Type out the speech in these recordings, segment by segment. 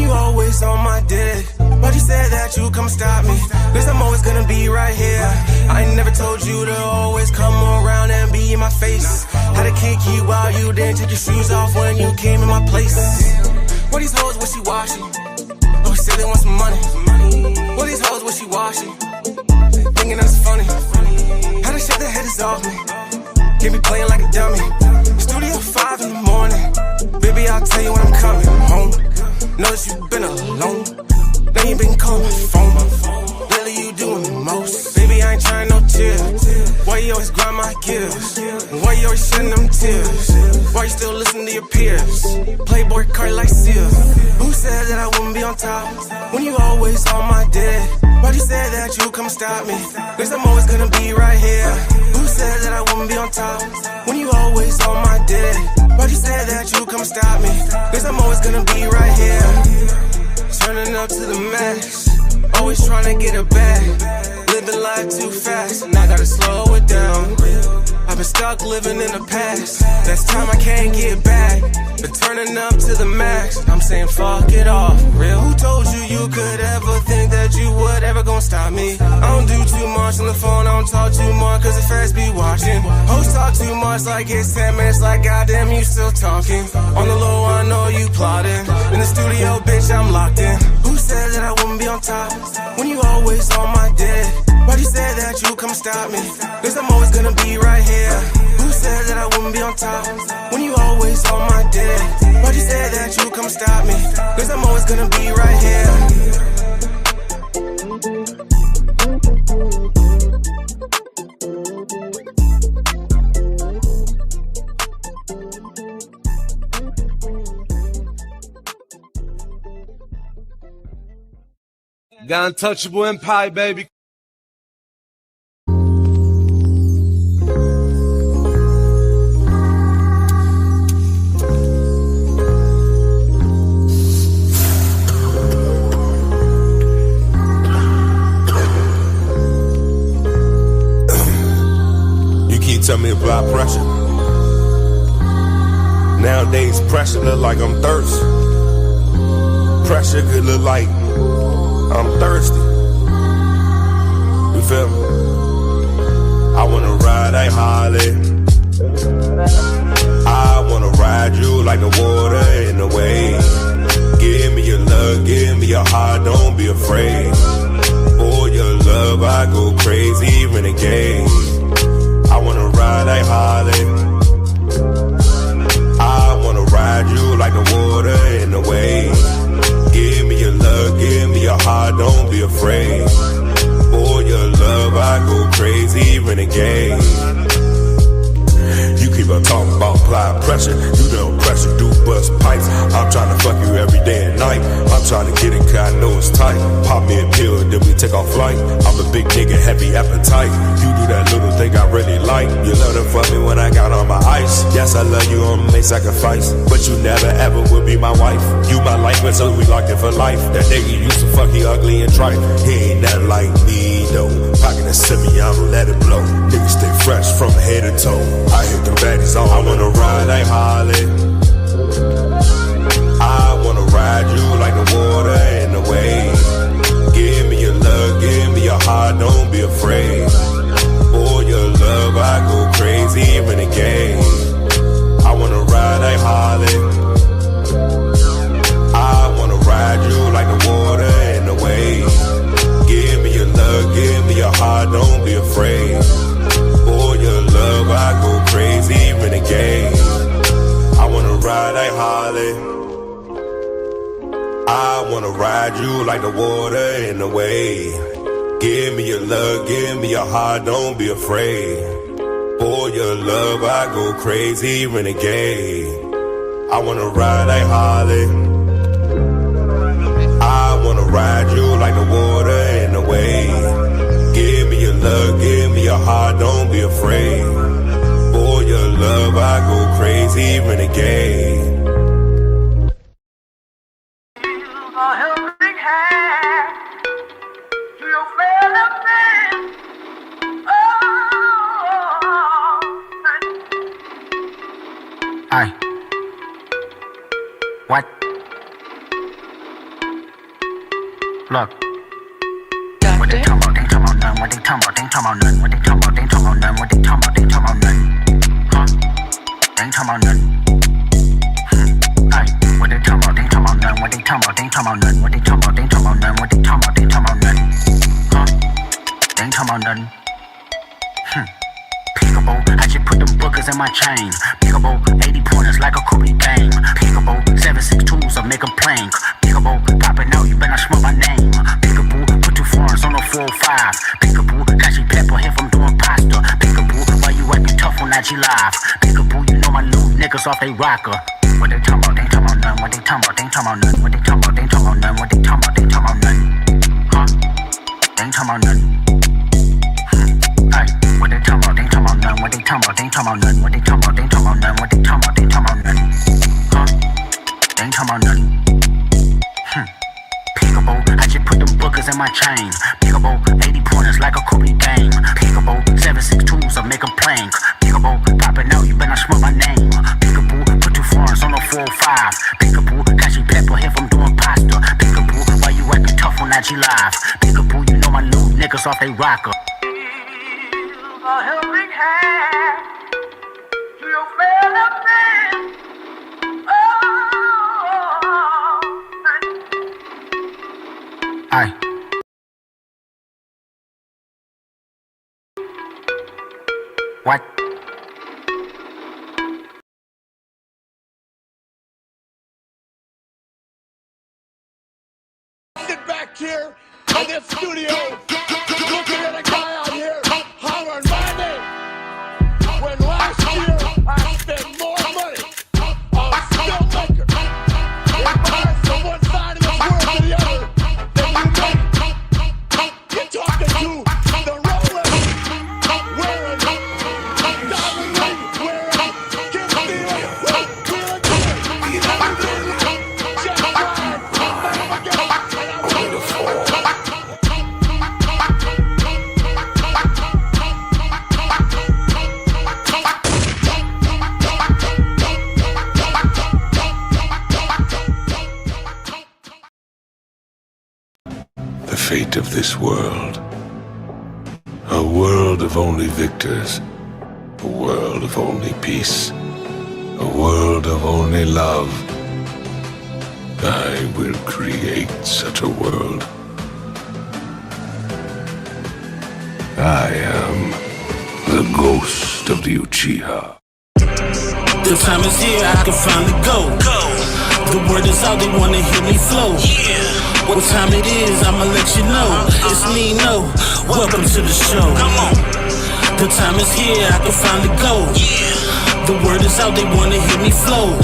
you always on my dick? But you said that you come stop me. Guess I'm always gonna be right here. I ain't never told you to always come around and be in my face. Had to kick you while you didn't take your shoes off when you came in my place. What these hoes wishy-washy? Oh, she said they want some money. What these hoes wishy-washy? Thinking that's funny. How to shake the haters off me. Get me playing like a dummy. Studio 5 in the morning. Baby, I'll tell you when I'm coming home. Know that you've been alone. Now you been calling my phone. Lately you doing the most. Baby, I ain't trying no tears. Why you always grind my gears? Why you always shedding them tears? Why you still listen to your peers? Playboy card like Sears. Who said that I wouldn't be on top when you always on my dick? Why you said that you come stop me? Guess I'm always gonna be right here. Who said that I wouldn't be on top when you always on my dick? Why you said that you come stop me? Guess I'm always gonna be right here. Turning up to the max. Always trying to get it back. Living life too fast, and I gotta slow it down. I've been stuck living in the past. That's time I can't get back. But turning up to the max, I'm saying fuck it all, for real. Who told you you could ever think that you would ever gon' stop me? I don't do too much on the phone, I don't talk too much, cause the fans be watching. Hoes talk too much like it's 10 minutes, like goddamn you still talking. On the low, I know you plotting. In the studio, bitch, I'm locked in. Who said that I wouldn't be on top when you always on my dick? Why'd you say that you come stop me? Cause I'm always gonna be right here. Who said that I wouldn't be on top when you always on my dick? Why'd you say that you come stop me? Cause I'm always gonna be right here. Got Untouchable Empire, baby. Tell me about pressure. Nowadays pressure look like I'm thirsty. Pressure could look like I'm thirsty. You feel me? I wanna ride a Harley. I wanna ride you like the water in the wave. Give me your love, give me your heart, don't be afraid. For your love I go crazy, renegade. I wanna ride a Harley. I wanna ride you like the water in the wave. Give me your love, give me your heart, don't be afraid. For your love, I go crazy, renegade. You keep on talking about applying pressure. You don't pressure, do bust pipes. I'm trying to fuck you every day and night. I'm trying to get it cause I know it's tight. Pop me a pill, then we take off flight. I'm a big nigga, heavy appetite. You do that little thing I really like. You love to fuck me when I got on my ice. Yes, I love you, I'ma make sacrifice. But you never ever will be my wife. You my life, but so we locked in for life. That nigga used to fuck, he ugly and trite. He ain't nothing like me though. Pocket a semi, I'ma let it blow. Niggas stay fresh from head to toe. I hit the baddies on. I wanna ride a Harley. I wanna ride you like the water in the wave. Give me your love, give me your heart, don't be afraid. For your love, I go crazy, renegade. I wanna ride a Harley. I wanna ride you like the water in the wave. Give me your love, give me your heart, don't be afraid. For your love, I go crazy, renegade. I wanna ride a Harley. I wanna ride you like the water in the wave. Give me your love, give me your heart, don't be afraid. For your love, I go crazy, renegade. I wanna ride a Harley. I wanna ride you like the water in the wave. Give me your love, give me your heart, don't be afraid. For your love, I go crazy, renegade. Aye. What? Look. What they talking about? They talking about none. What they talking about? They talking about none. What they talking about? They talking about none. What they talking about? They talking about none. Huh? They ain't talking about none. Aye. What they talking about? They talking about none. What they talking about? They talking about none. What they talking about? They talking about none. What they talking about? They talking about none. Huh? They ain't talking about none. Peekaboo, I just put them bookers in my chain. Peekaboo, 80 pointers like a Kobe game. Peekaboo, 762s I make them plank. Peekaboo, popping out, you better smell my name. Peekaboo, put 2 foreigns on the 405. Peekaboo, got you pepper here from doing pasta. Peekaboo, why you acting tough on IG Live? Peekaboo, you know my new niggas off they rocker. What they talking about? They ain't talking about none. What they talking about? They ain't talking about none. What they talking about? They ain't talking about none. What they talking about? They ain't talking about none. Huh? They ain't talking about none. Aye. What they talking about? They ain't talking about none. What they talking about? They ain't talking about none. What they talking about? They ain't talking about none. What they talking about? They ain't talking about none. Huh? They ain't talking about none. Peekaboo, I just put them bookers in my chain. Peekaboo, 80 pointers like a Kobe game. Peekaboo, 762s I make them plank. Peekaboo, popping out, you better smell my name. Peekaboo, put 2 foreigns on the 405. Peekaboo, got you pepper here from doing pasta. Peekaboo, why you acting tough on IG Live? Peekaboo, you know my new niggas off they rocker. A helping hand to your fellow man. Aye. What? Sit back here in this studio looking at a guy out here hollering my name when last year I spent more money on Stillmaker in bars from one side of the world to the other than you made. You're talking to the Rolex wearing, diamond ring wearing, Kim Steele, Wheeler Jeff Ryan, The fate of this world. A world of only victors. A world of only peace. A world of only love. I will create such a world. I am the ghost of the Uchiha. The time is here, I can finally go. The word is out, they wanna hear me flow. What time it is, I'ma let you know. It's Nino, welcome to the show. The time is here, I can finally go. The word is out, they wanna hear me flow.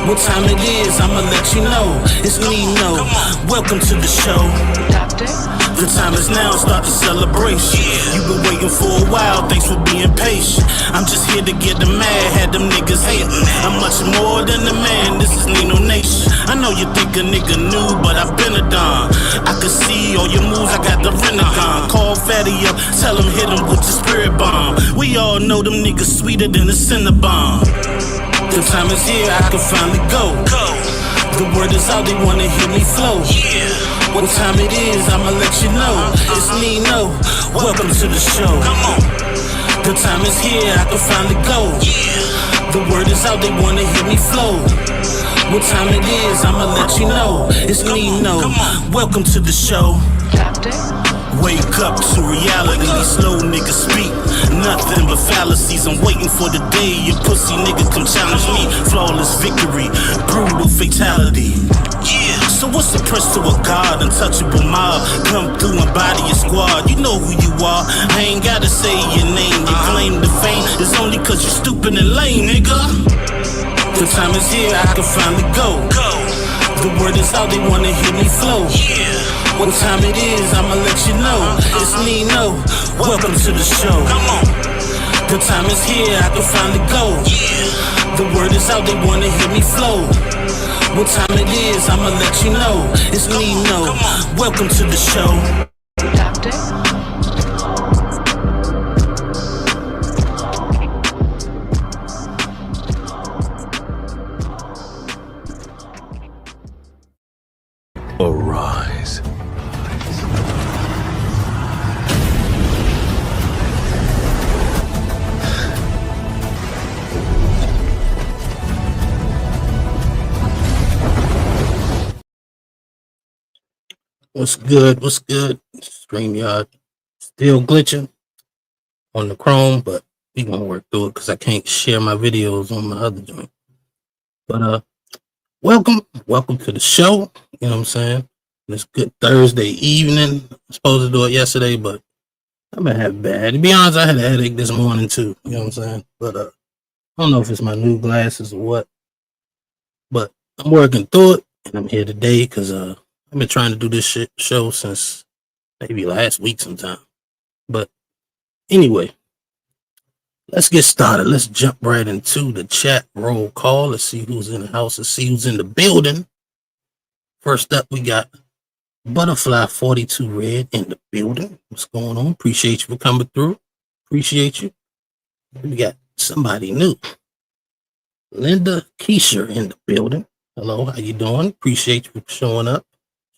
What time it is, I'ma let you know. It's Nino, welcome to the show. The time is now, start the celebration. You've been waiting for a while, thanks for being patient. I'm just here to get them mad, had them niggas hating. I'm much more than a man, this is Nino Nation. I know you think a nigga new, but I've been a don. I can see all your moves, I got the Renagon. Call Fatty up, tell him hit him with the spirit bomb. We all know them niggas sweeter than the Cinnabon. The time is here, I can finally go. The word is out, they wanna hear me flow. What time it is, I'ma let you know. It's Nino, welcome to the show. The time is here, I can finally go. The word is out, they wanna hear me flow. What time it is, I'ma let you know. It's Nino, welcome to the show. Wake up to reality, these slow niggas speak nothing but fallacies. I'm waiting for the day you pussy niggas come challenge me. Flawless victory, brutal fatality. Yeah, so what's the price to a god? Untouchable mob, come through and body your squad. You know who you are, I ain't gotta say your name. You claim the fame, it's only cause you stupid and lame, nigga. The time is here, I can finally go. The word is out, they wanna hear me flow. What time it is, I'ma let you know. It's Nino, welcome to the show. The time is here, I can finally go. The word is out, they wanna hear me flow. What time it is, I'ma let you know. It's Nino, welcome to the show. Arise, What's good? What's good? StreamYard still glitching on the Chrome, but we gonna work through it because I can't share my videos on my other joint. But welcome to the show. You know what I'm saying? It's good Thursday evening. I was supposed to do it yesterday, but I've been having bad. To be honest, I had a headache this morning too. You know what I'm saying? But I don't know if it's my new glasses or what. But I'm working through it, and I'm here today because I've been trying to do this show since maybe last week sometime. But anyway, let's get started. Let's jump right into the chat roll call. Let's see who's in the house. Let's see who's in the building. First up, we got Butterfly 42 Red in the building. What's going on? Appreciate you for coming through. Appreciate you. We got somebody new. Linda Keisha in the building. Hello, how you doing? Appreciate you for showing up,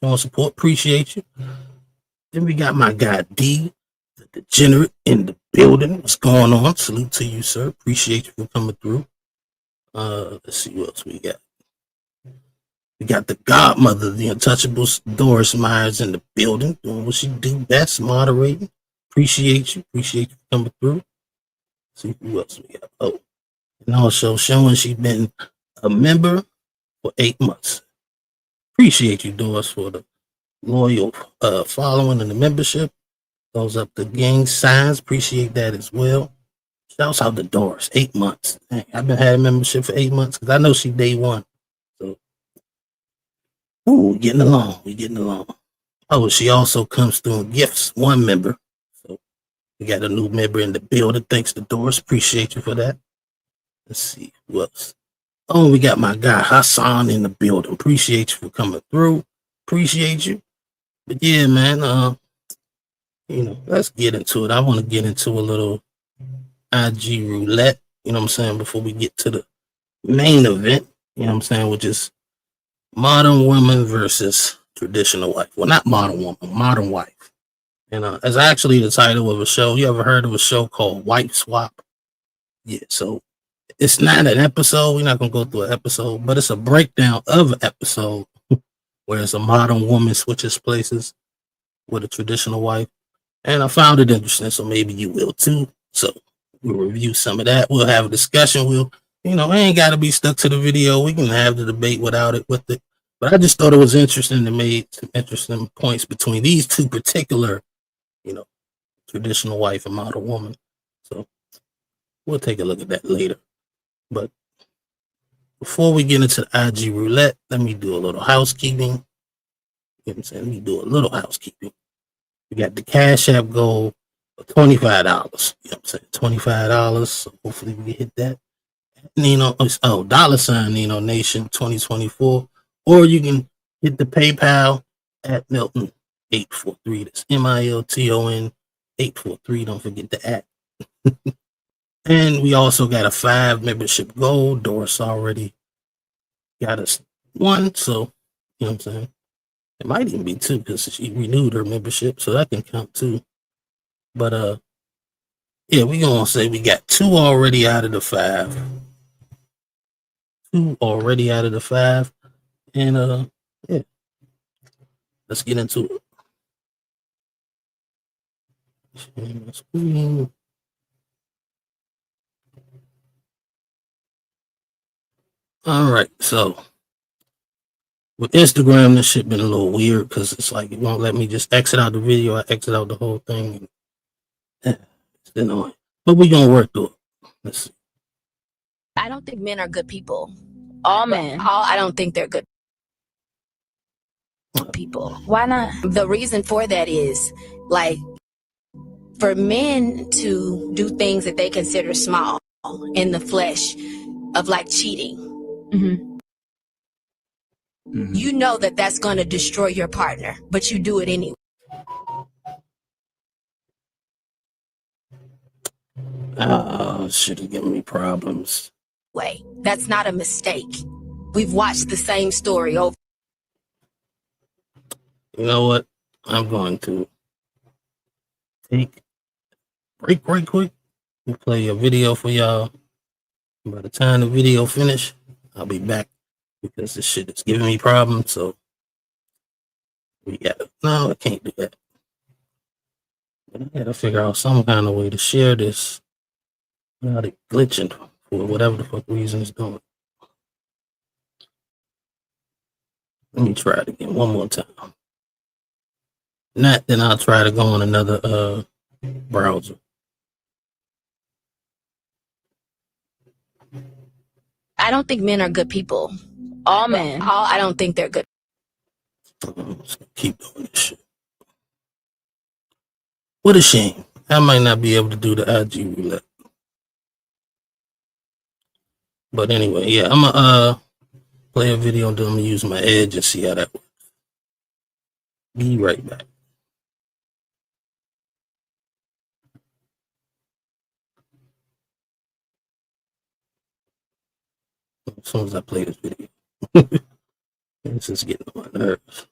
showing support. Appreciate you. Then we got my guy D, the Degenerate in the building. What's going on? Salute to you, sir. Appreciate you for coming through. Let's see what else we got. We got the godmother, the Untouchables, Doris Myers in the building, doing what she do best, moderating. Appreciate you. Appreciate you for coming through. Let's see who else we got. Oh, and also showing she's been a member for 8 months. Appreciate you, Doris, for the loyal following and the membership. Goes up the gang signs. Appreciate that as well. Shouts out to Doris. 8 months. Dang, I've been having membership for 8 months because I know she day one. So, we're getting along. We're getting along. Oh, she also comes through and gifts one member. So we got a new member in the building. Thanks to Doris. Appreciate you for that. Let's see who else. Oh, we got my guy Hassan in the building. Appreciate you for coming through. Appreciate you. But yeah, man, let's get into it. I want to get into a little IG roulette, you know what I'm saying, before we get to the main event, you know what I'm saying, which is modern woman versus traditional wife. Well, not modern woman, modern wife. And it's actually the title of a show. You ever heard of a show called Wife Swap? Yeah, so it's not an episode. We're not going to go through an episode, but it's a breakdown of an episode where it's a modern woman switches places with a traditional wife. And I found it interesting, so maybe you will too. So we'll review some of that. We'll have a discussion. I ain't got to be stuck to the video. We can have the debate without it, with it. But I just thought it was interesting and made some interesting points between these two particular, traditional wife and modern woman. So we'll take a look at that later. But before we get into the IG roulette, let me do a little housekeeping. You know what I'm saying? Let me do a little housekeeping. We got the Cash App goal of $25. You know what I'm saying? $25. So hopefully we can hit that. $, Nino Nation 2024. Or you can hit the PayPal at Milton 843. That's MILTON 843. Don't forget the at. And we also got a 5 membership goal. Doris already got us 1. So, you know what I'm saying? It might even be 2 because she renewed her membership. So that can count too. But, yeah, we're going to say we got 2 already out of the 5. 2 already out of the 5. And, yeah. Let's get into it. Share my screen. All right, so with Instagram, this shit been a little weird because it's like it won't let me just exit out the video. I exit out the whole thing. It's annoying, but we're gonna work through it. Let's see. I don't think men are good people. All men. I don't think they're good people. Why not? The reason for that is, like, for men to do things that they consider small in the flesh of, like, cheating. Mm-hmm. You know that that's going to destroy your partner, but you do it anyway. Should have given me problems. That's not a mistake. We've watched the same story over. You know what? I'm going to take a break right quick and play a video for y'all. By the time the video finish, I'll be back because this shit is giving me problems. So we gotta No, I can't do that. But I gotta figure out some kind of way to share this without it glitching for whatever the fuck reason it's doing. Let me try it again one more time. Not, then I'll try to go on another browser. I don't think men are good people. All men. I don't think they're good. I'm just gonna keep doing this shit. What a shame. I might not be able to do the IG roulette. But anyway, yeah, I'm gonna play a video and then I'm gonna use my Edge and see how that works. Be right back. As soon as I play this video. This is getting on my nerves.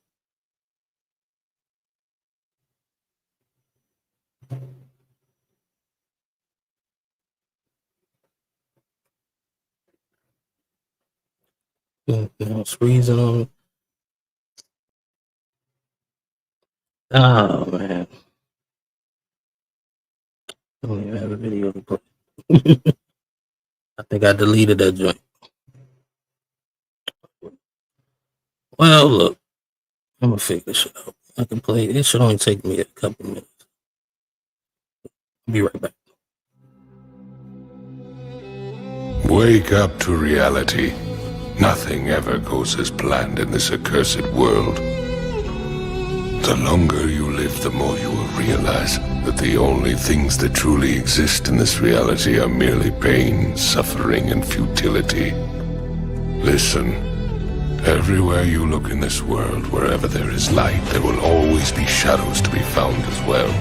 Now it's freezing on me. Oh man. I don't even have a video to play. I think I deleted that joint. Well, look, I'm gonna figure this shit out. I can play it. It should only take me a couple minutes. Be right back. Wake up to reality. Nothing ever goes as planned in this accursed world. The longer you live, the more you will realize that the only things that truly exist in this reality are merely pain, suffering, and futility. Listen, everywhere you look in this world, wherever there is light, there will always be shadows to be found as well.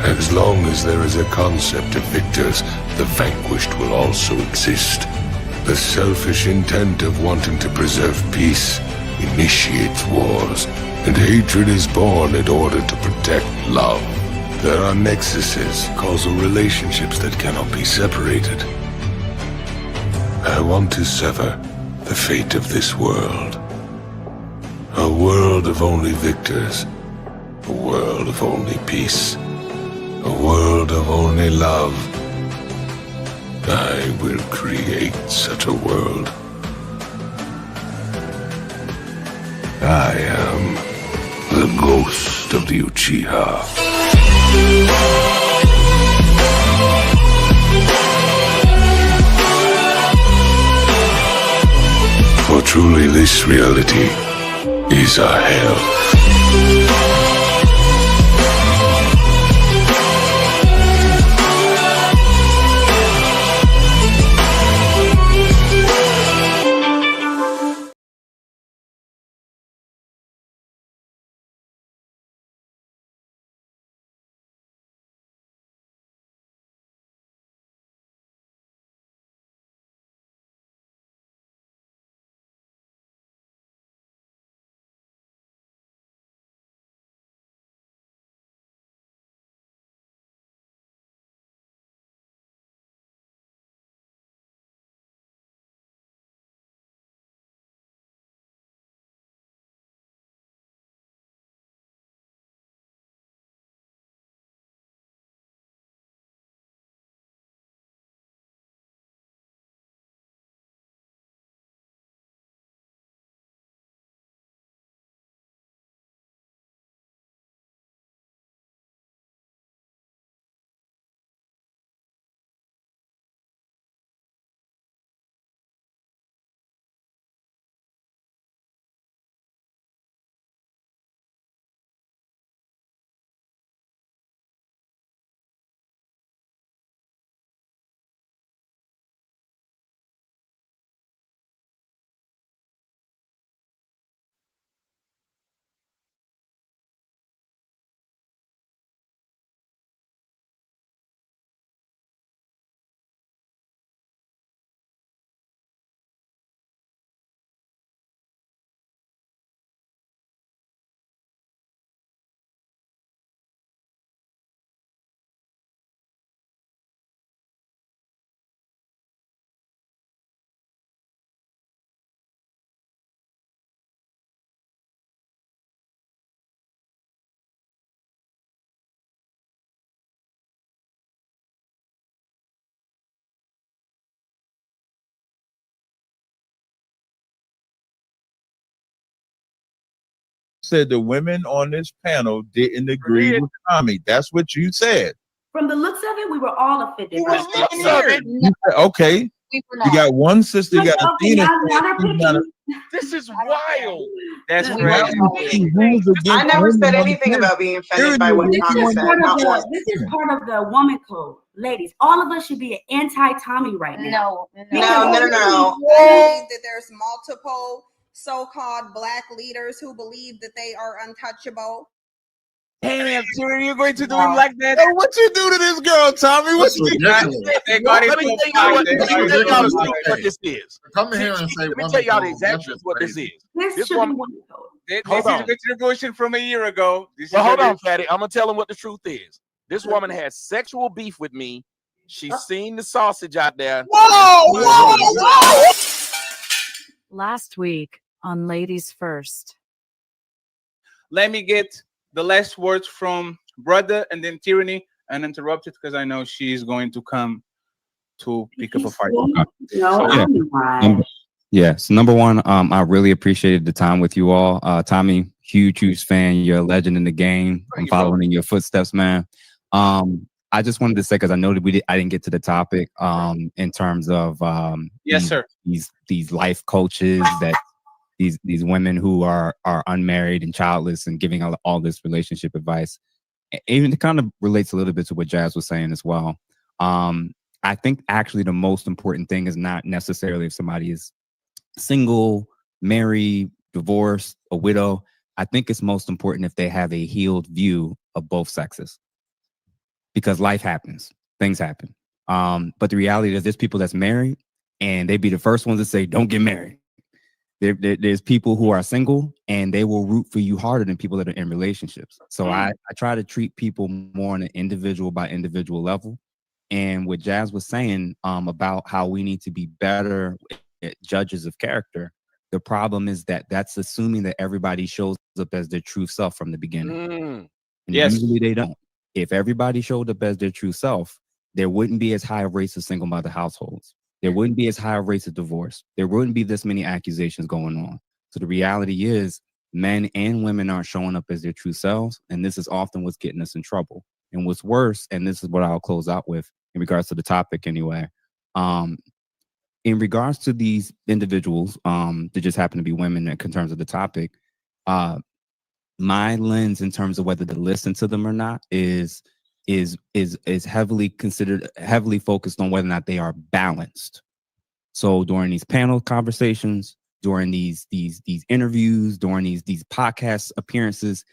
As long as there is a concept of victors, the vanquished will also exist. The selfish intent of wanting to preserve peace initiates wars, and hatred is born in order to protect love. There are nexuses, causal relationships that cannot be separated. I want to sever the fate of this world. A world of only victors. A world of only peace. A world of only love. I will create such a world. I am the ghost of the Uchiha. For truly this reality is a hell. said the women on this panel didn't agree with Tommy. That's what you said. From the looks of it, we were all offended. Okay. You got one sister, you got Athena. This is wild. That's crazy. I never said anything about being offended by what Tommy said. This is part of the woman code. Ladies, all of us should be anti-Tommy right now. No. I believe that there's multiple so-called black leaders who believe that they are untouchable. Damn, Tyranny, you're going to do him like that? Hey, what you do to this girl, Tommy? What you do? Let me tell y'all what this is. Come in here and say, let me tell y'all the exact truth what this is. This woman. is a retribution from a year ago. Well, hold on, Fatty. I'm gonna tell him what the truth is. This woman has sexual beef with me. She's seen the sausage out there. Whoa! Last week on Ladies First. Let me get the last words from Brother and then Tyranny and interrupt it because I know she's going to come to pick up a fight. So number one, I really appreciated the time with you all. Tommy, huge fan. You're a legend in the game. I'm following in your footsteps, man. I just wanted to say, because I know that I didn't get to the topic in terms of yes, sir. These life coaches that these women who are unmarried and childless and giving all this relationship advice. Even it kind of relates a little bit to what Jazz was saying as well. I think actually the most important thing is not necessarily if somebody is single, married, divorced, a widow. I think it's most important if they have a healed view of both sexes. Because life happens, things happen. But the reality is there's people that's married and they be the first ones to say, don't get married. There's people who are single and they will root for you harder than people that are in relationships. So I try to treat people more on an individual by individual level. And what Jazz was saying about how we need to be better judges of character, the problem is that that's assuming that everybody shows up as their true self from the beginning. And usually they don't. If everybody showed up as their true self, there wouldn't be as high a rates of single mother households. There wouldn't be as high a rates of divorce. There wouldn't be this many accusations going on. So the reality is men and women aren't showing up as their true selves. And this is often what's getting us in trouble. And what's worse, and this is what I'll close out with in regards to the topic anyway, in regards to these individuals that just happen to be women in terms of the topic, my lens in terms of whether to listen to them or not is heavily focused on whether or not they are balanced. So during these panel conversations, during these interviews, during these podcast appearances,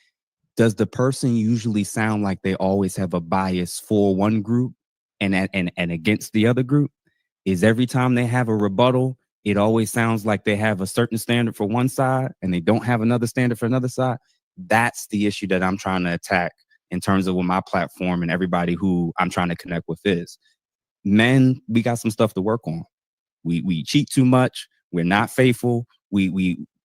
does the person usually sound like they always have a bias for one group and against the other group? Is every time they have a rebuttal, it always sounds like they have a certain standard for one side and they don't have another standard for another side? That's the issue that I'm trying to attack in terms of what my platform and everybody who I'm trying to connect with is. Men, we got some stuff to work on. We cheat too much. We're not faithful.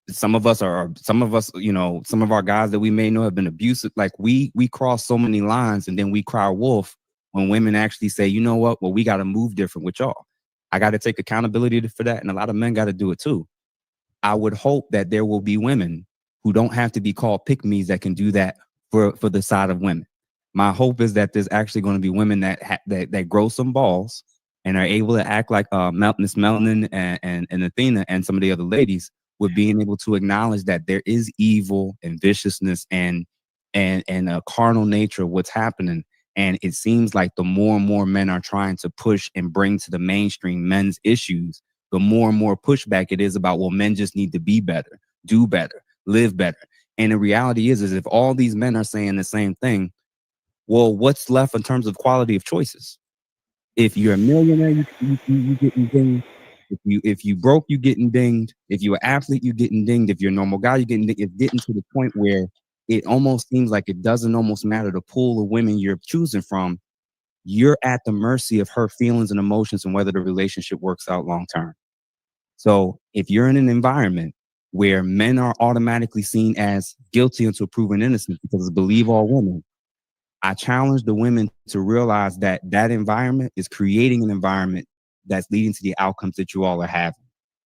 Some of us, you know, some of our guys that we may know have been abusive. Like we cross so many lines and then we cry wolf when women actually say, you know what, well, we got to move different with y'all. I got to take accountability for that. And a lot of men got to do it too. I would hope that there will be women who don't have to be called pick-me's that can do that for the side of women. My hope is that there's actually going to be women that grow some balls and are able to act like Miss Melanin and Athena and some of the other ladies, with being able to acknowledge that there is evil and viciousness and a carnal nature of what's happening. And it seems like the more and more men are trying to push and bring to the mainstream men's issues, the more and more pushback it is about, well, men just need to be better, do better, live better. And the reality is if all these men are saying the same thing, well, what's left in terms of quality of choices? If you're a millionaire, you getting dinged. If you broke, you getting dinged. If you're an athlete, you getting dinged. If you're a normal guy, you getting dinged. It's getting to the point where it almost seems like it doesn't almost matter the pool of women you're choosing from. You're at the mercy of her feelings and emotions and whether the relationship works out long term. So if you're in an environment where men are automatically seen as guilty until proven innocent because believe all women, I challenge the women to realize that that environment is creating an environment that's leading to the outcomes that you all are having.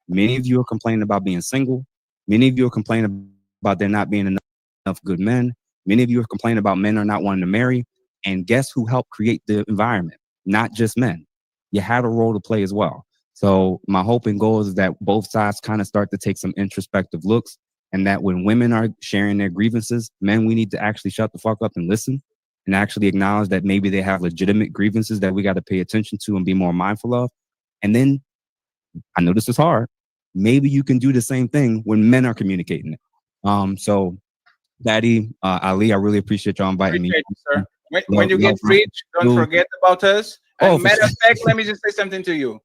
Many of you are complaining about being single. Many of you are complaining about there not being enough enough good men. Many of you have complained about men are not wanting to marry. And guess who helped create the environment? Not just men. You had a role to play as well. So my hope and goal is that both sides kind of start to take some introspective looks, and that when women are sharing their grievances, men, we need to actually shut the fuck up and listen and actually acknowledge that maybe they have legitimate grievances that we got to pay attention to and be more mindful of. And then, I know this is hard, maybe you can do the same thing when men are communicating it. So Daddy, Ali, I really appreciate y'all inviting me. Sir. When you get rich, don't forget about us. And matter of fact, let me just say something to you.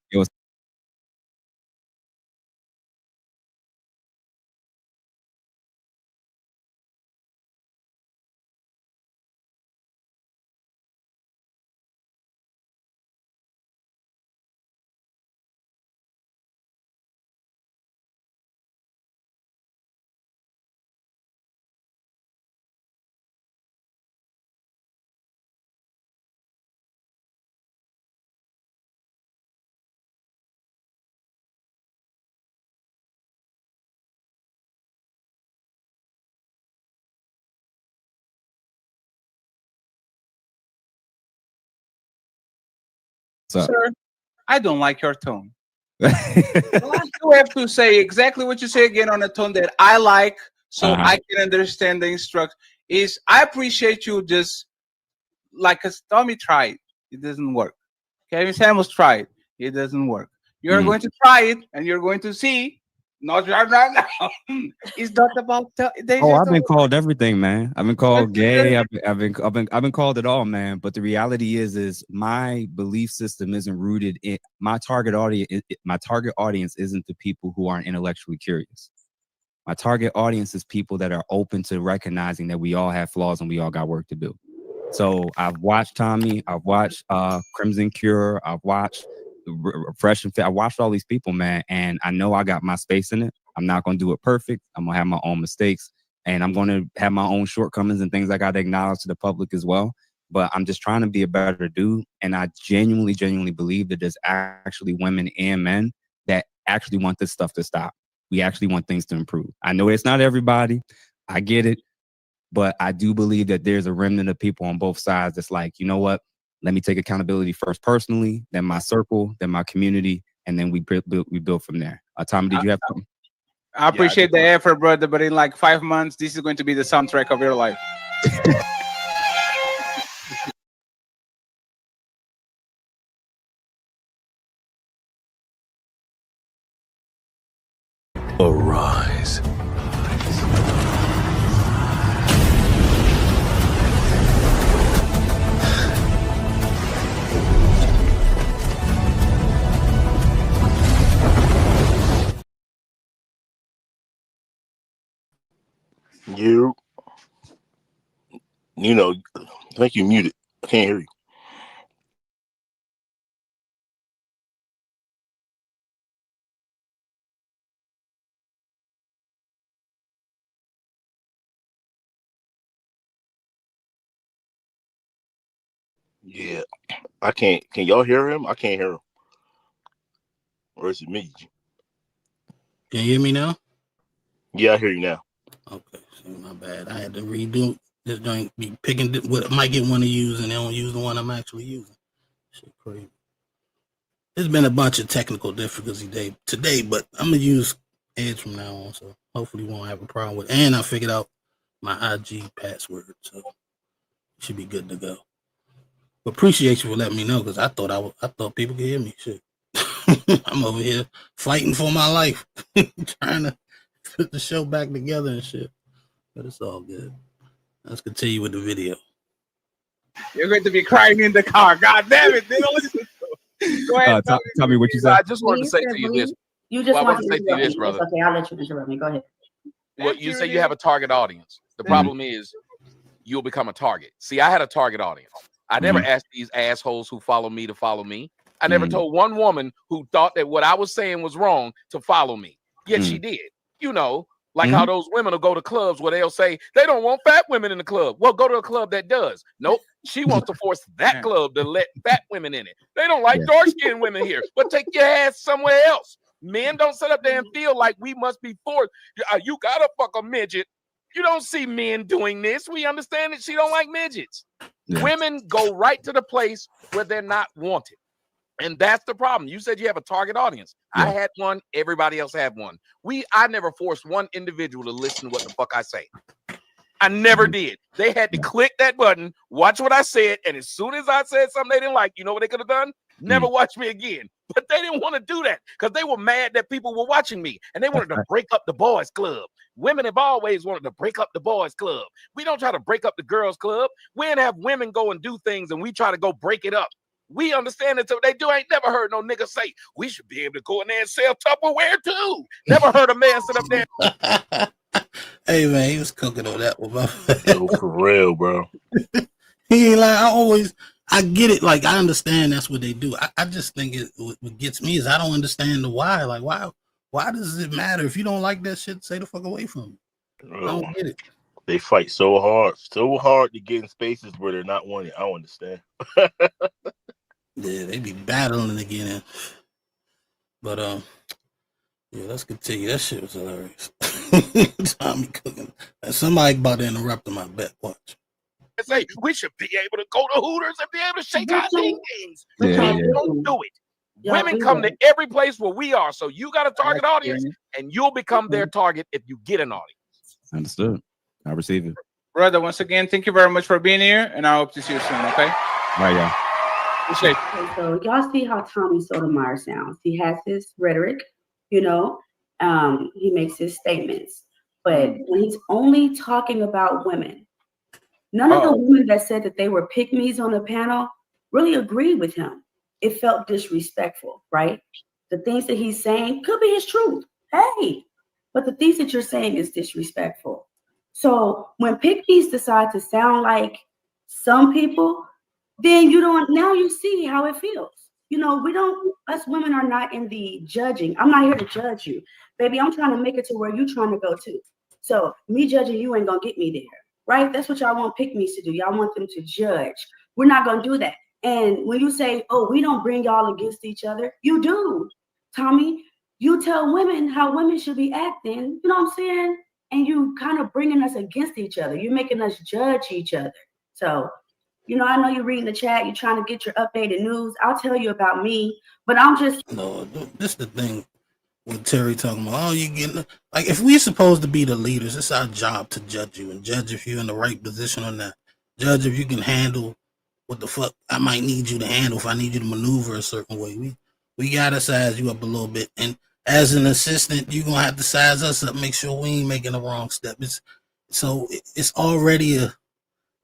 Sir, I don't like your tone. You have to say exactly what you say again on a tone that I like, so I can understand the instruction. Is I appreciate you just like Tommy tried. It doesn't work. Kevin Samuels tried. It doesn't work. You're going to try it, and you're going to see. Not right now. It's not about. I've been called everything, man. I've been called gay. I've been called it all, man. But the reality is my belief system isn't rooted in my target audience. My target audience isn't the people who aren't intellectually curious. My target audience is people that are open to recognizing that we all have flaws and we all got work to do. So I've watched Tommy. I've watched Crimson Cure. I've watched Fresh and Fit. I watched all these people, man, and I know I got my space in it. I'm not going to do it perfect. I'm going to have my own mistakes, and I'm going to have my own shortcomings and things I got to acknowledge to the public as well. But I'm just trying to be a better dude, and I genuinely believe that there's actually women and men that actually want this stuff to stop. We actually want things to improve. I know it's not everybody. I get it. But I do believe that there's a remnant of people on both sides that's like, you know what? Let me take accountability first personally, then my circle, then my community, and then we build from there. Tommy, did you have something? I appreciate the effort, brother, but in like 5 months, this is going to be the soundtrack of your life. Arise. You know, I think you muted. I can't hear you. Yeah, I can't. Can y'all hear him? I can't hear him. Or is it me? Can you hear me now? Yeah, I hear you now. Okay, so my bad. I had to redo this. Don't be picking what I might get one to use, and they don't use the one I'm actually using. Shit, crazy. There's been a bunch of technical difficulties today, but I'm gonna use Edge from now on, so hopefully we won't have a problem with it. And I figured out my IG password, so it should be good to go. But appreciate you for letting me know, because I thought people could hear me. Shit. I'm over here fighting for my life, trying to put the show back together and shit. But it's all good. Let's continue with the video. You're going to be crying in the car. God damn it. Go ahead. Tell me what you said. I just wanted to say to you this. You just want to say to you this, brother. Okay, I'll let you interrupt me. Go ahead. Well, you say you have a target audience. The problem is you'll become a target. See, I had a target audience. I never asked these assholes who follow me to follow me. I never told one woman who thought that what I was saying was wrong to follow me. Yet she did. You know, like how those women will go to clubs where they'll say they don't want fat women in the club. Well, go to a club that does. Nope. She wants to force that club to let fat women in it. They don't like dark-skinned women here, but take your ass somewhere else. Men don't sit up there and feel like we must be forced. You gotta fuck a midget. You don't see men doing this. We understand that she don't like midgets. Yeah. Women go right to the place where they're not wanted. And that's the problem. You said you have a target audience. Yeah. I had one. Everybody else had one. I never forced one individual to listen to what the fuck I say. I never did. They had to click that button, watch what I said, and as soon as I said something they didn't like, you know what they could have done? Never watch me again. But they didn't want to do that because they were mad that people were watching me and they wanted to break up the boys club. Women have always wanted to break up the boys club. We don't try to break up the girls club. We didn't have women go and do things and we try to go break it up. We understand it. So they do. I ain't never heard no nigga say we should be able to go in there and sell Tupperware too. Never heard a man sit up there. Hey man, he was cooking on that one. Yo, for real, bro. He ain't like I get it. Like I understand that's what they do. I just think what gets me is I don't understand the why. Like why does it matter if you don't like that shit? Stay the fuck away from it. I don't get it. They fight so hard to get in spaces where they're not wanted. I don't understand. Yeah, they be battling again. But yeah, let's continue. That shit was hilarious. Tommy cooking. And somebody about to interrupt my bet. Watch. Say we should be able to go to Hooters and be able to shake our things. Yeah. Don't do it. Women come to every place where we are. So you got a target audience and you'll become their target if you get an audience. Understood. I receive it. Brother, once again, thank you very much for being here, and I hope to see you soon, okay? All right, y'all. Appreciate Okay, so y'all see how Tommy Sotomayor sounds. He has his rhetoric, you know, he makes his statements. But when he's only talking about women, none of the women that said that they were pick-me's on the panel really agreed with him. It felt disrespectful, right? The things that he's saying could be his truth. Hey, but the things that you're saying is disrespectful. So when pick-me's decide to sound like some people, then now you see how it feels. You know, us women are not in the judging. I'm not here to judge you. Baby, I'm trying to make it to where you're trying to go to. So me judging you ain't gonna get me there, right? That's what y'all want pick-me's to do. Y'all want them to judge. We're not gonna do that. And when you say, oh, we don't bring y'all against each other, you do. Tommy, you tell women how women should be acting, you know what I'm saying? And you kind of bringing us against each other. You're making us judge each other. So, you know, I know you're reading the chat. You're trying to get your updated news. I'll tell you about me, but I'm just... No, this is the thing with Terry talking about, you getting... Like, if we're supposed to be the leaders, it's our job to judge you and judge if you're in the right position or not. Judge if you can handle what the fuck I might need you to handle, if I need you to maneuver a certain way. We got to size you up a little bit. And as an assistant, you're going to have to size us up, make sure we ain't making the wrong step. It's already a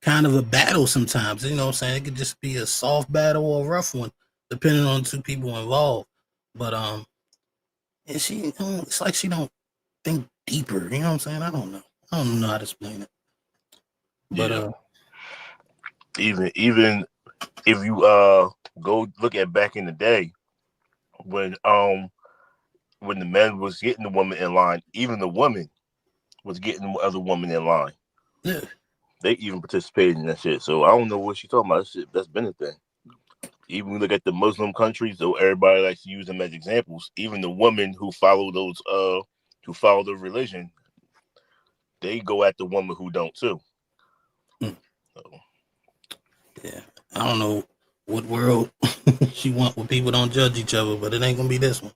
kind of a battle sometimes. You know what I'm saying? It could just be a soft battle or a rough one, depending on two people involved. But and it's like she don't think deeper. You know what I'm saying? I don't know. I don't know how to explain it. But even if you go look at back in the day when the men was getting the woman in line, even the woman was getting the other woman in line. Yeah. They even participated in that shit. So I don't know what she's talking about. That shit, that's been a thing. Even when we look at the Muslim countries, though everybody likes to use them as examples, even the women who follow the religion, they go at the woman who don't too. So. Yeah. I don't know what world she want where people don't judge each other, but it ain't gonna be this one.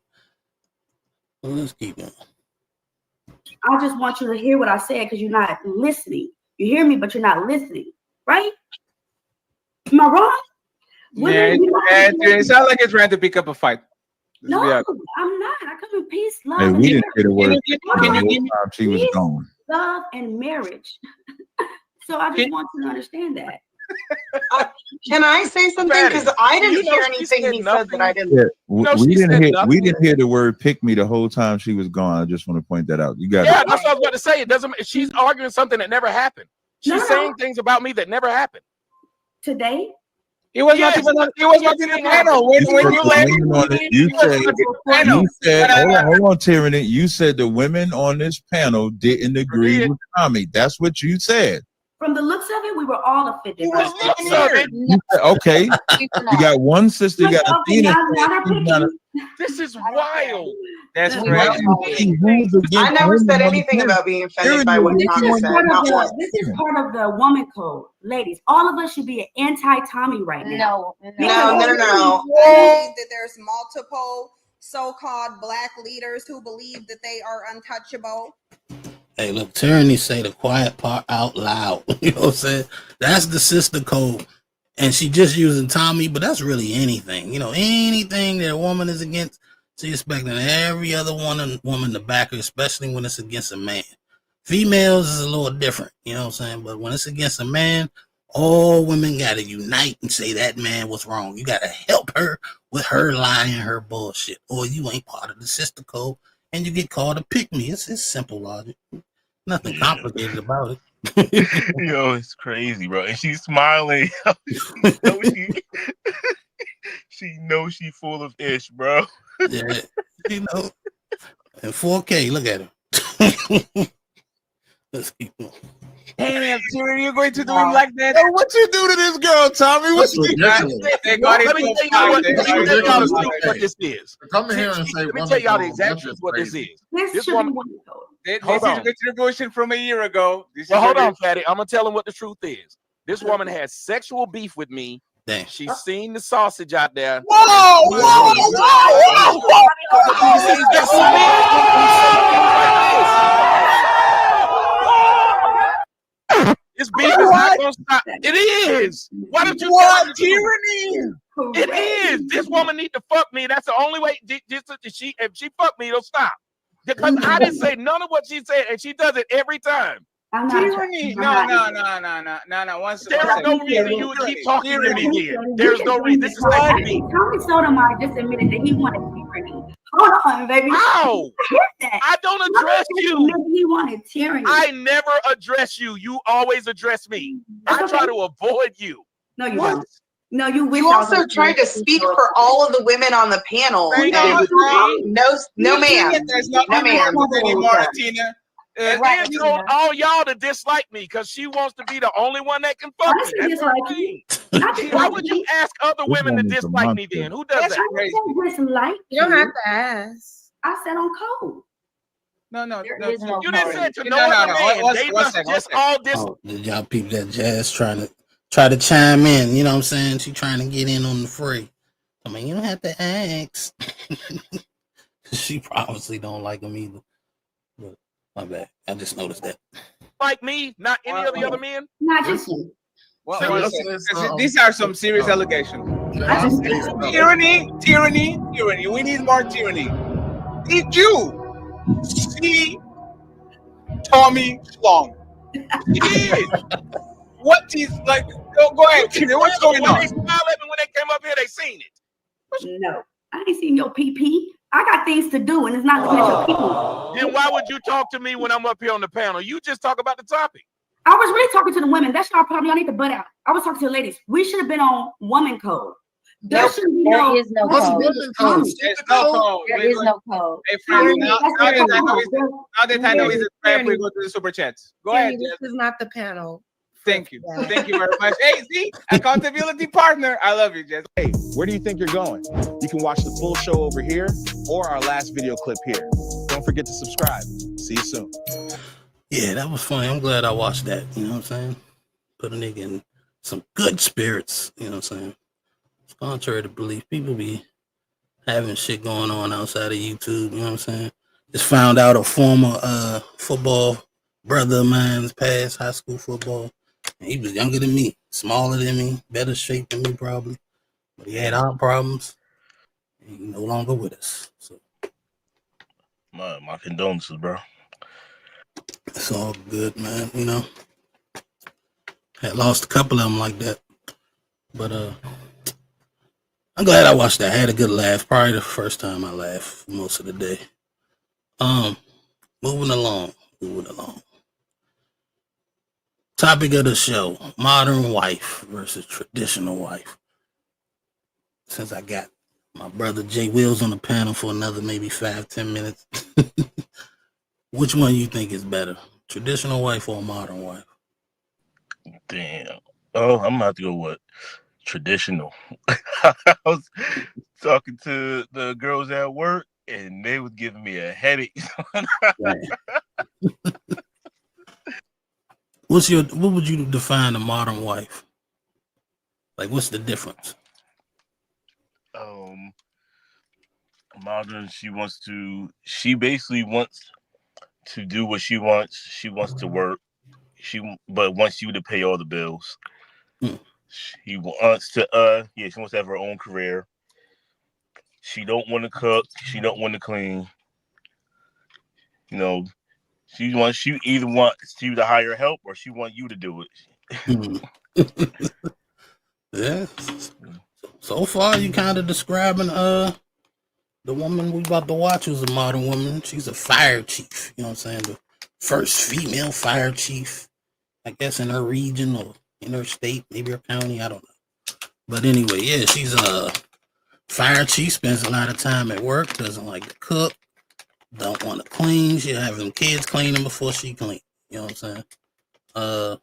Well, let's keep going. I just want you to hear what I said because you're not listening. You hear me, but you're not listening, right? Am I wrong? Yeah, it sounds like it's trying to pick up a fight. No, I'm not. I come in peace, love, Hey, and we didn't hear the word. Can you give me she was gone. love and marriage. So I just want you to understand that. Can I say something? Because I didn't hear anything he said that I didn't. Yeah, we didn't hear the word "pick me" the whole time she was gone. I just want to point that out. You got that's what I was about to say. It doesn't. She's arguing something that never happened. She's saying things about me that never happened. Today. It was not even. It was not even a panel. When you landed, you said, hold on, Tyranny. You said the women on this panel didn't agree with Tommy. That's what you said. From the looks of it, we were all offended. Okay, you got one sister. You got Athena. This is wild. That's That's crazy. I never said anything about being offended by what Tommy said. Not once. This is part of the woman code, ladies. All of us should be anti-Tommy right now. No. I believe that there's multiple so-called black leaders who believe that they are untouchable. Hey, look, tyranny say the quiet part out loud. You know what I'm saying? That's the sister code. And she just using Tommy, but that's really anything. You know, anything that a woman is against, she's expecting every other woman to back her, especially when it's against a man. Females is a little different, you know what I'm saying? But when it's against a man, all women got to unite and say that man was wrong. You got to help her with her lie and her bullshit, or you ain't part of the sister code and you get called a pick me. It's simple logic. Nothing complicated about it. Yo, it's crazy, bro. And she's smiling. She knows she full of ish, bro. Yeah, you know. And 4K, look at her. Let's keep going. Damn, Tyranny, you're going to do him like that? Yo, what you do to this girl, Tommy? What you do? Let me tell y'all what this is. Come in here and say, let me tell y'all the exact truth what this is. This woman, This hold is on. retribution from a year ago. Well, hold on, Fatty. I'm gonna tell him what the truth is. This woman has sexual beef with me. Damn. She's seen the sausage out there. This beef is not gonna stop. It is. Why don't you tell tyranny? It is. This woman need to fuck me. That's the only way. If she fuck me, it'll stop. Because I didn't say none of what she said, and she does it every time. Tyranny. No. Once There's no reason you would keep talking to me again. There's no reason. This is like me. Tommy Sotomayor just admitted that he wanted tyranny. Hold on, baby. How? I don't address you. He wanted tyranny. I never address you. You always address me. I try to avoid you. No, you don't. No, you wish. You also tried to speak for all of the women on the panel. No, ma'am. There's no ma'am. anymore, Tina. Then told all y'all to dislike me because she wants to be the only one that can fuck me. That's her thing. Why would you ask other women to dislike me then? Who does that? You don't have to ask. I said on code. No. You didn't say to no other man. They must just all this. Oh, did y'all people that Jazz try to chime in? You know what I'm saying? She trying to get in on the fray. I mean, you don't have to ask. She obviously don't like him either. But my bad. I just noticed that. Like me, not any of the other men. Not just you. Well, these are some serious allegations. Tyranny. We need more tyranny. Did you see Tommy Schlong? He did. What is like? Go ahead, Tina. What's going on? They smiled at me when they came up here. They seen it. No, I ain't seen your PP. I got things to do, and it's not looking at your people. Then why would you talk to me when I'm up here on the panel? You just talk about the topic. I was really talking to the women. That's y'all problem. Y'all need to butt out. I was talking to the ladies. We should have been on woman code. There should be There no. is no What's code. women code? There's no code. There is no code. Hey, friends, now that I know he's a fan, we go to the super chats. Go ahead, Jess. This is not the panel. Thank you. Thank you very much. Hey, see? Accountability partner. I love you, Jess. Hey, where do you think you're going? You can watch the full show over here or our last video clip here. Don't forget to subscribe. See you soon. Yeah, that was funny. I'm glad I watched that. You know what I'm saying? Put a nigga in some good spirits. You know what I'm saying? It's contrary to belief. People be having shit going on outside of YouTube. You know what I'm saying? Just found out a former football brother of mine's passed high school football. And he was younger than me, smaller than me, better shape than me probably. But he had heart problems. And he's no longer with us. So my condolences, bro. It's all good, man. You know, had lost a couple of them like that, but I'm glad I watched that. I had a good laugh. Probably the first time I laughed most of the day. Moving along. Topic of the show: modern wife versus traditional wife. Since I got my brother Jay Wills on the panel for another maybe 5-10 minutes. Which one you think is better, traditional wife or modern wife? Damn. Oh, I'm gonna have to go with traditional. talking to the girls at work, and they was giving me a headache. What would you define a modern wife? Like, what's the difference? Modern, she basically wants to do what she wants. She wants to work. But wants you to pay all the bills. She wants to she wants to have her own career. She don't want to cook. She don't want to clean. You know, she either wants you to hire help or she want you to do it. Yeah. So far, you kind of describing the woman we about to watch was a modern woman. She's a fire chief. You know what I'm saying? The first female fire chief, I guess, in her region or in her state, maybe her county. I don't know. But anyway, yeah, she's a fire chief. Spends a lot of time at work. Doesn't like to cook. Don't want to clean. She'll have them kids cleaning before she clean. You know what I'm saying?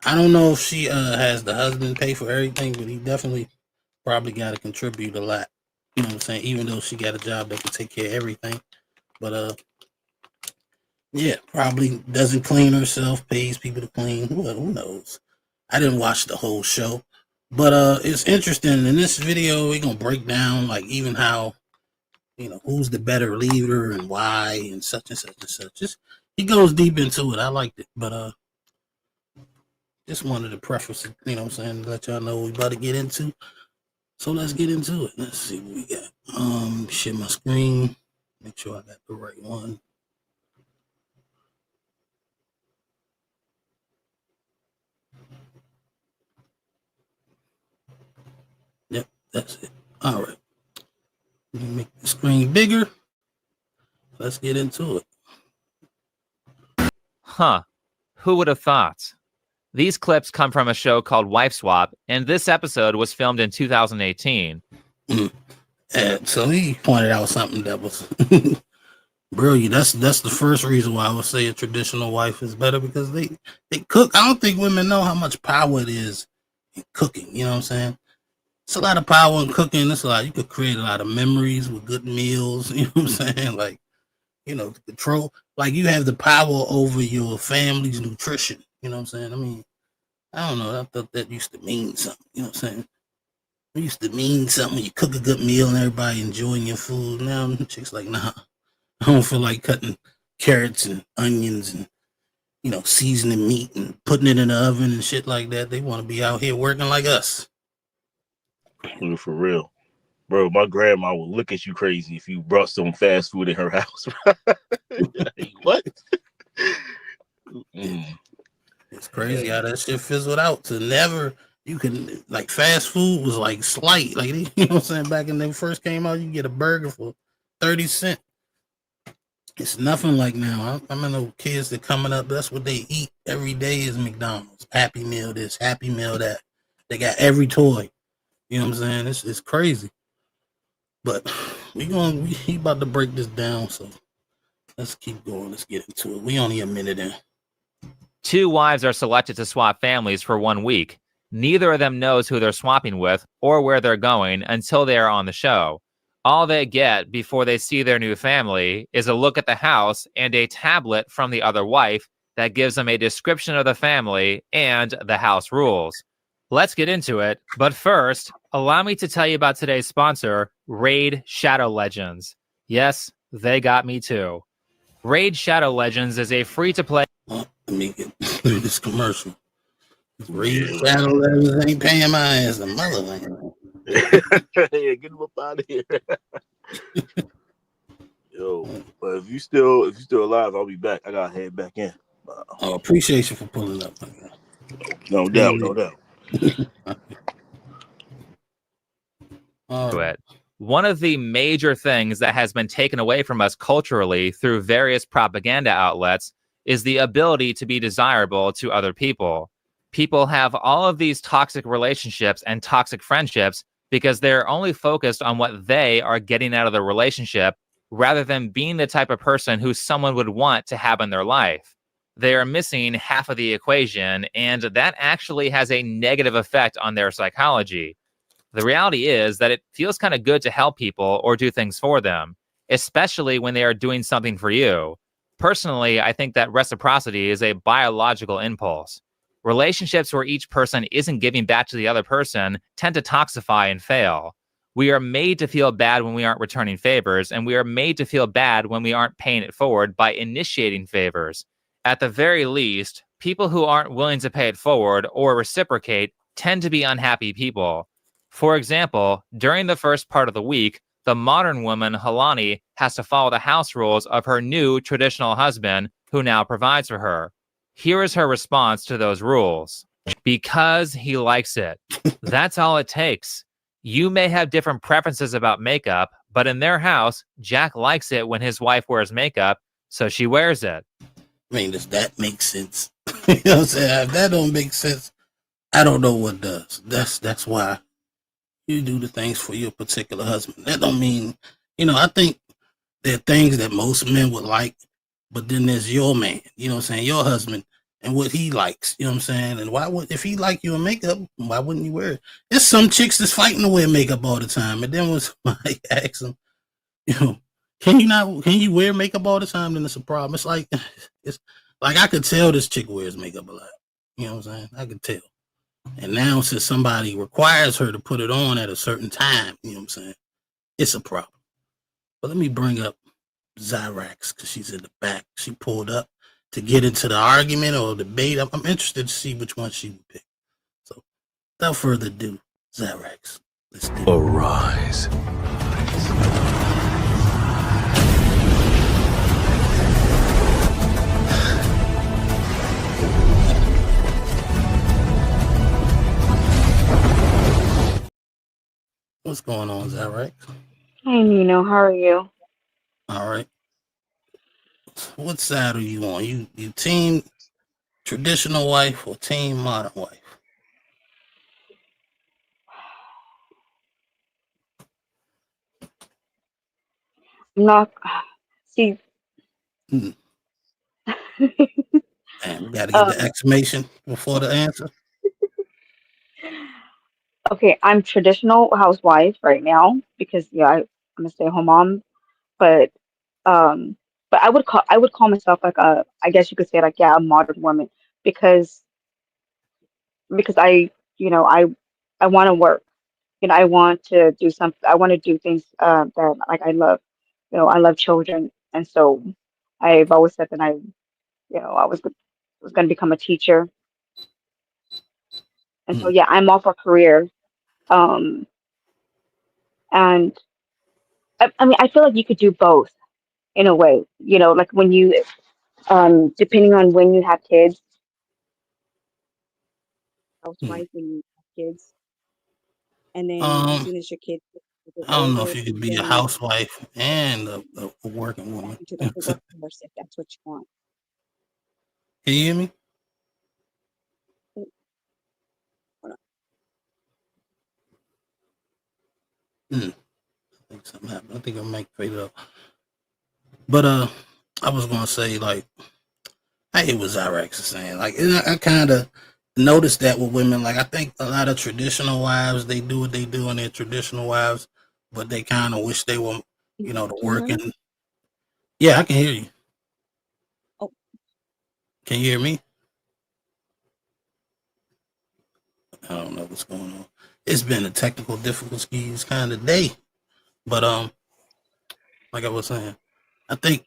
I don't know if she has the husband pay for everything, but he definitely probably got to contribute a lot. You know what I'm saying? Even though she got a job that can take care of everything. But yeah, probably doesn't clean herself, pays people to clean. Who knows? I didn't watch the whole show. But it's interesting. In this video, we're gonna break down like even how, you know, who's the better leader and why and such and such and such. He goes deep into it. I liked it. But just wanted to preface it, you know what I'm saying, let y'all know what we about to get into. So let's get into it. Let's see what we got. Share my screen. Make sure I got the right one. Yep, that's it. All right. Let me make the screen bigger. Let's get into it. Huh. Who would have thought? These clips come from a show called Wife Swap, and this episode was filmed in 2018. And so he pointed out something that was brilliant. That's the first reason why I would say a traditional wife is better, because they cook. I don't think women know how much power it is in cooking. You know what I'm saying? It's a lot of power in cooking. It's a lot. You could create a lot of memories with good meals. You know what I'm saying? Like, you know, control. Like, you have the power over your family's nutrition. You know what I'm saying? I mean, I don't know. I thought that used to mean something. You know what I'm saying? It used to mean something. You cook a good meal and everybody enjoying your food. Now, chicks like, nah, I don't feel like cutting carrots and onions and, you know, seasoning meat and putting it in the oven and shit like that. They want to be out here working like us. For real. Bro, my grandma would look at you crazy if you brought some fast food in her house. Like, what? It's crazy how that shit fizzled out to never. You can, like, fast food was like slight. Like, you know what I'm saying? Back when they first came out, you get a burger for 30 cents. It's nothing like now. I remember kids that coming up, that's what they eat every day is McDonald's. Happy Meal this, Happy Meal that. They got every toy. You know what I'm saying? It's crazy. But he about to break this down, so let's keep going. Let's get into it. We only a minute in. 2 wives are selected to swap families for 1 week. Neither of them knows who they're swapping with or where they're going until they are on the show. All they get before they see their new family is a look at the house and a tablet from the other wife that gives them a description of the family and the house rules. Let's get into it, but first, allow me to tell you about today's sponsor, Raid Shadow Legends. Yes, they got me too. Raid Shadow Legends is a free-to-play... Let me get through this commercial. Raid Shadow Legends ain't paying my ass a mother. Yeah, get him up out of here. Yo, but if you still alive, I'll be back. I gotta head back in. Oh, appreciate you for pulling up. No doubt, no doubt. One of the major things that has been taken away from us culturally through various propaganda outlets is the ability to be desirable to other people. People have all of these toxic relationships and toxic friendships because they're only focused on what they are getting out of the relationship rather than being the type of person who someone would want to have in their life. They are missing half of the equation, and that actually has a negative effect on their psychology. The reality is that it feels kind of good to help people or do things for them, especially when they are doing something for you. Personally, I think that reciprocity is a biological impulse. Relationships where each person isn't giving back to the other person tend to toxify and fail. We are made to feel bad when we aren't returning favors, and we are made to feel bad when we aren't paying it forward by initiating favors. At the very least, people who aren't willing to pay it forward or reciprocate tend to be unhappy people. For example, during the first part of the week, the modern woman, Halani, has to follow the house rules of her new traditional husband, who now provides for her. Here is her response to those rules. Because he likes it. That's all it takes. You may have different preferences about makeup, but in their house, Jack likes it when his wife wears makeup, so she wears it. I mean, does that make sense? You know what I'm saying? If that don't make sense, I don't know what does. That's why you do the things for your particular husband. That don't mean, I think there are things that most men would like, but then there's your man, you know what I'm saying, your husband, and what he likes, you know what I'm saying? And if he like you in makeup, why wouldn't you wear it? There's some chicks that's fighting to wear makeup all the time, and then when somebody asks them, can you wear makeup all the time? Then it's a problem. It's like I could tell this chick wears makeup a lot. You know what I'm saying? I could tell. And now since somebody requires her to put it on at a certain time, you know what I'm saying? It's a problem. But let me bring up Zyrax because she's in the back. She pulled up to get into the argument or debate. I'm interested to see which one she would pick. So without further ado, Zyrax, let's do it. Arise. What's going on, Zyrax? Hey, Nino, how are you? All right. What side are you on? You team traditional wife or team modern wife? I'm not. See. Damn, you gotta get the exclamation before the answer. Okay, I'm traditional housewife right now because I'm a stay-at-home mom, but I would call myself like I guess you could say like a modern woman because I want to work, I want to do something, I want to do things that like I love, I love children, and so I've always said that I was going to become a teacher, and so yeah, I'm all for career. And I mean, I feel like you could do both in a way, like when you, depending on when you have kids, housewife when you have kids, and then as soon as your kids I don't know if you could be a housewife and a working woman. to the workforce if that's what you want. Can you hear me? I think something happened. I think I might fade it up. But I was gonna say, like, I hate what Zyrax is saying. Like, I kind of noticed that with women. Like, I think a lot of traditional wives, they do what they do in their traditional wives, but they kind of wish they were, the working. Yeah, I can hear you. Oh. Can you hear me? I don't know what's going on. It's been a technical difficulties kind of day. But like I was saying, I think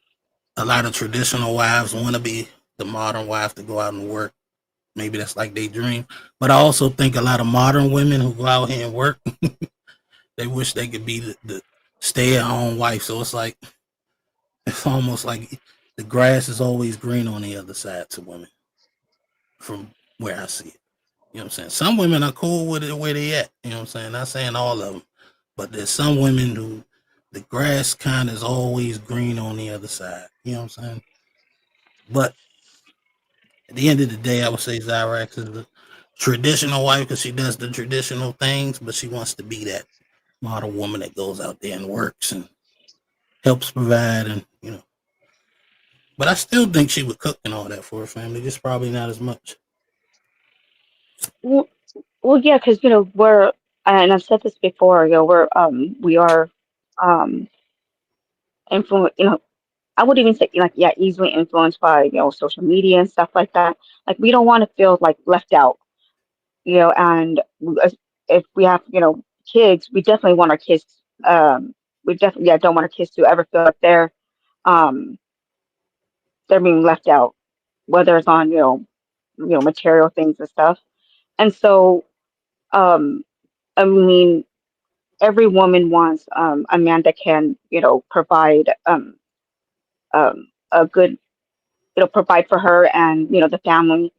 a lot of traditional wives want to be the modern wife to go out and work. Maybe that's like their dream. But I also think a lot of modern women who go out here and work, they wish they could be the stay-at-home wife. So it's almost like the grass is always green on the other side to women from where I see it. You know what I'm saying? Some women are cool with it where they at. You know what I'm saying? Not saying all of them. But there's some women who the grass kind of is always green on the other side. You know what I'm saying? But at the end of the day, I would say Zyrax is the traditional wife because she does the traditional things, but she wants to be that modern woman that goes out there and works and helps provide and, But I still think she would cook and all that for her family, just probably not as much. Well, yeah, because and I've said this before, we are influenced, I would even say easily influenced by, social media and stuff like that. Like we don't want to feel like left out, and if we have, kids, we definitely want our kids, we definitely don't want our kids to ever feel like um they're being left out, whether it's on, material things and stuff. And so, um, I mean, every woman wants a man that can, provide a good, provide for her and, the family.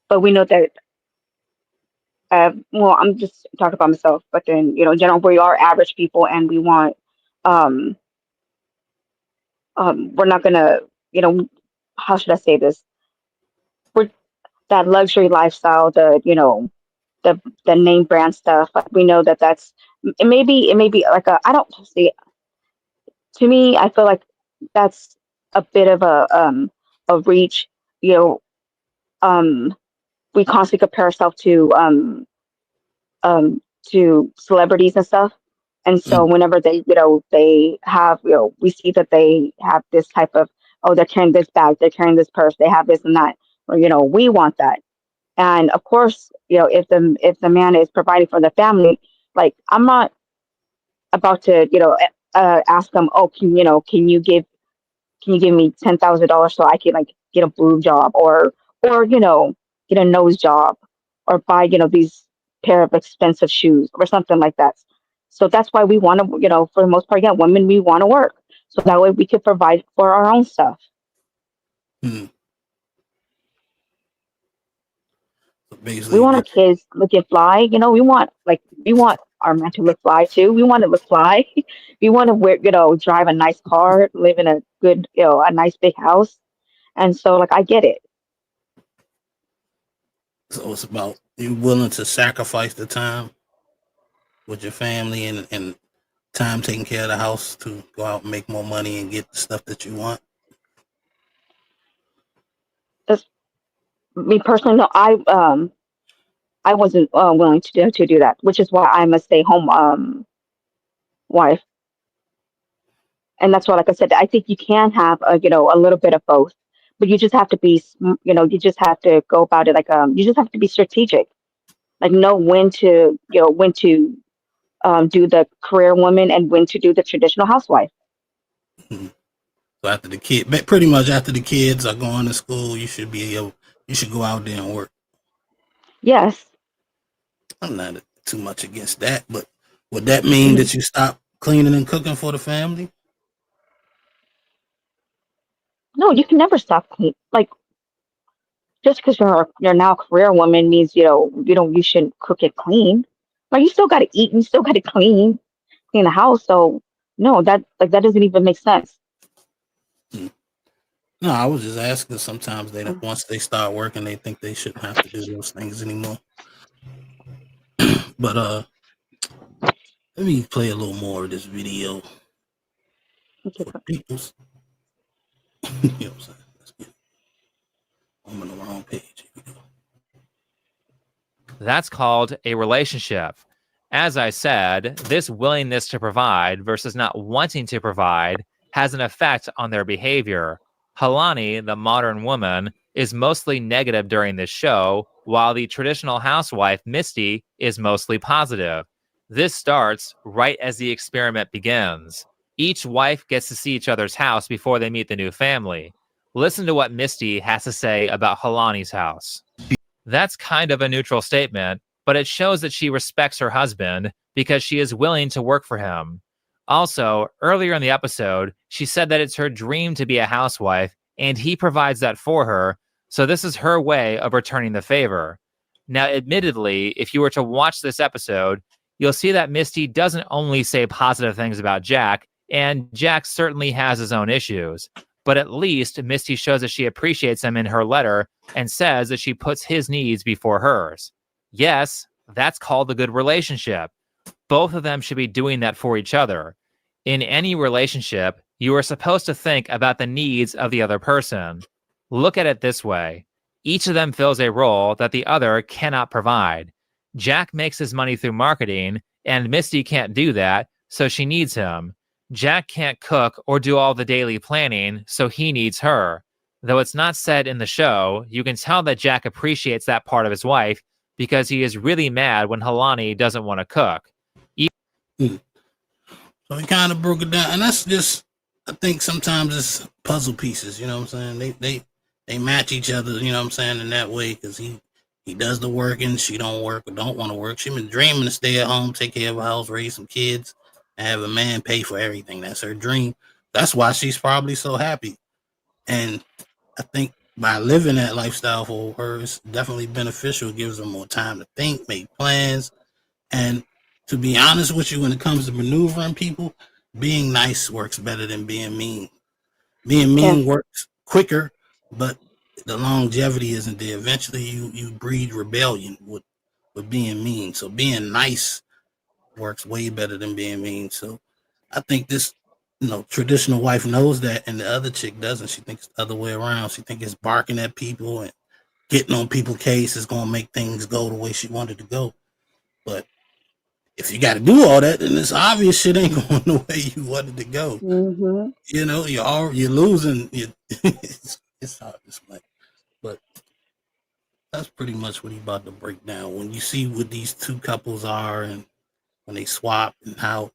But we know that, well, I'm just talking about myself, but then, in general, we are average people and we want, um, we're not gonna, how should I say this? We're that luxury lifestyle, the name brand stuff. Like we know that it may be like I don't see. To me, I feel like that's a bit of a reach. You know, we constantly compare ourselves to celebrities and stuff. And so whenever they have, we see that they have this type of, oh, they're carrying this bag, they're carrying this purse, they have this and that, or, we want that. And of course, if the man is providing for the family, like I'm not about to, ask them, oh, can you give me $10,000 so I can like get a boob job or get a nose job or buy these pair of expensive shoes or something like that. So that's why we want to, for the most part, women, we want to work so that way we can provide for our own stuff. Hmm. We want our kids looking fly. We want our men to look fly too. We want to look fly. We want to wear, drive a nice car, live in a good, a nice big house. And so, like, I get it. So it's about you willing to sacrifice the time with your family and time taking care of the house to go out and make more money and get the stuff that you want. Me personally, no, I wasn't willing to do that, which is why I'm a stay-home wife. And that's why, like I said, I think you can have a little bit of both, but you just have to be, you just have to go about it like you just have to be strategic, like know when to do the career woman and when to do the traditional housewife. Mm-hmm. So after pretty much after the kids are going to school, you should go out there and work. Yes. I'm not too much against that, but would that mean that you stop cleaning and cooking for the family? No, you can never stop cleaning. Like just because you're now a career woman means you shouldn't cook it clean. Like you still got to eat and you still got to clean the house. So no, that doesn't even make sense. No, I was just asking. Sometimes once they start working, they think they shouldn't have to do those things anymore. But let me play a little more of this video for people's. You know what I'm saying? Let's get it. I'm on the wrong page. Here we go. That's called a relationship. As I said, this willingness to provide versus not wanting to provide has an effect on their behavior. Helani, the modern woman, is mostly negative during this show, while the traditional housewife, Misty, is mostly positive. This starts right as the experiment begins. Each wife gets to see each other's house before they meet the new family. Listen to what Misty has to say about Helani's house. That's kind of a neutral statement, but it shows that she respects her husband because she is willing to work for him. Also, earlier in the episode, she said that it's her dream to be a housewife, and he provides that for her, so this is her way of returning the favor. Now, admittedly, if you were to watch this episode, you'll see that Misty doesn't only say positive things about Jack, and Jack certainly has his own issues, but at least Misty shows that she appreciates him in her letter and says that she puts his needs before hers. Yes, that's called a good relationship. Both of them should be doing that for each other. In any relationship, you are supposed to think about the needs of the other person. Look at it this way. Each of them fills a role that the other cannot provide. Jack makes his money through marketing, and Misty can't do that, so she needs him. Jack can't cook or do all the daily planning, so he needs her. Though it's not said in the show, you can tell that Jack appreciates that part of his wife because he is really mad when Helani doesn't want to cook. So he kind of broke it down, and that's just, I think sometimes it's puzzle pieces, you know what I'm saying? They match each other, you know what I'm saying, in that way, because he does the work and she don't work or don't want to work. She been dreaming to stay at home, take care of her house, raise some kids, and have a man pay for everything. That's her dream. That's why she's probably so happy. And I think by living that lifestyle for her, it's definitely beneficial. It gives her more time to think, make plans. And to be honest with you, when it comes to maneuvering people, being nice works better than being mean. Being mean works quicker, but the longevity isn't there. Eventually you breed rebellion with being mean. So being nice works way better than being mean. So I think this, traditional wife knows that, and the other chick doesn't. She thinks the other way around. She thinks it's barking at people and getting on people's case is going to make things go the way she wanted to go. But if you got to do all that, then it's obvious shit ain't going the way you wanted to go. Mm-hmm. You're losing. It's hard to explain. But that's pretty much what he about to break down. When you see what these two couples are and when they swap and how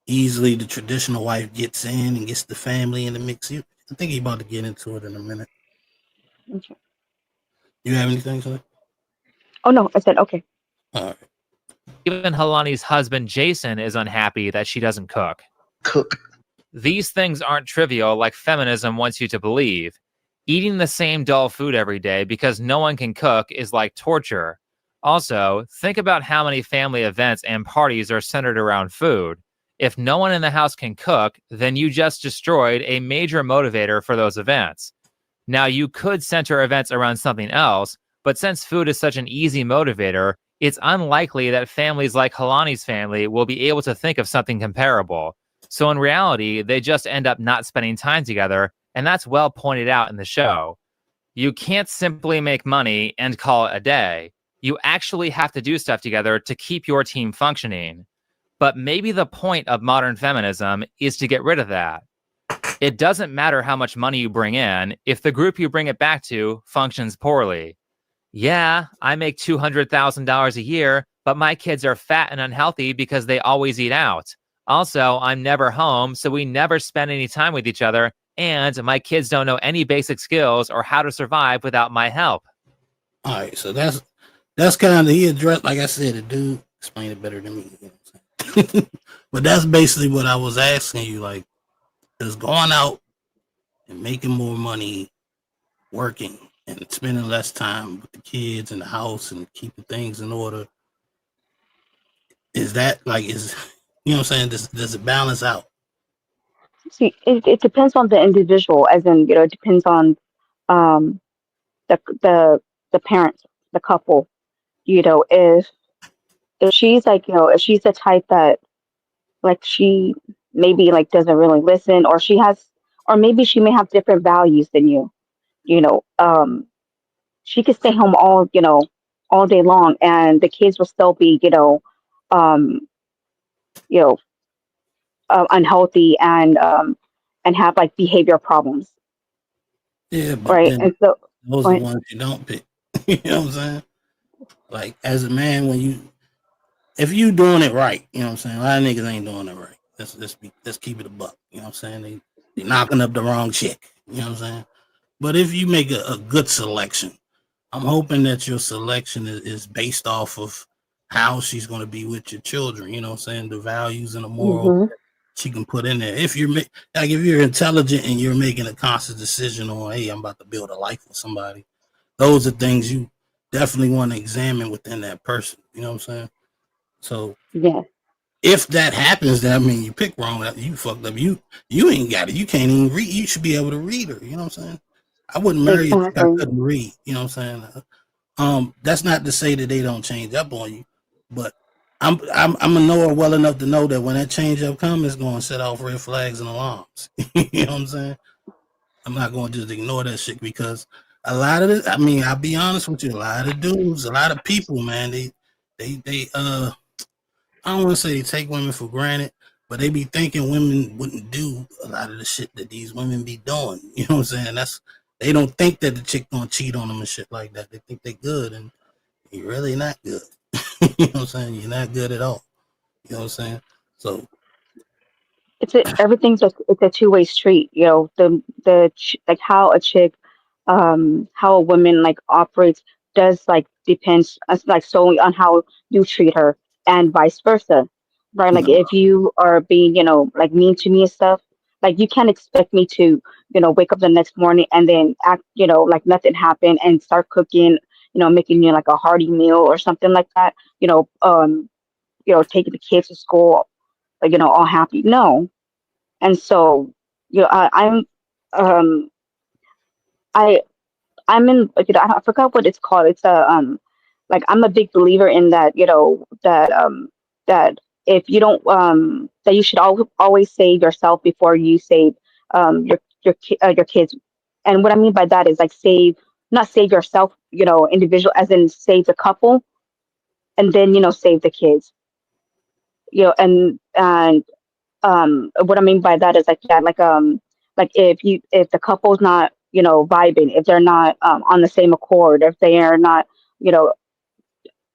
easily the traditional wife gets in and gets the family in the mix. I think he about to get into it in a minute. Okay. You have anything, Clay? Oh, no. I said, okay. All right. Even Helani's husband, Jason, is unhappy that she doesn't cook. These things aren't trivial like feminism wants you to believe. Eating the same dull food every day because no one can cook is like torture. Also, think about how many family events and parties are centered around food. If no one in the house can cook, then you just destroyed a major motivator for those events. Now, you could center events around something else, but since food is such an easy motivator, it's unlikely that families like Helani's family will be able to think of something comparable. So in reality, they just end up not spending time together, and that's well pointed out in the show. You can't simply make money and call it a day. You actually have to do stuff together to keep your team functioning. But maybe the point of modern feminism is to get rid of that. It doesn't matter how much money you bring in if the group you bring it back to functions poorly. Yeah, I make $200,000 a year, but my kids are fat and unhealthy because they always eat out. Also, I'm never home, so we never spend any time with each other, and my kids don't know any basic skills or how to survive without my help. All right, so that's kind of, he addressed, like I said, the dude explained it better than me. You know what I'm saying? But that's basically what I was asking you, like, is going out and making more money, working, and spending less time with the kids in the house and keeping things in order. Is that like, you know what I'm saying? Does it balance out? See, it depends on the individual, as in, it depends on the parents, the couple. If she's like, if she's the type that like she maybe like doesn't really listen, or maybe she may have different values than you, she could stay home all day long and the kids will still be, unhealthy and have like behavior problems. Yeah, but right. And so those are the ones you don't pick. You know what I'm saying? Like as a man, if you doing it right, you know what I'm saying? A lot of niggas ain't doing it right. Let's keep it a buck. You know what I'm saying? They knocking up the wrong chick. You know what I'm saying? But if you make a good selection, I'm hoping that your selection is based off of how she's going to be with your children. You know what I'm saying? The values and the moral she can put in there. If you're intelligent and you're making a conscious decision on, hey, I'm about to build a life with somebody, those are things you definitely want to examine within that person. You know what I'm saying? So yeah, if that happens, then I mean you pick wrong. You fucked up. You ain't got it. You can't even read. You should be able to read her. You know what I'm saying? I wouldn't marry you if I couldn't read. You know what I'm saying? That's not to say that they don't change up on you, but I'm a knower well enough to know that when that change up comes, it's going to set off red flags and alarms. You know what I'm saying? I'm not going to just ignore that shit because a lot of it. I mean, I'll be honest with you. A lot of dudes, a lot of people, man, they I don't want to say they take women for granted, but they be thinking women wouldn't do a lot of the shit that these women be doing. You know what I'm saying? They don't think that the chick gonna cheat on them and shit like that. They think they good, and you're really not good. You know what I'm saying? You're not good at all. You know what I'm saying? So everything's it's a two-way street. You know, like how a chick, how a woman like operates does like depends like solely on how you treat her, and vice versa, right? Like if you are being, like mean to me and stuff, like you can't expect me to, wake up the next morning and then act, like nothing happened and start cooking, making you like a hearty meal or something like that. Taking the kids to school, like, all happy. No. And so, um, I'm in, like, I forgot what it's called. It's like I'm a big believer in that, that if you don't, that you should always save yourself before you save, your kids. And what I mean by that is like not save yourself, individual, as in save the couple, and then, save the kids, and what I mean by that is like, yeah, like if the couple's not, vibing, if they're not on the same accord, if they are not,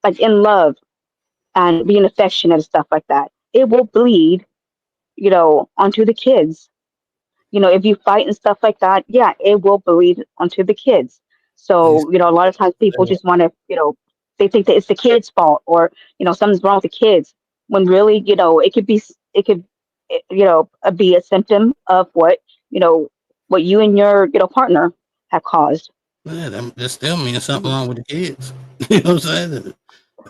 like in love and being affectionate and stuff like that, it will bleed, onto the kids. If you fight and stuff like that, yeah, it will bleed onto the kids. So, a lot of times people just want to, they think that it's the kids' fault, or, something's wrong with the kids, when really, it could be a symptom of what you and your partner have caused. Yeah, that still means something wrong with the kids. You know what I'm saying?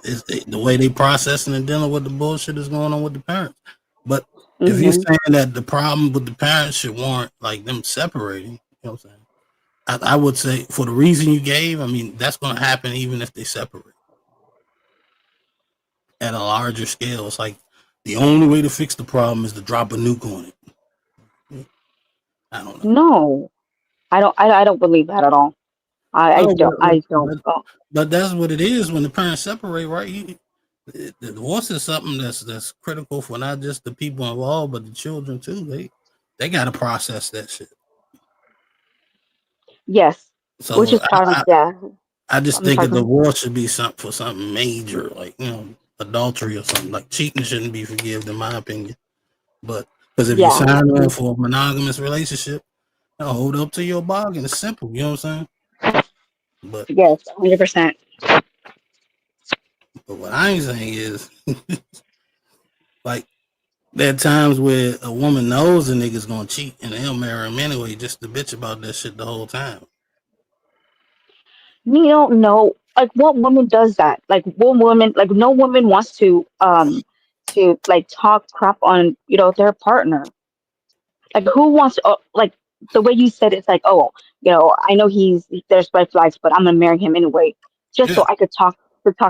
It's the way they processing and dealing with the bullshit that's going on with the parents. But if you're saying that the problem with the parents should warrant like them separating, you know what I'm saying? I would say for the reason you gave, I mean, that's going to happen even if they separate at a larger scale. It's like the only way to fix the problem is to drop a nuke on it. I don't know. No, I don't believe that at all. I don't. But that's what it is when the parents separate, right? The divorce is something that's critical for not just the people involved, but the children too. They got to process that shit. Yes, So which is part of, yeah. I just think a divorce should be something major, like adultery or something. Like cheating shouldn't be forgiven, in my opinion. But because if you sign on for a monogamous relationship, hold up to your bargain. It's simple, you know what I'm saying? But yes, 100%. But what I'm saying is, like, there are times where a woman knows a nigga's gonna cheat and they'll marry him anyway, just to bitch about that shit the whole time. You don't know, like, what woman does that? Like, what woman, like, no woman wants to like talk crap on their partner. Like, who wants to, like, the way you said it's like, oh, I know there's red flags, but I'm gonna marry him anyway, just so I could talk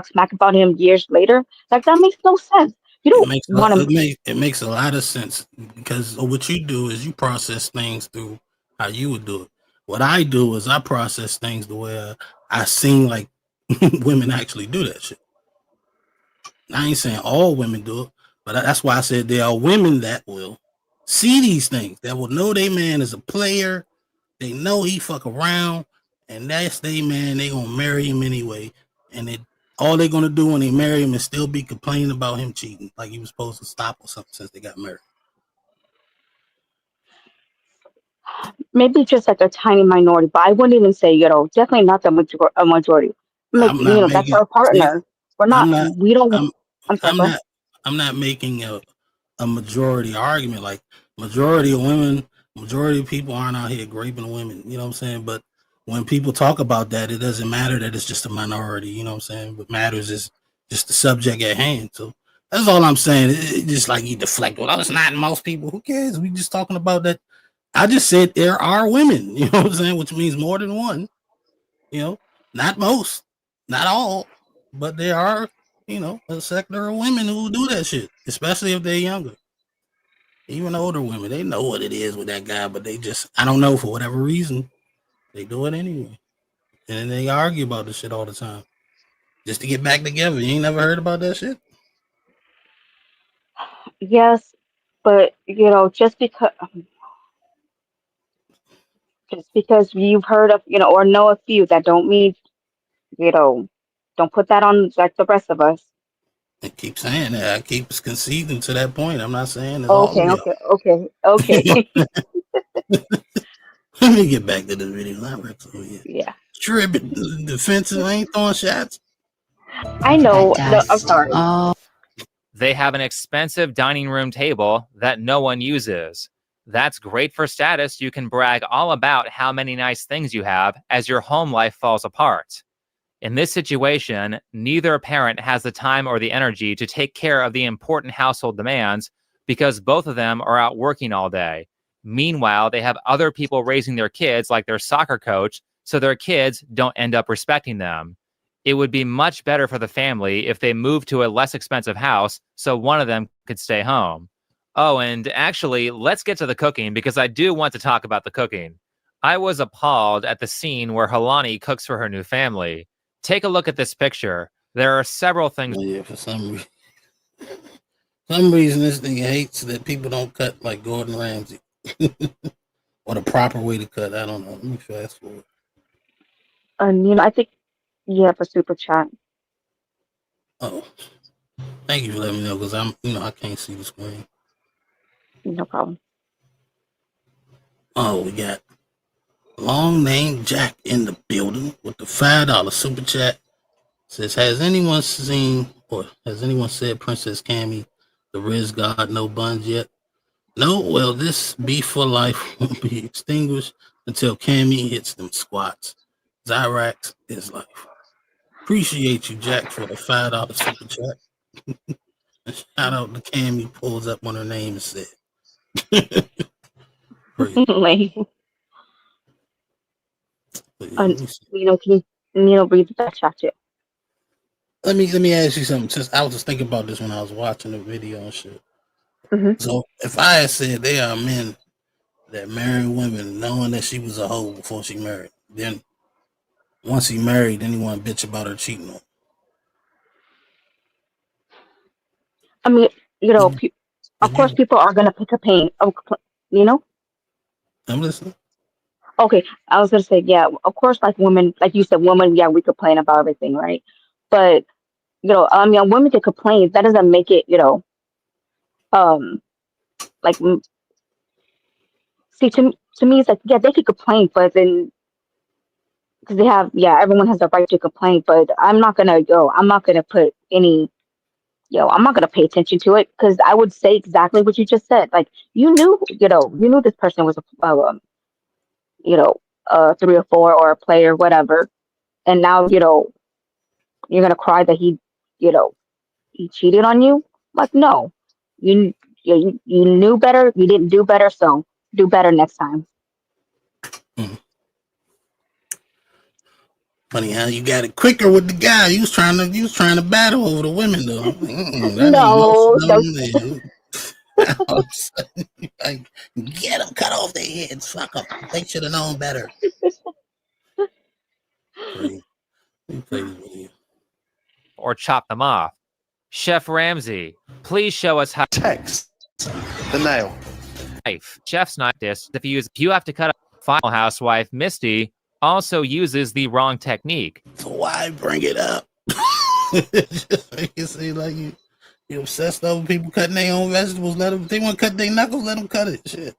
smack about him years later. Like, that makes no sense. You don't want to. It makes a lot of sense, because what you do is you process things through how you would do it. What I do is I process things the way I seen like women actually do that shit. I ain't saying all women do it, but that's why I said there are women that will see these things, that will know their man is a player. They know he fuck around, and that's their man. They gonna marry him anyway, and all they're gonna do when they marry him is still be complaining about him cheating, like he was supposed to stop or something since they got married. Maybe just like a tiny minority, but I wouldn't even say, definitely not a majority. Like, that's our partner. I'm not making a majority argument. Like, majority of women, majority of people aren't out here raping women. You know what I'm saying? But when people talk about that, it doesn't matter that it's just a minority. You know what I'm saying? What matters is just the subject at hand. So that's all I'm saying. It just like you deflect. Well, it's not most people. Who cares? We just talking about that. I just said there are women, you know what I'm saying, which means more than one. Not most, not all, but there are, a sector of women who do that shit, especially if they're younger. Even older women, they know what it is with that guy, but they just, I don't know, for whatever reason, they do it anyway. And then they argue about this shit all the time. Just to get back together. You ain't never heard about that shit? Yes, but just because you've heard of, or know a few, that don't mean, don't put that on like the rest of us. I keep saying that. I keep conceding to that point. I'm not saying it's Okay, all okay. Let me get back to the video. Not Rex over here. Yeah. Tripping. Defensive ain't throwing shots. I know. No, I'm sorry. They have an expensive dining room table that no one uses. That's great for status. You can brag all about how many nice things you have as your home life falls apart. In this situation, neither parent has the time or the energy to take care of the important household demands because both of them are out working all day. Meanwhile, they have other people raising their kids like their soccer coach, so their kids don't end up respecting them. It would be much better for the family if they moved to a less expensive house so one of them could stay home. Oh, and actually, let's get to the cooking because I do want to talk about the cooking. I was appalled at the scene where Helani cooks for her new family. Take a look at this picture. There are several things. Yeah, for some reason, this thing hates that people don't cut like Gordon Ramsay. Or the proper way to cut. I don't know. Let me fast forward. I think you have a super chat. Oh, thank you for letting me know because I can't see the screen. No problem. Oh, we got Long Name Jack in the building with the $5 super chat. Says, has anyone seen or has anyone said Princess Cammy, the Riz God, no buns yet? No, well, this beef for life won't be extinguished until Cammy hits them squats. Zyrax is life. Appreciate you, Jack, for the $5 super chat. Shout out to Cammy, pulls up when her name is said. Lame. Can you read that chat too? Let me ask you something. Since I was just thinking about this when I was watching the video and shit. Mm-hmm. So if I had said there are men that marry women knowing that she was a hoe before she married, then once he married, then he want to bitch about her cheating on. I mean, of course, people are gonna pick a pain. I'm listening. Okay, I was gonna say, yeah, of course, like women, like you said, women, yeah, we complain about everything, right? But women can complain. That doesn't make it, see, to me, it's like, yeah, they could complain, but then because everyone has the right to complain, but I'm not gonna put any. I'm not gonna pay attention to it because I would say exactly what you just said. Like you knew this person was a 3 or 4 or a player, whatever, and now you're gonna cry that he cheated on you. Like no, you knew better. You didn't do better, so do better next time. Funny how you got it quicker with the guy. You was trying to battle over the women though. No. All of a sudden, like, get them, cut off their heads, fuck them. They should have known better. Or chop them off. Chef Ramsay, please show us how text the nail. Chef's not this. If you have to cut a final housewife, Misty also uses the wrong technique. So why bring it up? Just make it seem like you obsessed over people cutting their own vegetables. They want to cut their knuckles, let them cut it. Shit.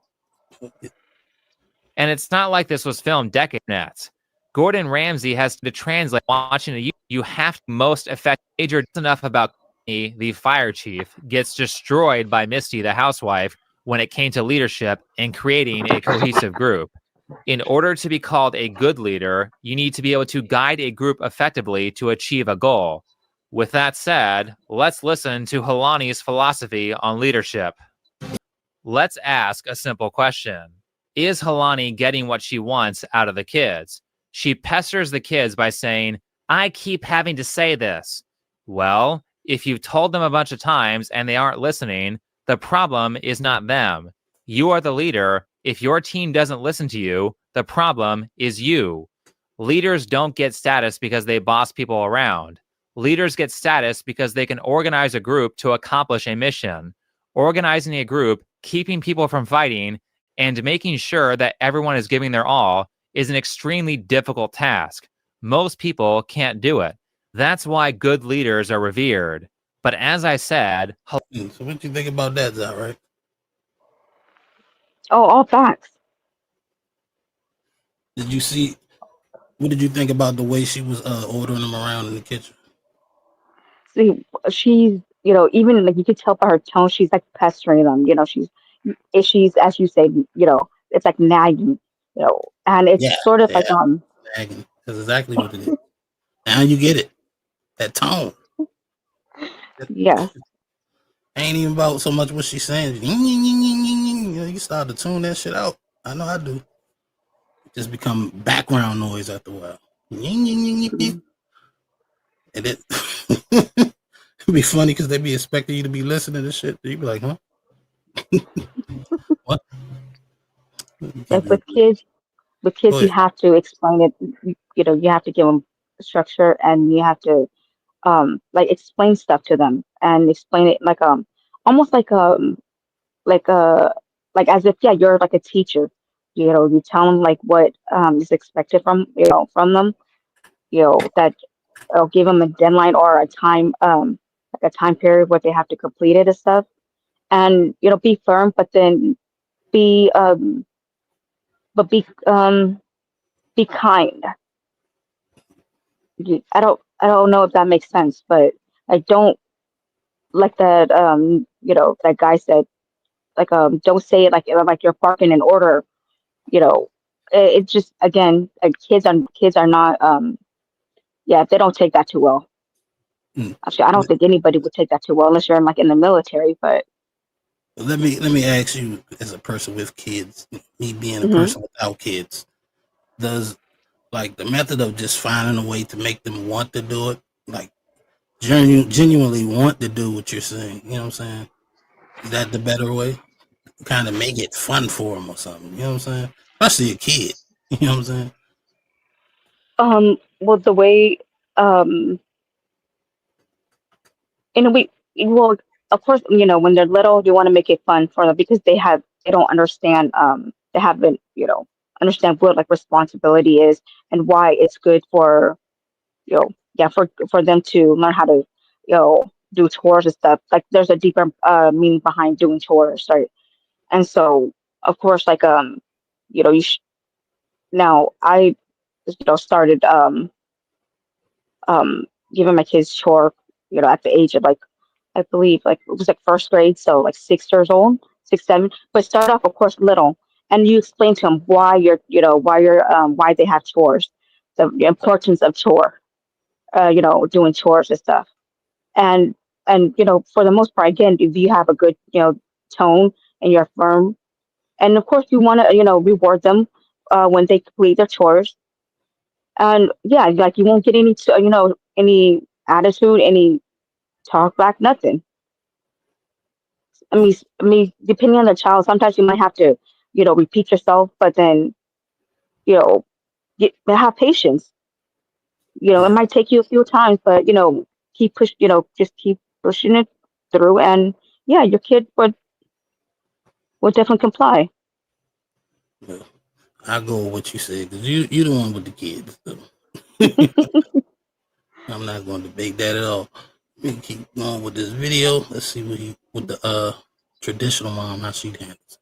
And it's not like this was filmed decades. Gordon Ramsay has to translate watching you have to most effective major enough about me, the fire chief, gets destroyed by Misty, the housewife, when it came to leadership and creating a cohesive group. In order to be called a good leader, you need to be able to guide a group effectively to achieve a goal. With that said, let's listen to Helani's philosophy on leadership. Let's ask a simple question. Is Helani getting what she wants out of the kids? She pesters the kids by saying, I keep having to say this. Well, if you've told them a bunch of times and they aren't listening, the problem is not them. You are the leader. If your team doesn't listen to you, the problem is you. Leaders don't get status because they boss people around. Leaders get status because they can organize a group to accomplish a mission. Organizing a group, keeping people from fighting, and making sure that everyone is giving their all is an extremely difficult task. Most people can't do it. That's why good leaders are revered. But as I said... So what do you think about that, Zach, right? Oh, all facts. Did you see, what did you think about the way she was ordering them around in the kitchen? See, she's, you know, even like you could tell by her tone, she's like pestering them. You know, she's, as you say, you know, it's like nagging, you know, and it's sort of like nagging. That's exactly what it is. Now you get it. That tone. Yeah. Ain't even about so much what she's saying. You know, you start to tune that shit out. I know I do. It just become background noise after a while. And it it'd be funny because they be expecting you to be listening to shit. You be like, huh? What? Like with kids, you have to explain it. You know, you have to give them structure, and you have to like explain stuff to them and explain it like almost like like as if you're like a teacher. You know, you tell them like what is expected from them. You know that I'll give them a deadline or a time like a time period where they have to complete it and stuff. And you know, be firm, but then be be kind. I don't know if that makes sense, but I don't like that. You know, that guy said like don't say it like you're barking an order. You know, it just again like kids are not they don't take that too well. Actually, I don't think anybody would take that too well unless you're in the military. But let me ask you, as a person with kids, me being a person without kids, does like the method of just finding a way to make them want to do it, like genuinely want to do what you're saying, you know what I'm saying? Is that the better way? Kind of make it fun for them or something, you know what I'm saying? Especially a kid, you know what I'm saying? well, the way in a way, well, of course, you know, when they're little, you want to make it fun for them because they don't understand, they haven't, you know, understand what like responsibility is and why it's good for, you know, for them to learn how to, you know, do chores and stuff. Like there's a deeper meaning behind doing chores, right? And so, of course, like you know, now I, you know, started giving my kids chore, you know, at the age of like, I believe like it was like first grade, so like 6 years old, 6, 7. But start off, of course, little, and you explain to them why why they have chores, the importance of chore, you know, doing chores and stuff, and you know, for the most part, again, if you have a good, you know, tone and you're firm, and of course, you want to, you know, reward them when they complete their chores, and yeah, like you won't get any, you know, any attitude, any talk back, nothing. I mean, depending on the child, sometimes you might have to, you know, repeat yourself, but then, you know, have patience. You know, it might take you a few times, but you know, just keep pushing it through, and yeah, your kid would definitely comply. Yeah. I go with what you said because you the one with the kids. So. I'm not going to debate that at all. We can keep going with this video. Let's see what the traditional mom, how she handles.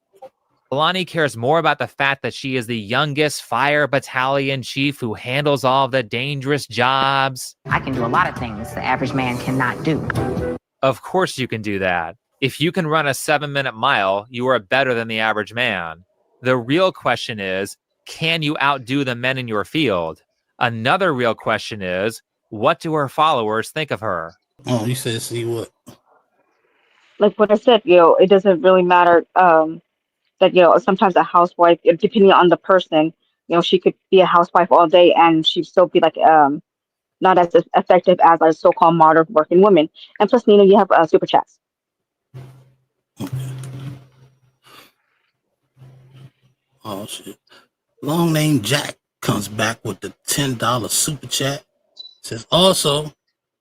Alani cares more about the fact that she is the youngest fire battalion chief who handles all the dangerous jobs. I can do a lot of things the average man cannot do. Of course you can do that. If you can run a 7-minute mile, you are better than the average man. The real question is, can you outdo the men in your field? Another real question is, what do her followers think of her? Oh, you said see what? Like what I said, you know, it doesn't really matter that, you know, sometimes a housewife, depending on the person, you know, she could be a housewife all day and she'd still be like not as effective as a so-called modern working woman. And plus, you know, you have super chats. Oh shit! Long name Jack comes back with the $10 super chat. Says also,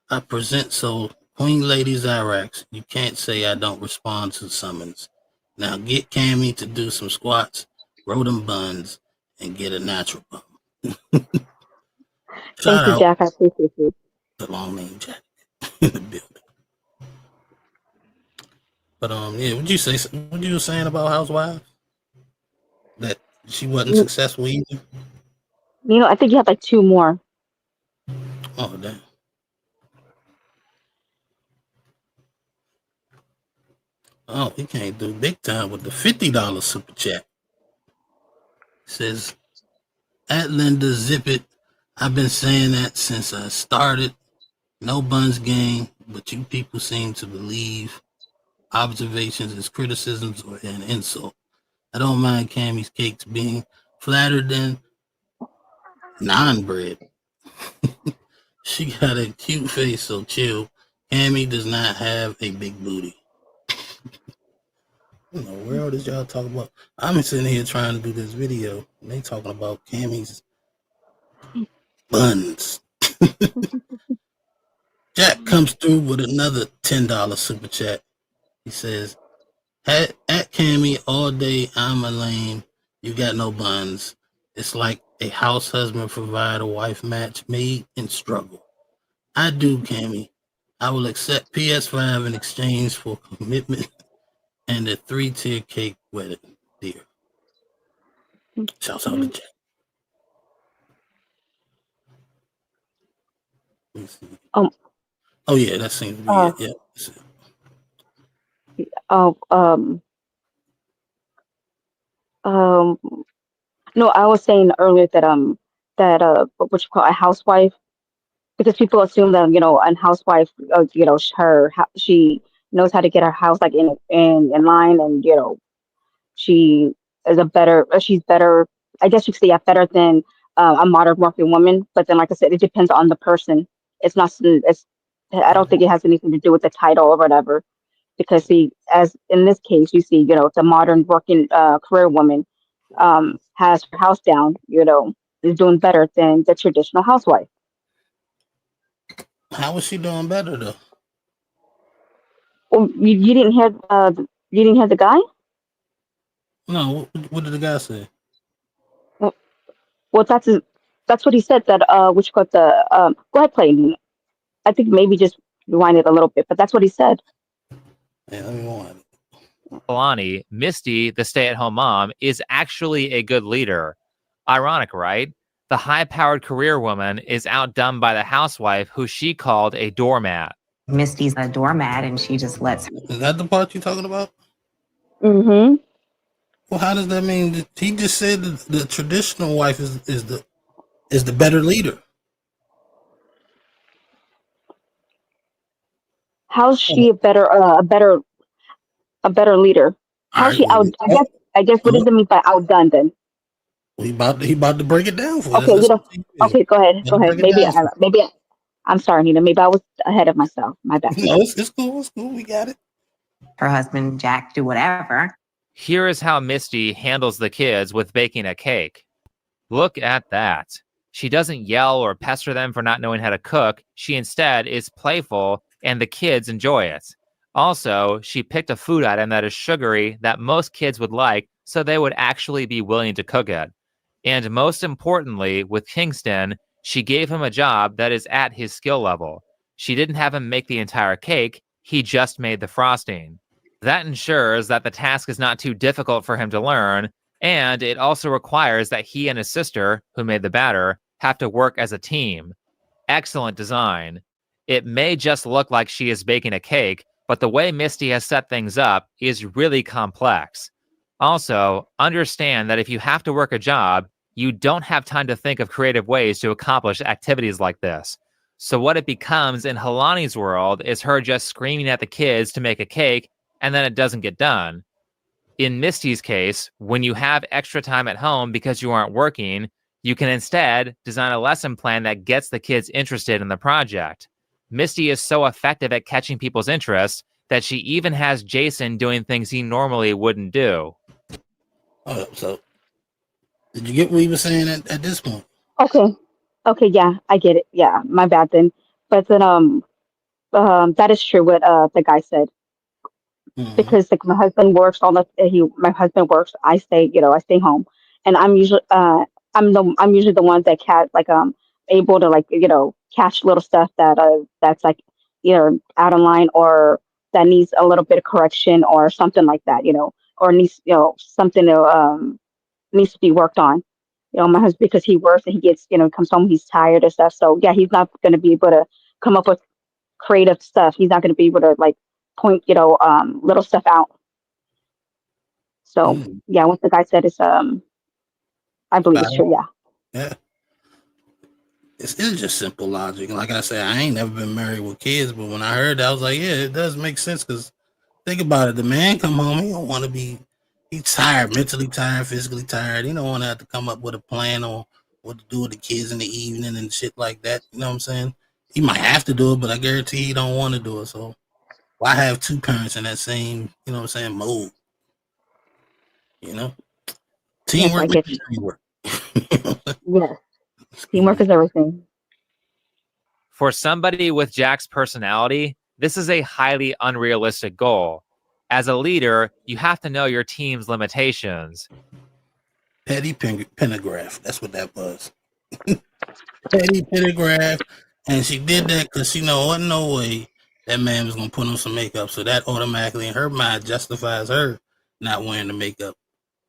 I present so Queen Lady Zyrax, you can't say I don't respond to summons. Now get Cammy to do some squats, roll them buns, and get a natural bump. Shout Thank you, out Jack. I appreciate you. the long name Jack in the building. But yeah, what you were saying about Housewives? That she wasn't successful either? You know, I think you have like 2 more. Oh damn. Oh, he can't do big time with the $50 super chat. Says, at Linda Zip It, I've been saying that since I started. No buns gang, but you people seem to believe observations as criticisms or an insult. I don't mind Cammy's cakes being flatter than non-bread. She got a cute face, so chill. Cammy does not have a big booty. What in the world is y'all talking about? I'm sitting here trying to do this video, and they talking about Cammy's buns. Jack comes through with another $10 super chat. He says, at Cammy all day, I'm a lame. You got no buns. It's like a house husband provide a wife match made in struggle. I do, Cammy. I will accept PS5 in exchange for commitment and a 3-tier cake wedding, dear. Shouts out to Jack. Let me see. Oh yeah, that seems to be it. Yeah. No, I was saying earlier that what you call a housewife, because people assume that a housewife, she knows how to get her house like in line, and she is she's better. I guess you could say better than a modern working woman. But then, like I said, it depends on the person. It's not. I don't think it has anything to do with the title or whatever. Because as in this case, you see, the modern working career woman has her house down, is doing better than the traditional housewife. How is she doing better though? Well, you didn't hear the guy? No, what did the guy say? Well, that's what he said. That which got the go ahead, play. I think maybe just rewind it a little bit, but that's what he said. Yeah, let me rewind it. Kalani, Misty, the stay-at-home mom, is actually a good leader. Ironic, right? The high-powered career woman is outdone by the housewife who she called a doormat. Misty's a doormat and she just lets. Is that the part you're talking about? Mm-hmm. Well, how does that mean? He just said that the traditional wife is the better leader. How's she a better leader? How's she out? I guess what does it mean by outdone then? He about to break it down for us. Okay, okay, go ahead. Maybe I'm sorry, Nina. Maybe I was ahead of myself. My bad. No, it's cool. It's cool. We got it. Her husband, Jack, do whatever. Here is how Misty handles the kids with baking a cake. Look at that. She doesn't yell or pester them for not knowing how to cook. She instead is playful, and the kids enjoy it. Also, she picked a food item that is sugary that most kids would like, so they would actually be willing to cook it. And most importantly, with Kingston, she gave him a job that is at his skill level. She didn't have him make the entire cake, he just made the frosting. That ensures that the task is not too difficult for him to learn, and it also requires that he and his sister, who made the batter, have to work as a team. Excellent design. It may just look like she is baking a cake, but the way Misty has set things up is really complex. Also, understand that if you have to work a job, you don't have time to think of creative ways to accomplish activities like this. So what it becomes in Halani's world is her just screaming at the kids to make a cake, and then it doesn't get done. In Misty's case, when you have extra time at home because you aren't working, you can instead design a lesson plan that gets the kids interested in the project. Misty is so effective at catching people's interest that she even has Jason doing things he normally wouldn't do. So, did you get what he was saying at this point? Okay, yeah, I get it. Yeah, my bad then. But then That is true what the guy said. Because like my husband works my husband works, I stay, I stay home. And I'm usually the one that able to like, catch little stuff that's like out of line, or that needs a little bit of correction or something like that, or needs, something to needs to be worked on. My husband, because he works and he gets, comes home, he's tired and stuff. So yeah, he's not going to be able to come up with creative stuff. He's not going to be able to like point, little stuff out. So yeah, what the guy said is, I believe it's true. Yeah. Yeah. It's just simple logic. Like I said, I ain't never been married with kids, but when I heard that, I was like, yeah, it does make sense. Because think about it, the man come home, he don't want to be. He's tired, mentally tired, physically tired. He don't want to have to come up with a plan on what to do with the kids in the evening and shit like that. You know what I'm saying? He might have to do it, but I guarantee he don't want to do it. So why have two parents in that same, mode? Teamwork. Yes, teamwork. Yeah. Teamwork is everything. For somebody with Jack's personality, this is a highly unrealistic goal. As a leader, you have to know your team's limitations. Petty Pendergraph. That's what that was. Petty Pendergraph. And she did that because she know wasn't no way that man was going to put on some makeup. So that automatically, in her mind, justifies her not wearing the makeup.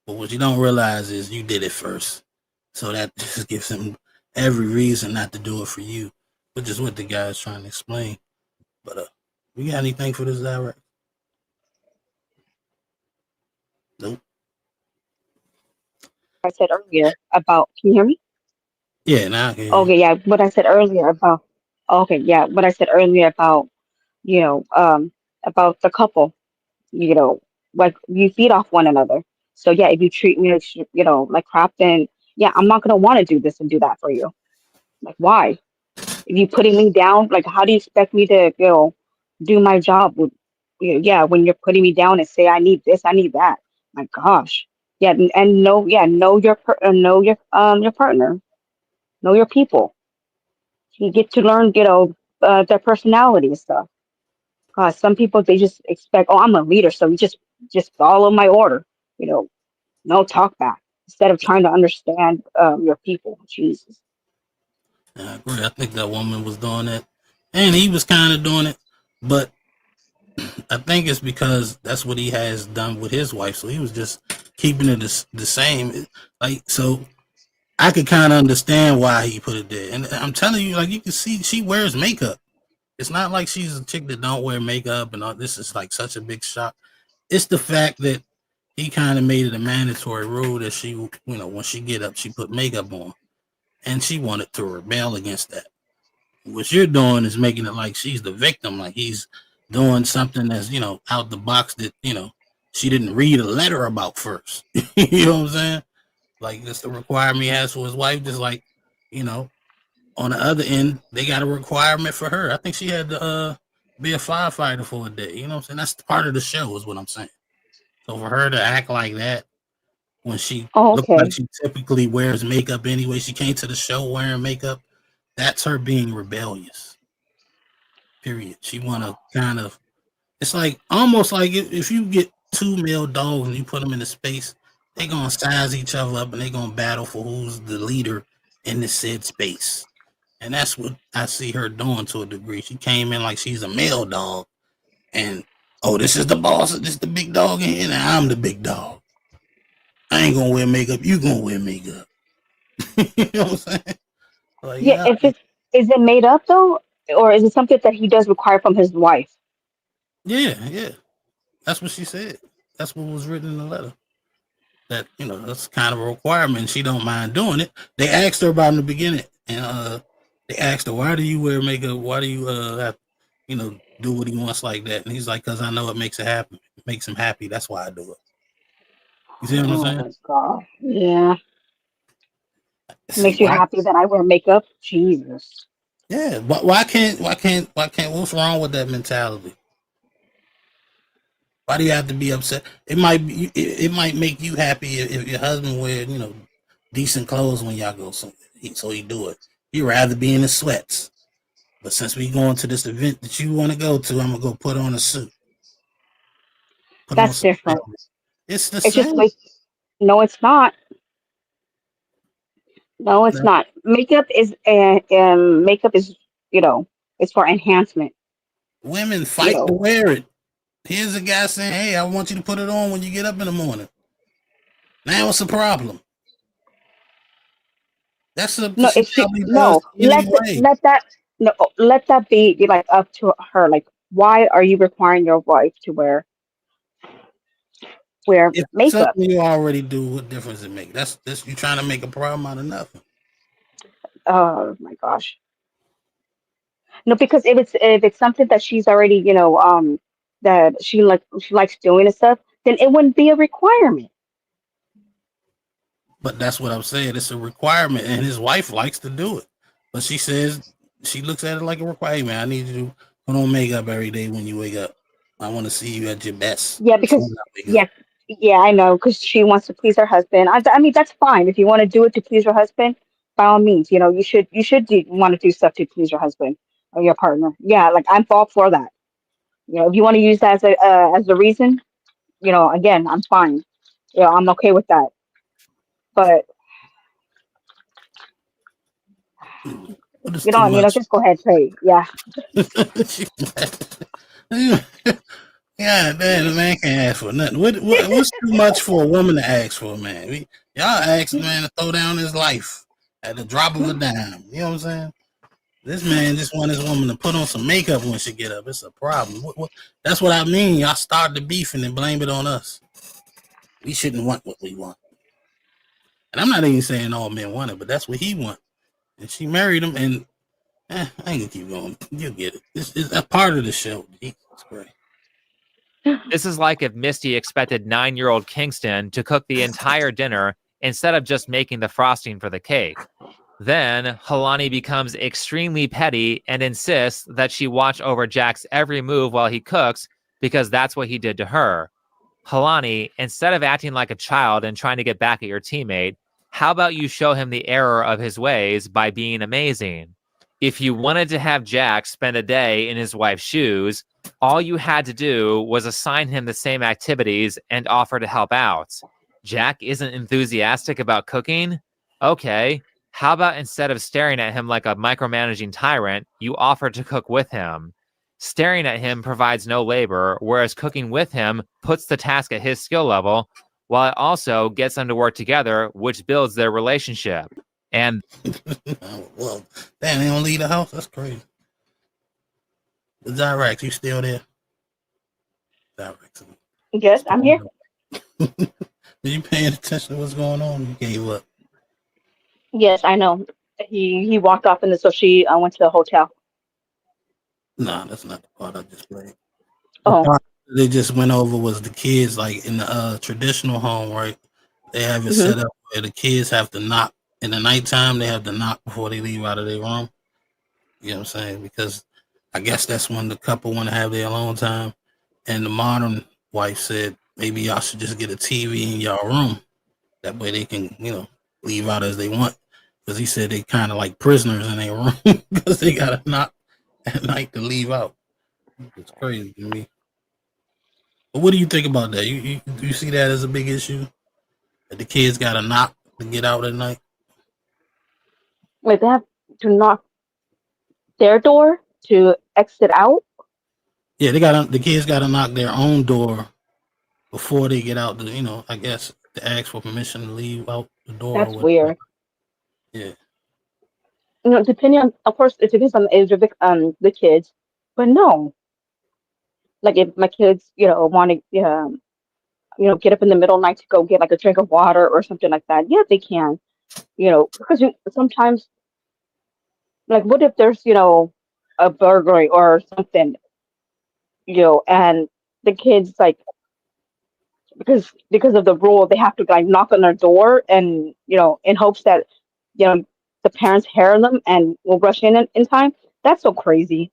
But what you don't realize is you did it first. So that just gives him every reason not to do it for you, which is what the guy's trying to explain. But you got anything for this, direct? Nope. I said earlier about, can you hear me? Yeah, now I can hear you. Okay, yeah. What I said earlier about, what I said earlier about, about the couple, like you feed off one another. So yeah, if you treat me like, like crap, then yeah, I'm not gonna want to do this and do that for you. Like, why? If you putting me down, like, how do you expect me to, do my job with, when you're putting me down and say I need this, I need that. My gosh, yeah, and know your partner, know your people. You get to learn, their personality and stuff. Some people, they just expect, oh, I'm a leader, so you just follow my order, no talk back, instead of trying to understand your people. Jesus. I agree. I think that woman was doing it, and he was kind of doing it, but I think it's because that's what he has done with his wife. So he was just keeping it the same. Like, so I could kind of understand why he put it there. And I'm telling you, like, you can see she wears makeup. It's not like she's a chick that don't wear makeup and all. This is like such a big shock. It's the fact that he kind of made it a mandatory rule that she, when she get up, she put makeup on. And she wanted to rebel against that. What you're doing is making it like she's the victim, like he's doing something that's, out the box that, she didn't read a letter about first. You know what I'm saying? Like, that's the requirement he has for his wife. Just like, on the other end, they got a requirement for her. I think she had to be a firefighter for a day. You know what I'm saying? That's part of the show is what I'm saying. So for her to act like that, when she looks like she typically wears makeup anyway, she came to the show wearing makeup. That's her being rebellious. Period. She want to kind of, it's like almost like if you get two male dogs and you put them in a space, they're going to size each other up and they're going to battle for who's the leader in the said space. And that's what I see her doing to a degree. She came in like she's a male dog and, oh, this is the boss, this is the big dog in here, and I'm the big dog. I ain't gonna wear makeup. You gonna wear makeup. You know what I'm saying? Like, Yeah, is it made up though, or is it something that he does require from his wife? Yeah. That's what she said. That's what was written in the letter. That, that's kind of a requirement. She don't mind doing it. They asked her about it in the beginning, and they asked her, why do you wear makeup? Why do you have, do what he wants like that? And he's like, because I know it makes it happen. It makes him happy. That's why I do it. You see what I'm saying? My God. Yeah. Makes you happy that I wear makeup? Jesus. Yeah. Why can't? What's wrong with that mentality? Why do you have to be upset? It might make you happy if your husband wears, decent clothes when y'all go somewhere. So he do it. He'd rather be in his sweats. But since we going to this event that you want to go to, I'm gonna go put on a suit. That's different. It's the It's just same. like, no, it's not. No, it's No. not. Makeup is, it's for enhancement. Women You fight to know, wear it. Here's a guy saying, "Hey, I want you to put it on when you get up in the morning." Now what's the problem? That's a no, she if she probably does no, anyway. let that be like up to her. Like, why are you requiring your wife to wear If it's makeup? something you already do, what difference it make? That's you trying to make a problem out of nothing. Oh my gosh. No, because if it's something that she's already, that she likes doing and stuff, then it wouldn't be a requirement. But that's what I'm saying. It's a requirement, and his wife likes to do it. But she says she looks at it like a requirement. I need you to put on makeup every day when you wake up. I want to see you at your best. Yeah, as soon because as I wake up. yeah, I know, because she wants to please her husband. I mean, that's fine if you want to do it to please your husband. By all means, you should want to do stuff to please your husband or your partner. Yeah, like I'm all for that. If you want to use that as a reason, again, I'm fine. Yeah, I'm okay with that. But But it's you too know, much. just go ahead, pray. Yeah. Yeah, man, the man can't ask for nothing. What's too much for a woman to ask for, man? Y'all ask a man to throw down his life at the drop of a dime. You know what I'm saying? This man just want his woman to put on some makeup when she get up. It's a problem. That's what I mean. Y'all start the beef and then blame it on us. We shouldn't want what we want. And I'm not even saying all men want it, but that's what he want. And she married him, and I ain't gonna keep going. You get it. It's a part of the show. Jesus Christ. This is like if Misty expected 9-year-old Kingston to cook the entire dinner instead of just making the frosting for the cake. Then Helani becomes extremely petty and insists that she watch over Jack's every move while he cooks because that's what he did to her. Helani, instead of acting like a child and trying to get back at your teammate, how about you show him the error of his ways by being amazing? If you wanted to have Jack spend a day in his wife's shoes, all you had to do was assign him the same activities and offer to help out. Jack isn't enthusiastic about cooking? Okay, how about instead of staring at him like a micromanaging tyrant, you offer to cook with him? Staring at him provides no labor, whereas cooking with him puts the task at his skill level, while it also gets them to work together, which builds their relationship. And well, damn, they don't leave the house. That's crazy. The Zyrax, you still there? Zyrax. Yes, I'm here. Are you paying attention to what's going on? You gave up. Yes, I know. He walked off, and so she went to the hotel. Nah, that's not the part I just played. Oh. The part they just went over was the kids, like in the traditional home, right? They have it set up where the kids have to knock in the nighttime. They have to knock before they leave out of their room. You know what I'm saying? Because I guess that's when the couple want to have their alone time. And the modern wife said, maybe y'all should just get a TV in y'all room. That way they can, leave out as they want. Because he said they kind of like prisoners in their room because they got to knock at night to leave out. It's crazy to me. But what do you think about that? You see that as a big issue? That the kids got to knock to get out at night? Wait, they have to knock their door to exit out? Yeah, the kids got to knock their own door before they get out. I guess to ask for permission to leave out the door. That's weird. Yeah. Depending on, of course, it depends on the age of the kids, but no. Like if my kids, want to, get up in the middle of the night to go get like a drink of water or something like that, yeah, they can. Because sometimes, like, what if there's, a burglary or something, and the kids like because of the rule they have to like knock on their door and in hopes that the parents hear them and will rush in time. That's so crazy.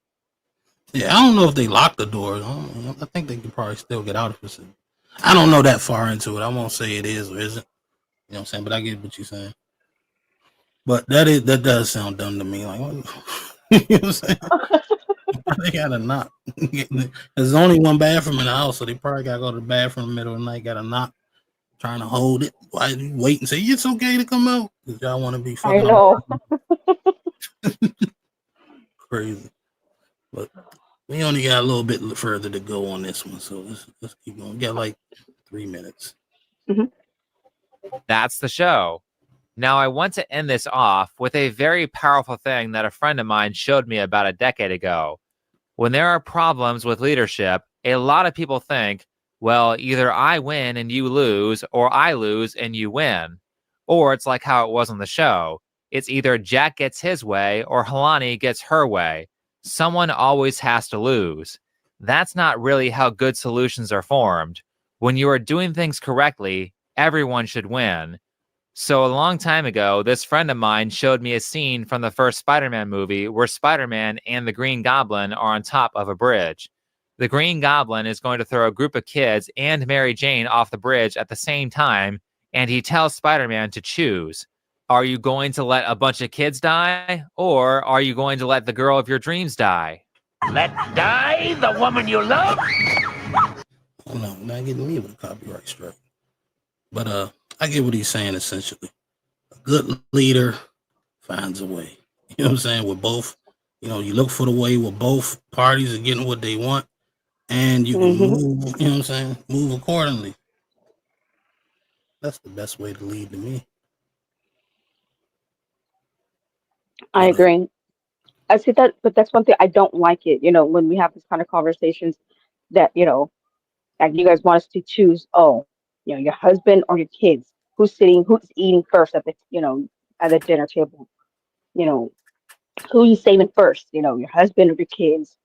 Yeah, I don't know if they lock the doors. I think they can probably still get out of it. I don't know that far into it. I won't say it is or isn't. You know what I'm saying? But I get what you're saying. But that does sound dumb to me. Like, You know what I'm saying? They got a knock. There's only one bathroom in the house, so they probably got to go to the bathroom in the middle of the night, got a knock, trying to hold it. Why you wait and say, it's okay to come out? Because y'all want to be I fucking know. crazy. But we only got a little bit further to go on this one, so let's keep going. We got like 3 minutes. That's the show. Now, I want to end this off with a very powerful thing that a friend of mine showed me about a decade ago. When there are problems with leadership, a lot of people think, well, either I win and you lose, or I lose and you win. Or it's like how it was on the show. It's either Jack gets his way or Helani gets her way. Someone always has to lose. That's not really how good solutions are formed. When you are doing things correctly, everyone should win. So a long time ago, this friend of mine showed me a scene from the first Spider-Man movie where Spider-Man and the Green Goblin are on top of a bridge. The Green Goblin is going to throw a group of kids and Mary Jane off the bridge at the same time, and he tells Spider-Man to choose. Are you going to let a bunch of kids die, or are you going to let the girl of your dreams die? Let die the woman you love. Oh, no, not getting me with a copyright strike. But I get what he's saying essentially. A good leader finds a way. You know what I'm saying? With both, you look for the way where both parties are getting what they want, and you can move, you know what I'm saying? Move accordingly. That's the best way to lead to me. I agree. I see that, but that's one thing I don't like it. When we have this kind of conversations, that like you guys want us to choose. Your husband or your kids. Who's eating first at the at the dinner table? Who you saving first? Your husband or your kids?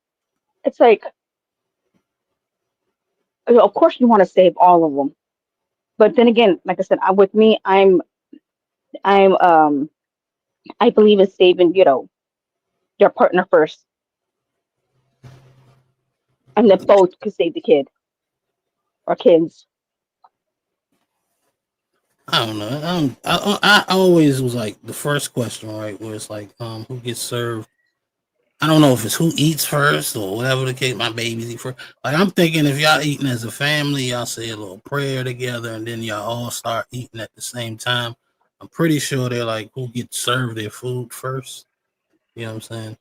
It's like, of course you want to save all of them, but then again, like I said, I believe in saving your partner first, and then both could save the kid or kids. I don't know. I always was like the first question, right? Where it's like, who gets served? I don't know if it's who eats first or whatever the case. My babies eat first. Like I'm thinking, if y'all eating as a family, y'all say a little prayer together, and then y'all all start eating at the same time. I'm pretty sure they're like, who gets served their food first? You know what I'm saying?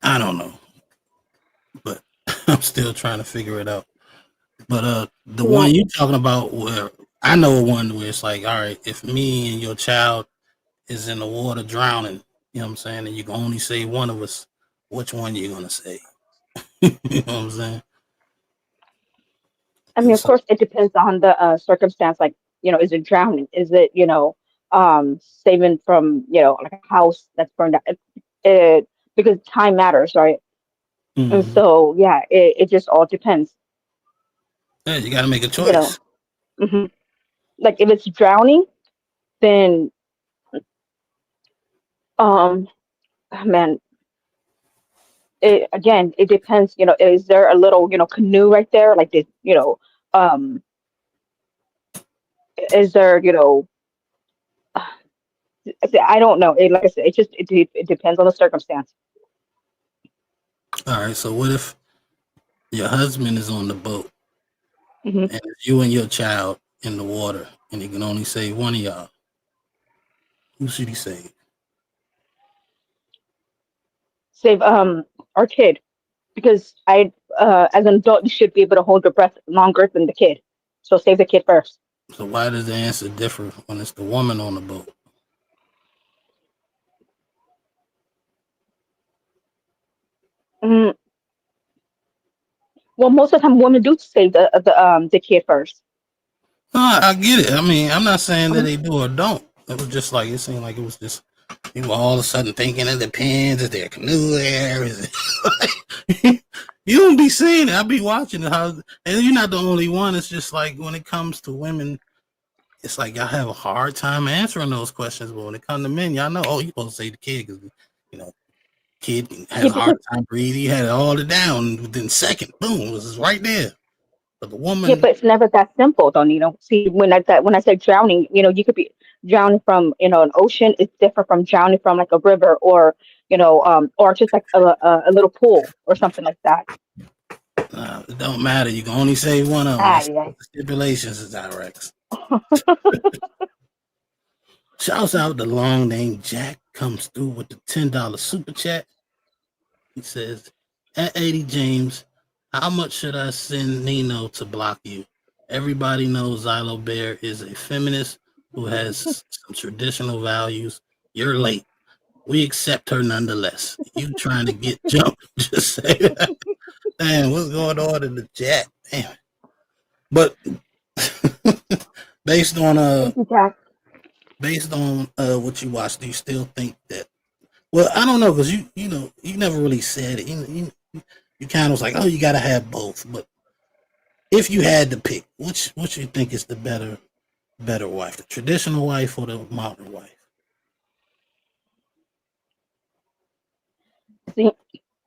I don't know, but I'm still trying to figure it out. But the one you talking about, where I know one where it's like, all right, if me and your child is in the water drowning, you know what I'm saying, and you can only save one of us, which one you gonna save? You know what I'm saying? I mean, of course, it depends on the circumstance. Like, is it drowning? Is it, saving from, like a house that's burned out? Because time matters, right? And so, yeah, it just all depends. Yeah, you got to make a choice. Like if it's drowning, then, man, it depends. Is there a little, canoe right there? Like this, is there, I don't know. Like I said, it depends on the circumstance. All right. So what if your husband is on the boat, Mm-hmm. and it's you and your child in the water, and you can only save one of y'all? Who should he save? Save our kid, because as an adult you should be able to hold your breath longer than the kid. So save the kid first. So why does the answer differ when it's the woman on the boat? Well, most of the time women do save the kid first. No, I get it. I mean, I'm not saying that they do or don't. It was just like, it seemed like it was just, you were all of a sudden thinking it depends. Is there a canoe there? Is it? You don't be seeing it. I be watching it. And you're not the only one. It's just like when it comes to women, it's like y'all have a hard time answering those questions. But when it comes to men, y'all know, you're supposed to say the kid because, kid has a hard time breathing. He had it all down. Within a second, boom, it was right there. But the woman. Yeah, but it's never that simple, though, Nino. See, when I say drowning, you could be drowning from, an ocean. It's different from drowning from like a river or, or just like a little pool or something like that. It don't matter. You can only say one of them. Ah, That's yeah. the stipulations is Rex. Shouts out to Long Name Jack comes through with the $10 super chat. He says, at 80 James, how much should I send Nino to block you? Everybody knows Xylo Bear is a feminist who has some traditional values. You're late. We accept her nonetheless. You trying to get jumped? Just say that. Damn, what's going on in the chat? Damn. But based on what you watched, do you still think that? Well, I don't know, because you never really said it. You kind of was like, oh, you got to have both. But if you had to pick, which you think is the better wife, the traditional wife or the modern wife? See,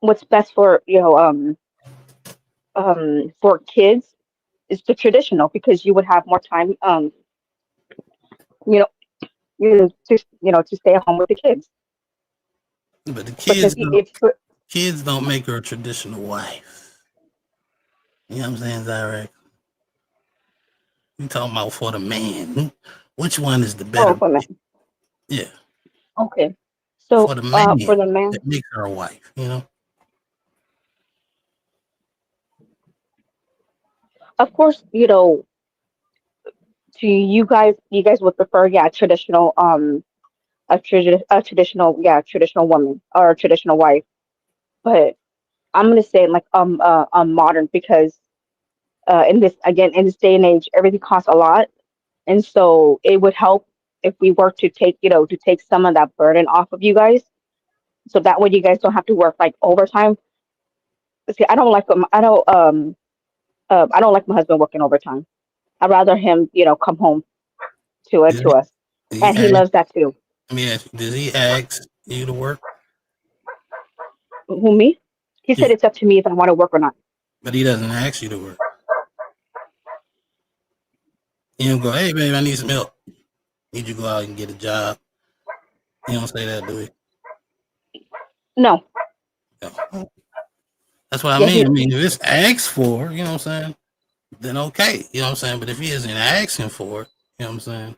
what's best for for kids is the traditional, because you would have more time to stay at home with the kids. But the But kids don't make her a traditional wife. You know what I'm saying, Zyrek? You talking about for the man? Which one is the better? for men. Yeah, Okay. So for the man, for the man, that makes her a wife. of course, to you guys would prefer, traditional, traditional woman or a traditional wife. But I'm gonna say like modern, because in this day and age, everything costs a lot, and so it would help if we were to take some of that burden off of you guys, so that way you guys don't have to work like overtime. See, I don't like I don't like my husband working overtime. I'd rather him, come home to us, and he loves that too. I mean, does he ask you to work? Who, me? He said it's up to me if I want to work or not. But he doesn't ask you to work. He don't go, hey, babe, I need some help. Need you to go out and get a job. He don't say that, do he? No. That's what I mean. I mean, if it's asked for, you know what I'm saying, then okay. You know what I'm saying? But if he isn't asking for it, you know what I'm saying,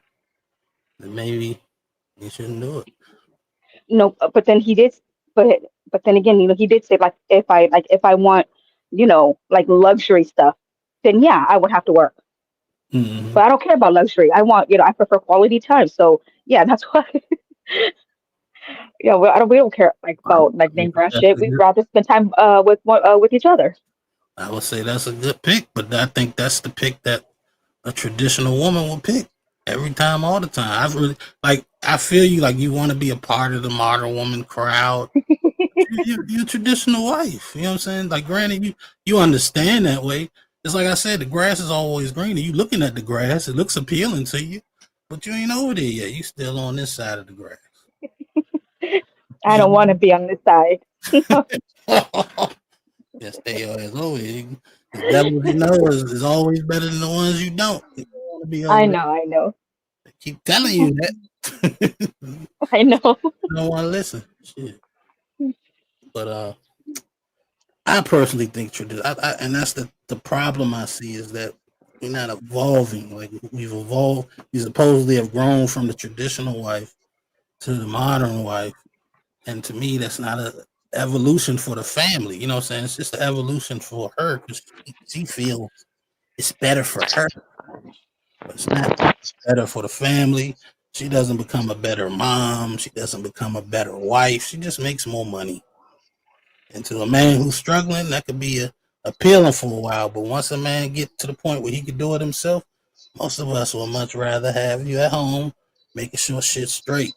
then maybe he shouldn't do it. No, but then he did. But then again, he did say if I want, like luxury stuff, then yeah, I would have to work. Mm-hmm. But I don't care about luxury. I want, I prefer quality time. So yeah, that's why. Yeah, we don't care about name brand shit. We'd rather spend time with each other. I would say that's a good pick, but I think that's the pick that a traditional woman will pick every time, all the time. I feel you, like you want to be a part of the modern woman crowd. You're a traditional wife. You know what I'm saying? Like, granted, you understand that way. It's like I said, the grass is always greener. You looking at the grass, it looks appealing to you, but you ain't over there yet. You still on this side of the grass. I don't want to be on this side. Just stay your ass over here. The devil you know is always better than the ones you don't. I know. I keep telling you that. I know. You don't want to listen. Shit. But I personally think and that's the problem I see, is that we're not evolving. Like, we've evolved. We supposedly have grown from the traditional wife to the modern wife. And to me, that's not an evolution for the family. You know what I'm saying? It's just an evolution for her, because she feels it's better for her. But it's not better for the family. She doesn't become a better mom. She doesn't become a better wife. She just makes more money. And to a man who's struggling, that could be appealing for a while. But once a man gets to the point where he can do it himself, most of us would much rather have you at home making sure shit's straight.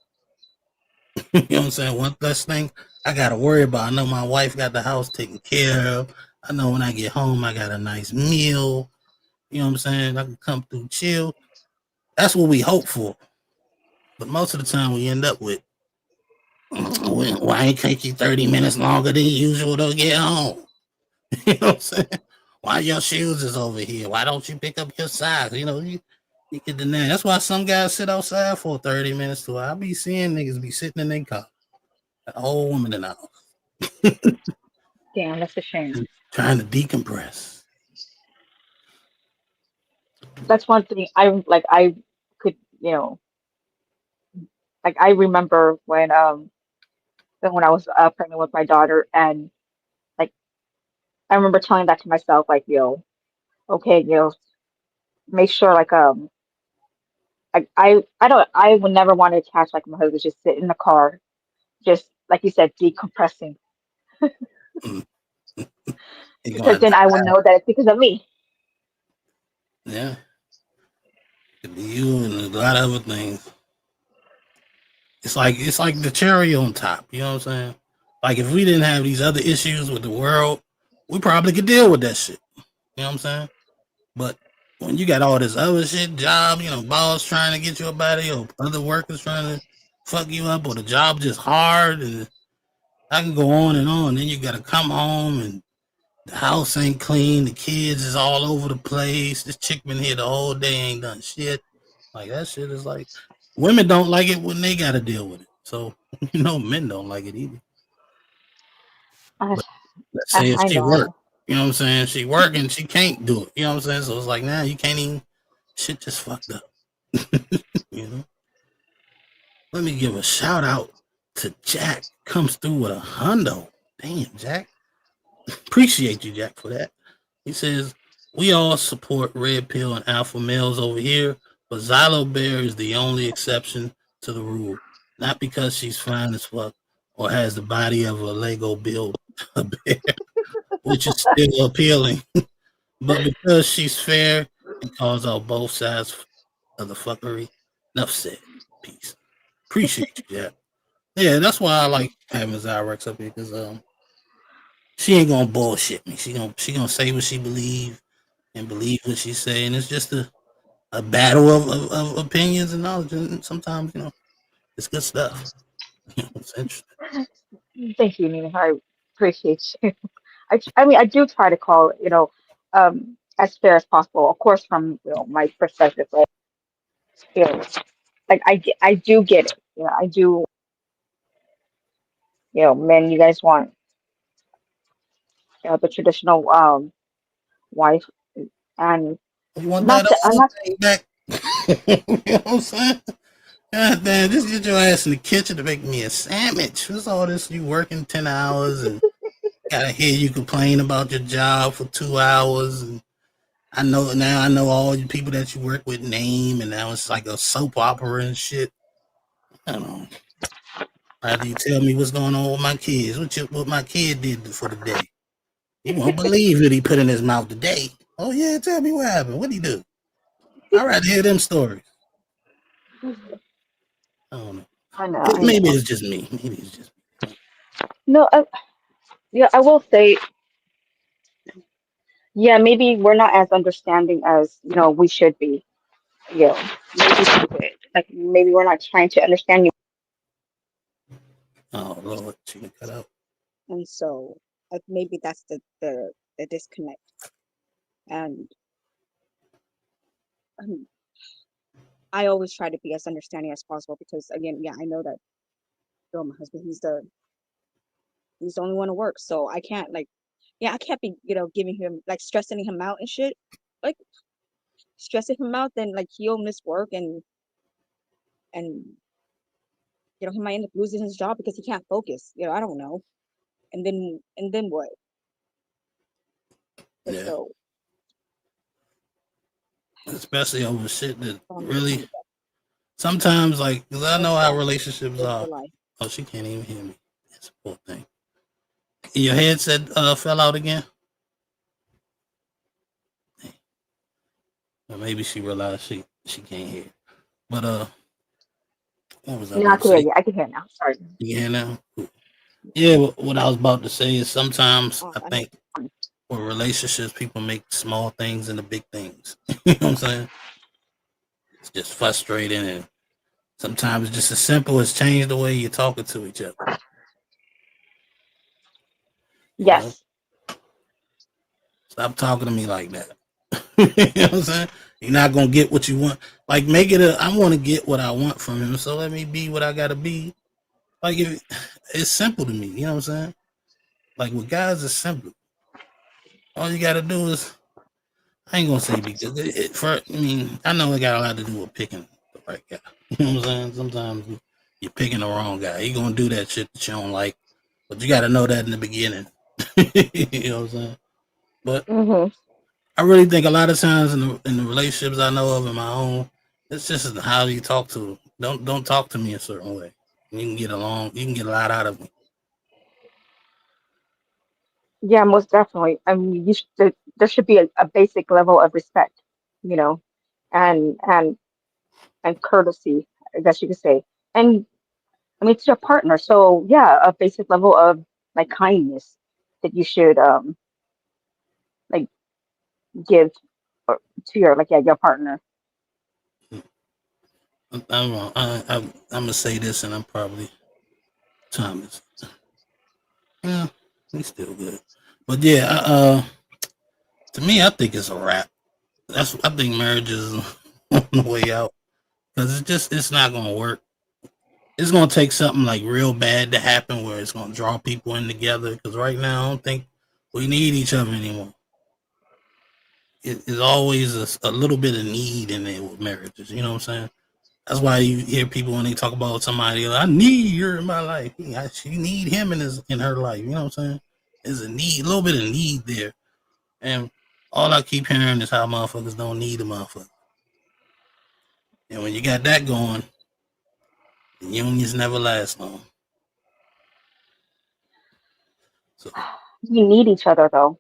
You know what I'm saying? One less thing I got to worry about. I know my wife got the house taken care of. I know when I get home, I got a nice meal. You know what I'm saying? I can come through chill. That's what we hope for. But most of the time we end up with, why ain't take you 30 minutes longer than usual to get home? You know what I'm saying? Why your shoes is over here? Why don't you pick up your size? You get the name. That's why some guys sit outside for 30 minutes too. I be seeing niggas be sitting in their car. A whole woman in the house. Damn, that's a shame. Trying to decompress. That's one thing I could, like I remember when I was pregnant with my daughter, and like I remember telling that to myself, like, okay, make sure like I would never want to catch like my husband just sit in the car, just like you said, decompressing. Because then I would know that it's because of me. Yeah. Could be you and a lot of other things. It's like the cherry on top. You know what I'm saying? Like if we didn't have these other issues with the world, we probably could deal with that shit. You know what I'm saying? But when you got all this other shit, job, boss trying to get you up out of here, or other workers trying to fuck you up, or the job just hard, and I can go on and on. Then you gotta come home and the house ain't clean, the kids is all over the place. This chick been here the whole day, ain't done shit. Like that shit is like women don't like it when they gotta deal with it. So men don't like it either. But let's say if I she know. work, you know what I'm saying? She working, she can't do it. You know what I'm saying? So it's like now you can't even shit just fucked up. Let me give a shout out to Jack. Comes through with a hundo. Damn, Jack. Appreciate you, Jack, for that. He says, we all support red pill and alpha males over here, but Xylo Bear is the only exception to the rule. Not because she's fine as fuck or has the body of a Lego build a bear, which is still appealing, but because she's fair and calls out both sides of the fuckery. Enough said. Peace. Appreciate you, Jack. Yeah, that's why I like having Zyrex up here, because she ain't gonna bullshit me. She gonna say what she believe and believe what she say, and it's just a battle of opinions and knowledge. And sometimes it's good stuff. It's interesting. Thank you, Nina. I appreciate you. I mean, I do try to call, as fair as possible. Of course, from my perspective, like, like I do get it. I do. Men, you guys want the traditional wife, and Want not that that I'm old not. thing back. You know what I'm saying? God damn, just get your ass in the kitchen to make me a sandwich. What's all this? You working 10 hours and gotta hear you complain about your job for 2 hours. And I know all you people that you work with name, and now it's like a soap opera and shit. I don't know. Rather you tell me what's going on with my kids, what my kid did for the day. You won't believe what he put in his mouth today. Oh yeah, tell me what happened. What'd he do? I'd rather hear them stories. I don't know. I know. Maybe it's just me. No, I will say, yeah, maybe we're not as understanding as we should be. Maybe we're not trying to understand you. Oh Lord, she cut out. And so maybe that's the disconnect. And I always try to be as understanding as possible, because again, I know that my husband, he's the only one to work, so I can't I can't be giving him stressing him out and shit, stressing him out, then he'll miss work, and he might end up losing his job because he can't focus. I don't know, and then what? Yeah. So, especially over shit that really sometimes, because I know how relationships are. Oh, she can't even hear me. That's a poor thing. Your headset fell out again. Well, maybe she realized she can't hear. But what was I? No, I can hear you. I can hear now. Sorry. You can hear now? Yeah, what I was about to say is sometimes I think for relationships, people make small things into big things. You know what I'm saying? It's just frustrating, and sometimes it's just as simple as change the way you're talking to each other. Yes. Stop talking to me like that. You know what I'm saying? You're not gonna get what you want. Make it I want to get what I want from him, so let me be what I gotta be. Like it's simple to me, you know what I'm saying? Like with guys, it's simple. All you gotta do is, I ain't gonna say because I know it got a lot to do with picking the right guy. You know what I'm saying? Sometimes you're picking the wrong guy. He gonna do that shit that you don't like, but you gotta know that in the beginning. You know what I'm saying? But I really think a lot of times in the relationships I know of in my own, it's just how you talk to them. Don't talk to me a certain way. You can get along. You can get a lot out of me. Yeah, most definitely. I mean, there should be a basic level of respect, you know, and courtesy, I guess you could say. And I mean, it's your partner, so yeah, a basic level of like kindness that you should like give to your your partner. I'm gonna say this, and I'm probably Thomas. Yeah, he's still good, but yeah, to me, I think it's a wrap. I think marriage is on the way out because it's not gonna work. It's gonna take something like real bad to happen where it's gonna draw people in together. Because right now, I don't think we need each other anymore. It's always a little bit of need in there with marriages. You know what I'm saying? That's why you hear people when they talk about somebody, I need her in my life. She need him in her life. You know what I'm saying? There's a little bit of need there. And all I keep hearing is how motherfuckers don't need a motherfucker. And when you got that going, the unions never last long. So We need each other though.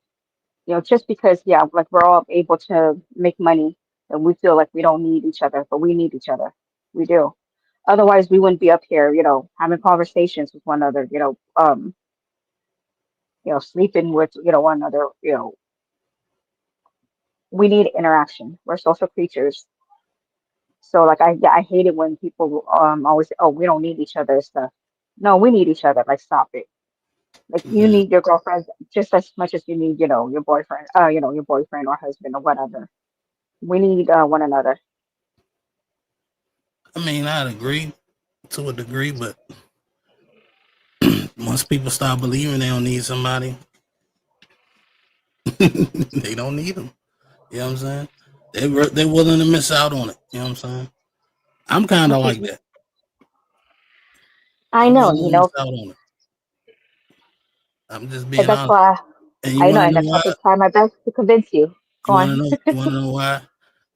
You know, just because like we're all able to make money and we feel like we don't need each other, but we need each other. We do. Otherwise, we wouldn't be up here, having conversations with one another, sleeping with, one another, we need interaction. We're social creatures. So like I hate it when people always say, oh, we don't need each other and stuff. No, we need each other. Like stop it. Like you need your girlfriend just as much as you need, your boyfriend, your boyfriend or husband or whatever. We need one another. I mean, I'd agree to a degree, but once people start believing they don't need somebody, they don't need them. You know what I'm saying? They're willing to miss out on it. You know what I'm saying? I'm kind of like that. I know, Miss out on it. I'm just being but that's honest. why And you I know, want and to that's know why why? I try my best to convince you. Go on. You want to know why?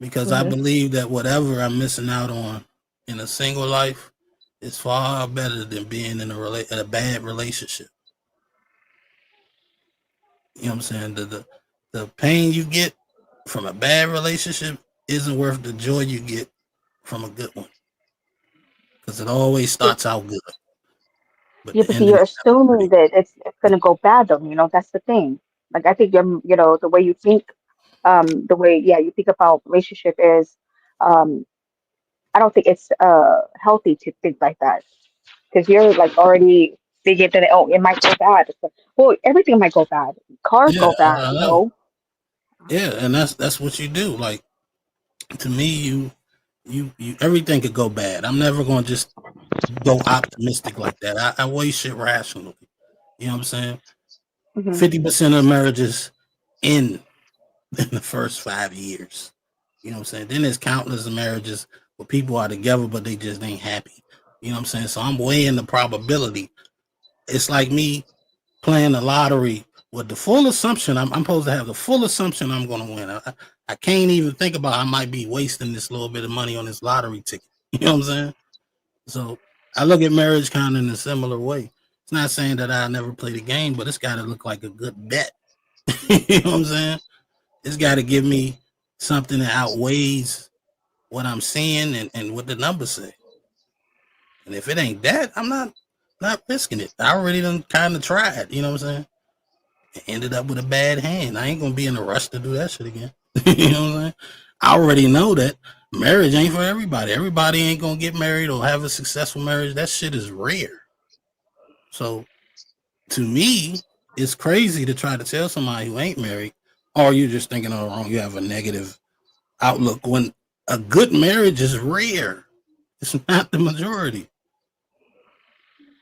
Because I believe that whatever I'm missing out on in a single life is far better than being in a bad relationship. You know what I'm saying? The pain you get from a bad relationship isn't worth the joy you get from a good one. Because it always starts out good. But Yeah, but see, you're assuming that it's gonna go bad though, that's the thing. Like I think the way you think, the way you think about relationship is, I don't think it's healthy to think like that because you're like already thinking that it might go bad. Well, everything might go bad. Cars yeah, go bad, I know. Yeah, and that's what you do. Like to me, you everything could go bad. I'm never gonna just go optimistic like that. I weigh shit rationally. You know what I'm saying? 50% of marriages end in the first 5 years. You know what I'm saying? Then there's countless of marriages where people are together but they just ain't happy. You know what I'm saying? So I'm weighing the probability. It's like me playing the lottery with the full assumption I'm supposed to have the full assumption I'm going to win. I can't even think about I might be wasting this little bit of money on this lottery ticket. You know what I'm saying? So I look at marriage kind of in a similar way. It's not saying that I never play the game, but it's got to look like a good bet. You know what I'm saying? It's got to give me something that outweighs what I'm seeing and what the numbers say. And if it ain't that, I'm not risking it. I already done kind of tried. You know what I'm saying? Ended up with a bad hand. I ain't gonna be in a rush to do that shit again. You know what I'm saying? I already know that marriage ain't for everybody. Everybody ain't gonna get married or have a successful marriage. That shit is rare. So to me, it's crazy to try to tell somebody who ain't married, or you're just thinking all wrong, you have a negative outlook when a good marriage is rare. It's not the majority.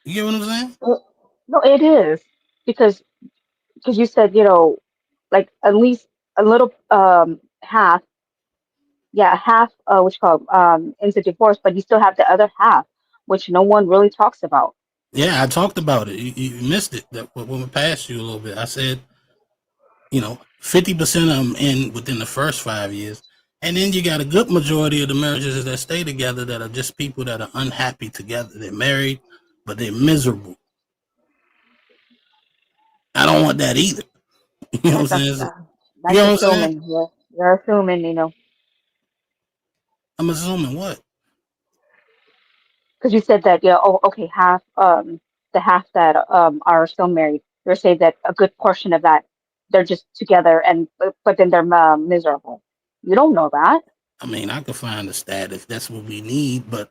You get what I'm saying? No, it is because you said, like at least a little half, yeah, half which called is a divorce, but you still have the other half, which no one really talks about. Yeah, I talked about it. You missed it. That when we passed you a little bit, I said, 50% of them end within the first 5 years, and then you got a good majority of the marriages that stay together that are just people that are unhappy together. They're married, but they're miserable. I don't want that either. You know what I'm saying? That's assuming. You're assuming, I'm assuming what? because you said that, okay, half, the half that are still married. You're saying that a good portion of that they're just together, and but then they're miserable. You don't know that. I mean, I could find a stat if that's what we need, but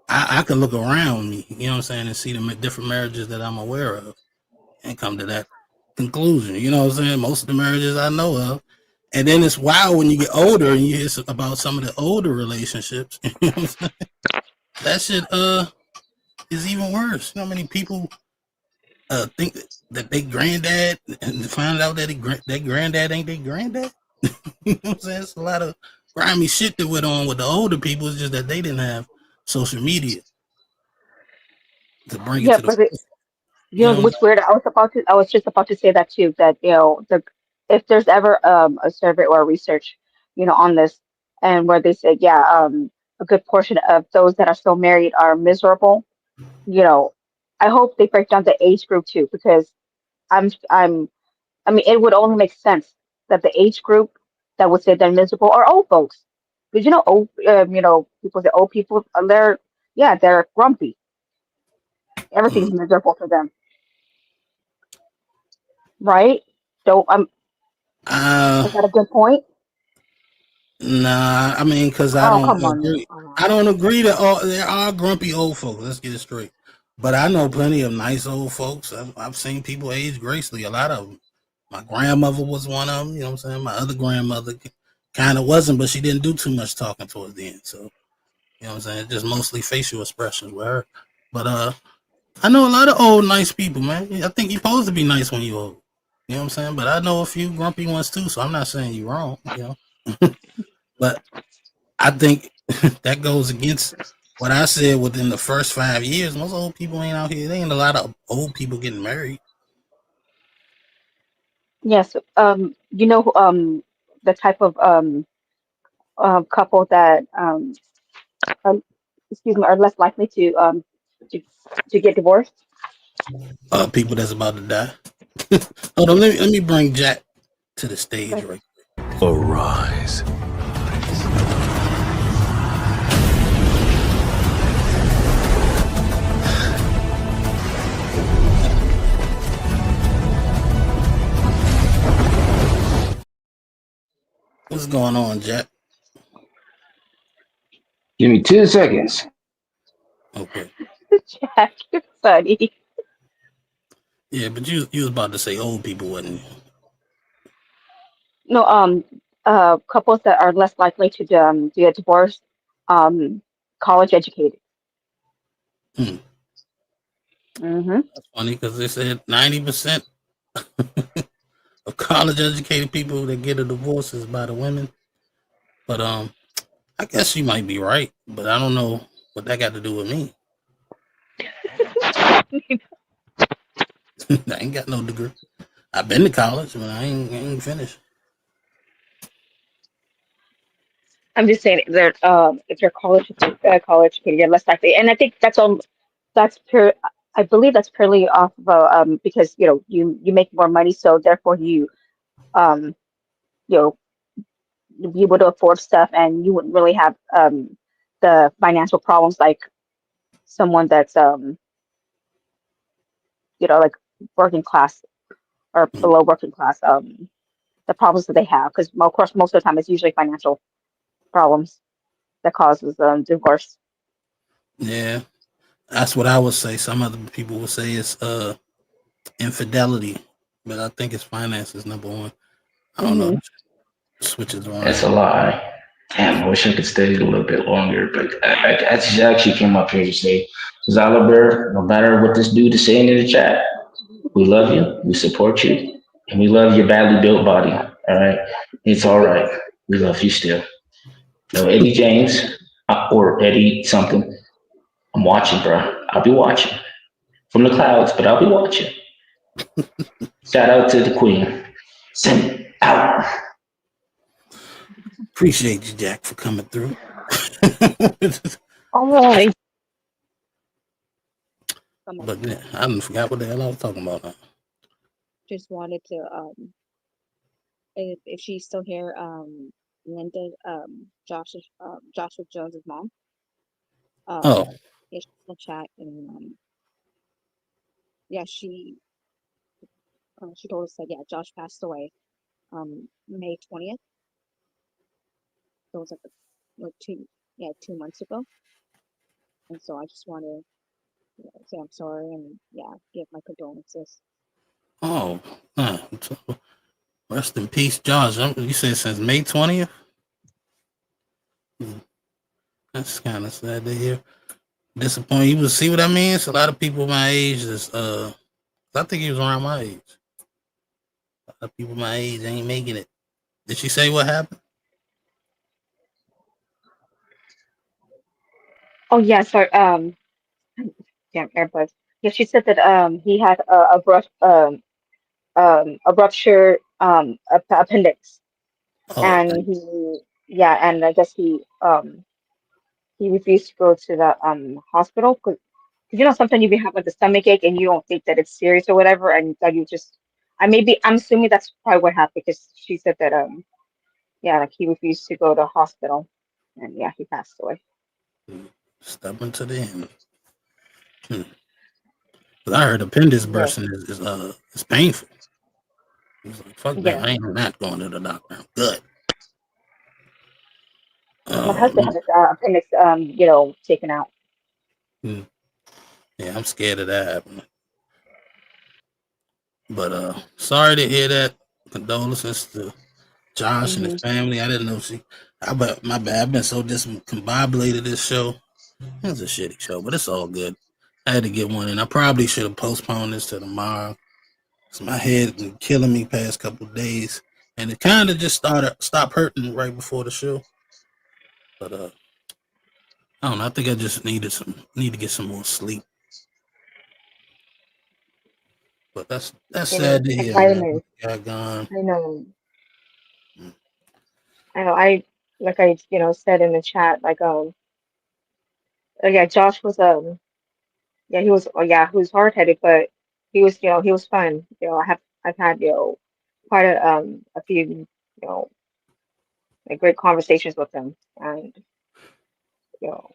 I could look around me, you know what I'm saying, and see the different marriages that I'm aware of and come to that conclusion. You know what I'm saying? Most of the marriages I know of. And then it's wild when you get older and you hear about some of the older relationships. You know what I'm saying? That shit is even worse. You know how many people think that they granddad and find out that their granddad ain't their granddad? You know what I'm saying? It's a lot of grimy shit that went on with the older people. It's just that they didn't have social media to bring it to But the what's weird? I was just about to say that too. That if there's ever a survey or a research, on this, and where they say, a good portion of those that are still married are miserable. I hope they break down the age group too, because I mean, it would only make sense that the age group that would say they're miserable are old folks. Because people say old people they're grumpy. Everything's miserable for them, right? So is that a good point? Nah, I mean, because I Oh, don't come on. agree. I don't agree that there are grumpy old folks. Let's get it straight. But I know plenty of nice old folks. I've seen people age gracefully. A lot of them. My grandmother was one of them. You know what I'm saying? My other grandmother kind of wasn't, but she didn't do too much talking towards the end. So, you know what I'm saying? Just mostly facial expressions with her. But I know a lot of old nice people, man. I think you're supposed to be nice when you're old. You know what I'm saying? But I know a few grumpy ones too, so I'm not saying you're wrong, But I think that goes against what I said within the first 5 years. Most old people ain't out here. There ain't a lot of old people getting married. Yes. The type of couple that are, are less likely to to get divorced. People that's about to die. Hold on, let me bring Jack to the stage right quick. Arise. What's going on, Jack? Give me 2 seconds. Okay. Jack, you're funny. Yeah, but you was about to say old people, wasn't you? No, couples that are less likely to get divorced, college educated. Mm-hmm. That's funny because they said 90% of college educated people that get a divorce is by the women. But I guess you might be right, but I don't know what that got to do with me. I ain't got no degree. I've been to college, but I ain't finished. I'm just saying that if you're college educated, you're less likely, and I think that's pure. I believe that's purely off of because you make more money, so therefore you you'll be able to afford stuff, and you wouldn't really have the financial problems like someone that's like working class or below working class, the problems that they have, because of course most of the time it's usually financial problems that causes divorce. Yeah, that's what I would say. Some other people would say it's infidelity, but I think it's finances number one. I don't know. Switches around. That's a lie. Damn, I wish I could stay a little bit longer, but I just actually came up here to say, Zalabert, no matter what this dude is saying in the chat, we love you, we support you, and we love your badly built body. All right, it's all right. We love you still. No Eddie James or Eddie something. I'm watching, bro. I'll be watching from the clouds, but I'll be watching. Shout out to the queen. Send out. Appreciate you, Jack, for coming through. All right. But yeah, I didn't forgot what the hell I was talking about now. Just wanted to if she's still here, Linda, Joshua Jones's mom. Oh. Yeah, she's in the chat, and yeah, she told us that Josh passed away May 20th. So it was like 2 months ago. And so I just want to say I'm sorry and give my condolences. Oh, rest in peace, Josh. You said since May 20th? That's kind of sad to hear. Disappointed. You will see what I mean? It's a lot of people my age is I think he was around my age. A lot of people my age ain't making it. Did she say what happened? Oh yeah, sorry. Damn AirPods. Yeah, she said that he had a ruptured appendix, and and I guess he refused to go to the hospital because sometimes you have like the stomach ache and you don't think that it's serious or whatever, and that you just I'm assuming that's probably what happened because she said that like he refused to go to hospital, and he passed away. Stubborn to the end. But I heard appendix bursting is painful. He's like, fuck that, I ain't not going to the doctor. I'm good. My husband had his appendix, taken out. Yeah, I'm scared of that happening. But sorry to hear that. Condolences to Josh and his family. I didn't know my bad. I've been so discombobulated this show. It was a shitty show, but it's all good. I had to get one in. I probably should have postponed this to tomorrow. So my head been killing me past couple of days. And it kind of just stopped hurting right before the show. But I don't know. I think I just need to get some more sleep. But that's sad to hear. Got gone. I know. I like I said in the chat, like Josh was he was hard headed, but he was he was fun. I've had quite a few like great conversations with him, and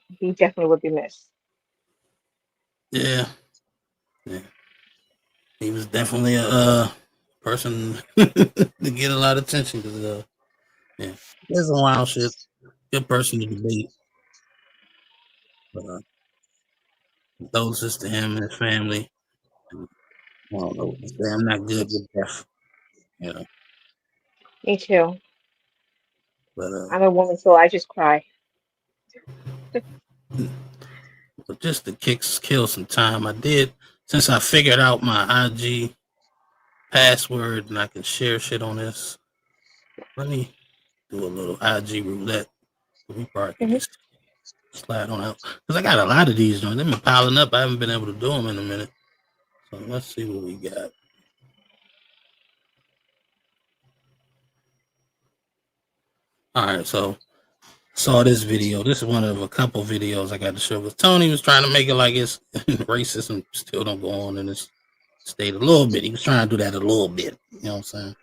he definitely would be missed. Yeah. He was definitely a person to get a lot of attention because there's some wild shit. Good person to debate. But condolences to him and his family. I don't know what to say. I'm not good with death. Me too. But I'm a woman, so I just cry. But just to kill some time, I did, since I figured out my IG password and I can share shit on this. Let me do a little IG roulette. We probably can just slide on out. Because I got a lot of these joints. They've been piling up. I haven't been able to do them in a minute. So let's see what we got. All right, so saw this video. This is one of a couple videos I got to show. Because Tony was trying to make it like it's racism still don't go on in this state a little bit. He was trying to do that a little bit. You know what I'm saying?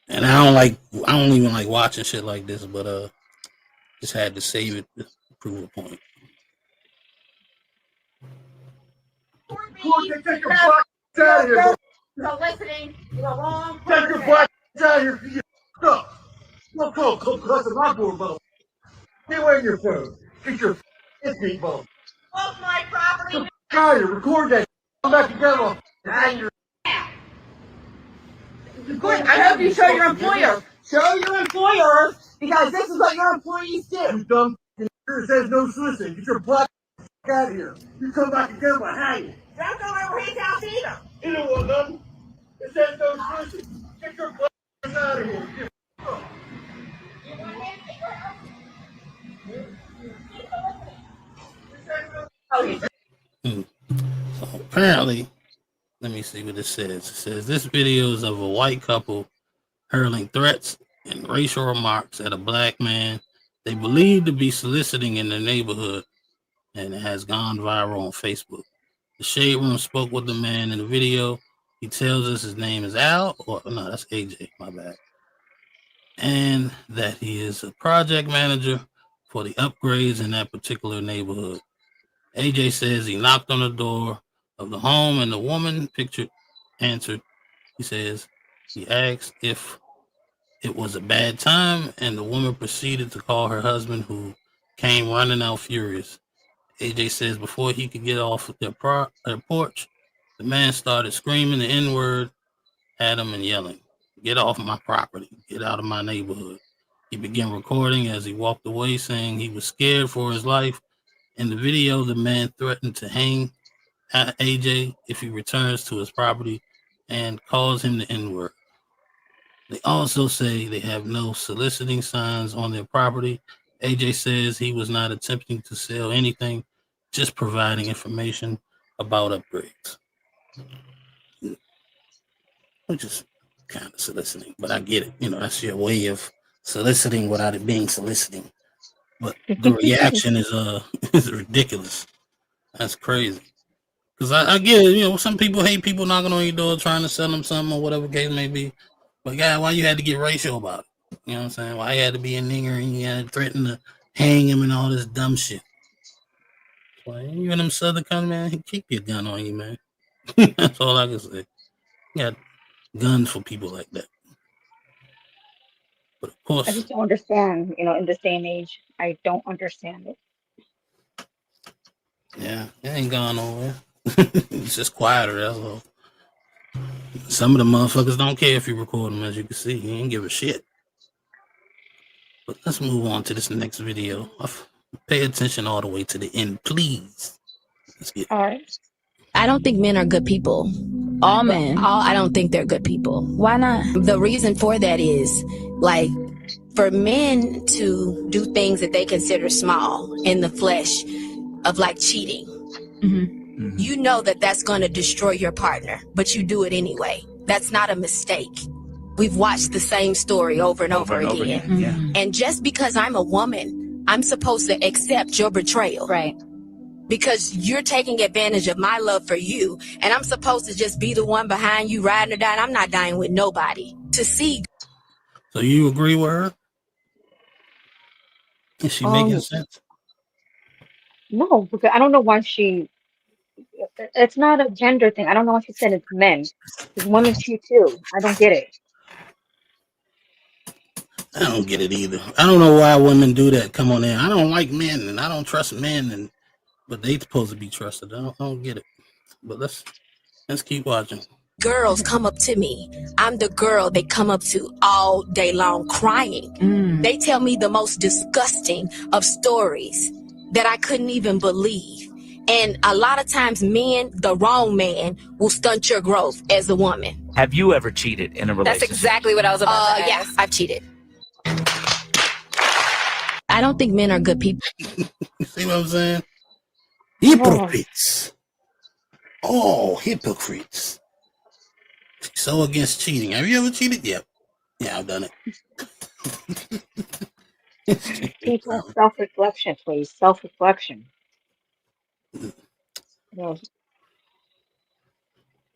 And I don't even like watching shit like this, but just had to save it to prove a point. Take your butt out of here. No listening. You're wrong. Take your butt out of here. You stuff. No call. Come cuss at my door, bro. Get away your phone. Get your feet, bro. Off my property. Out of here. Record that. Come back together. I hope you show your employer. Show your employer Because this is what your employees do. You dumb f***ing it says no soliciting. Get your black out of here. You come back again, we're hanging. Don't go over his house either. You don't want nothing. It says no soliciting. Get your black out of here. Get f***ed up. So apparently, let me see what it says. It says this video is of a white couple hurling threats and racial remarks at a black man they believe to be soliciting in their neighborhood, and it has gone viral on Facebook. The Shade Room spoke with the man in the video. He tells us his name is Al, or no, that's AJ, my bad, and that he is a project manager for the upgrades in that particular neighborhood. AJ says he knocked on the door of the home and the woman pictured answered. He says he asked if it was a bad time, and the woman proceeded to call her husband, who came running out furious. AJ says before he could get off their porch, the man started screaming the N-word at him and yelling, "Get off my property, get out of my neighborhood." He began recording as he walked away, saying he was scared for his life. In the video, the man threatened to hang AJ if he returns to his property and calls him the N-word. They also say they have no soliciting signs on their property. AJ says he was not attempting to sell anything, just providing information about upgrades. Which is kind of soliciting, but I get it. You know, that's your way of soliciting without it being soliciting. But the reaction is ridiculous. That's crazy. Because I get it, you know, some people hate people knocking on your door trying to sell them something or whatever case may be. But God, why you had to get racial about it? You know what I'm saying? Why you had to be a nigger and you had to threaten to hang him and all this dumb shit? Well, you in them southern country, man, keep your gun on you, man. That's all I can say. You got guns for people like that. But of course, I just don't understand, you know, in this day and age, I don't understand it. yeah, it ain't gone nowhere. It's just quieter, that's all. Some of the motherfuckers don't care if you record them, as you can see. He ain't give a shit. But let's move on to this next video. Pay attention all the way to the end, please. Let's get all right. I don't think men are good people. All men. I don't think they're good people. Why not? The reason for that is, like, for men to do things that they consider small in the flesh of, like, cheating. You know that that's going to destroy your partner, but you do it anyway. That's not a mistake. We've watched the same story over and over again. Yeah. And just because I'm a woman, I'm supposed to accept your betrayal. Right. Because you're taking advantage of my love for you, and I'm supposed to just be the one behind you riding or dying. I'm not dying with nobody. To see. So you agree with her? Is she making sense? No, because I don't know why it's not a gender thing. I don't know why she said it's men. Because women cheat too. I don't get it. I don't get it either. I don't know why women do that. Come on in. I don't like men and I don't trust men, but they supposed to be trusted. I don't get it. But let's keep watching. Girls come up to me. I'm the girl they come up to all day long crying. They tell me the most disgusting of stories that I couldn't even believe. And a lot of times men, the wrong man, will stunt your growth as a woman. Have you ever cheated in a relationship? That's exactly what I was about to ask. Yeah, I've cheated. I don't think men are good people. You see what I'm saying? Hypocrites. Oh, hypocrites. So against cheating. Have you ever cheated? Yep. Yeah, I've done it. People, self-reflection, please. Self-reflection. No.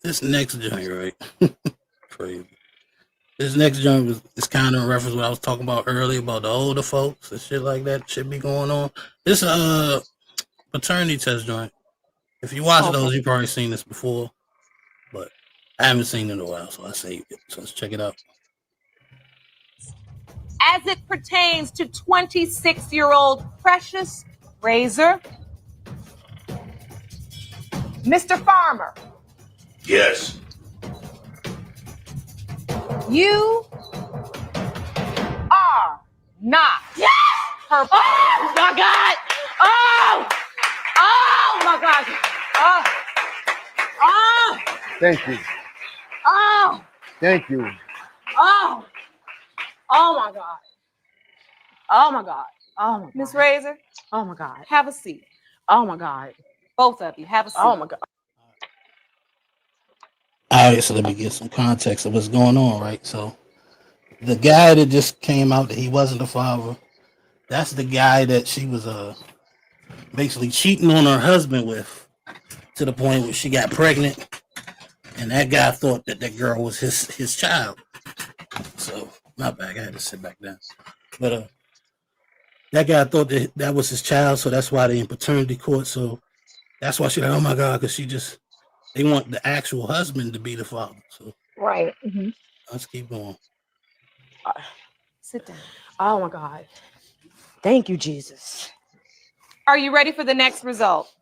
This next joint, right? Crazy. This next joint is kind of in reference to what I was talking about earlier about the older folks and shit like that should be going on. This paternity test joint. If you watch those, you've probably seen this before, but I haven't seen it in a while, so I saved it. So let's check it out. As it pertains to 26-year-old Precious Razor, Mr. Farmer, Yes. you are not. Yes! Her. Oh my God! Oh! Oh my God! Oh! Oh! Thank you. Oh! Thank you. Oh! Oh my God! Oh my God! Oh my God! Miss Razor. Oh my God! Have a seat. Oh my God! Both of you have a seat. Oh my God! All right, so let me get some context of what's going on, right? So the guy that just came out that he wasn't the father, that's the guy that she was basically cheating on her husband with, to the point where she got pregnant, and that guy thought that that girl was his child. So my bad, I had to sit back down. But that guy thought that that was his child, so that's why they in paternity court. So that's why she's like, oh my God, because they want the actual husband to be the father. So Right. let's keep going. Sit down. Oh my God! Thank you, Jesus. Are you ready for the next result?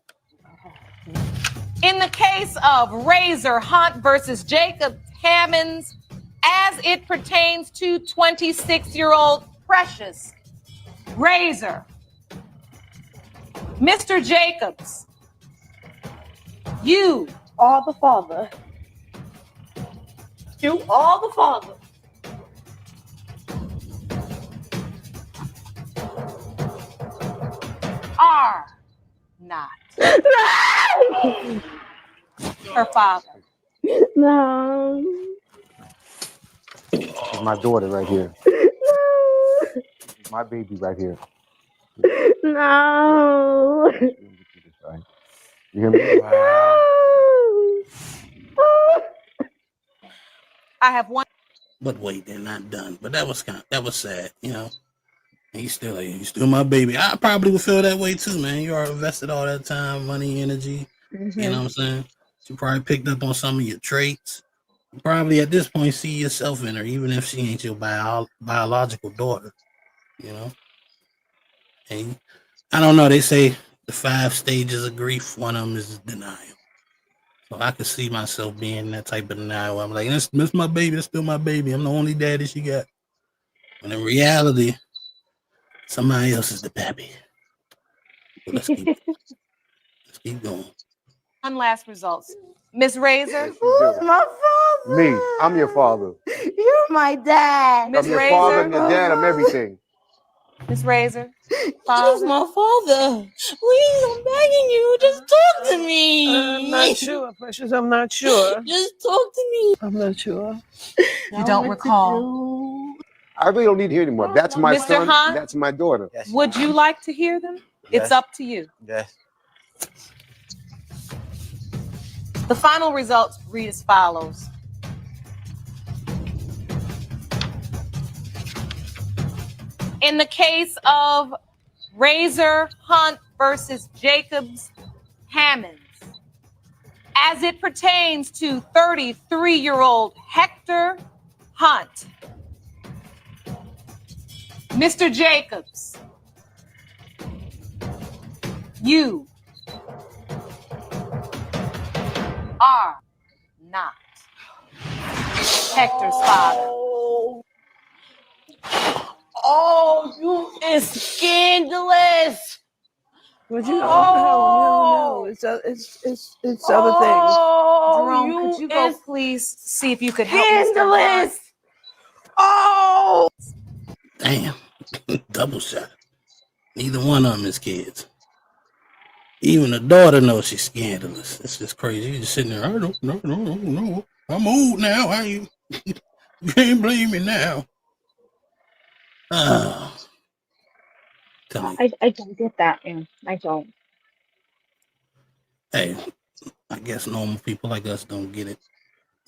In the case of Razor Hunt versus Jacob Hammonds, as it pertains to 26-year-old Precious Razor, Mr. Jacobs, you are the father. You are the father. Are not her father. No. This is my daughter right here. My baby right here. No. You hear me? I have one. But wait, they're not done. But that was sad, you know. And he's still my baby. I probably would feel that way too, man. You already invested all that time, money, energy. You know what I'm saying? You probably picked up on some of your traits. You probably at this point see yourself in her, even if she ain't your biological daughter. You know? And I don't know, they say the 5 stages of grief, one of them is denial. So I could see myself being in that type of denial. I'm like, that's my baby, that's still my baby. I'm the only daddy she got. But in reality, somebody else is the pappy. So let's keep going. One last results. Miss Razor. Who's my father? Me. I'm your father. You're my dad. Miss I'm your father, I'm Razor. your dad, I'm everything. Miss Razor. He's Father. my father. Please, I'm begging you. Just talk to me. I'm not sure, Precious. I'm not sure. Just talk to me. I'm not sure. You don't recall. I really don't need to hear anymore. That's my Mr. son, Hunt? that's my daughter. Would you like to hear them? It's Yes. up to you. Yes. The final results read as follows. In the case of Razor Hunt versus Jacobs Hammonds, as it pertains to 33-year-old Hector Hunt, Mr. Jacobs, you are not Hector's father. Oh, you is scandalous. Would you? Oh, no. It's other things. Oh, Jerome, could you go is please see if you could help Mr. Hunt? scandalous. Oh. Damn. Double shot. Neither one of them is kids. Even the daughter knows she's scandalous. It's just crazy. You're just sitting there. I don't know. I'm old now. You can't blame me now. Tell me. I don't get that, man. I don't. Hey, I guess normal people like us don't get it.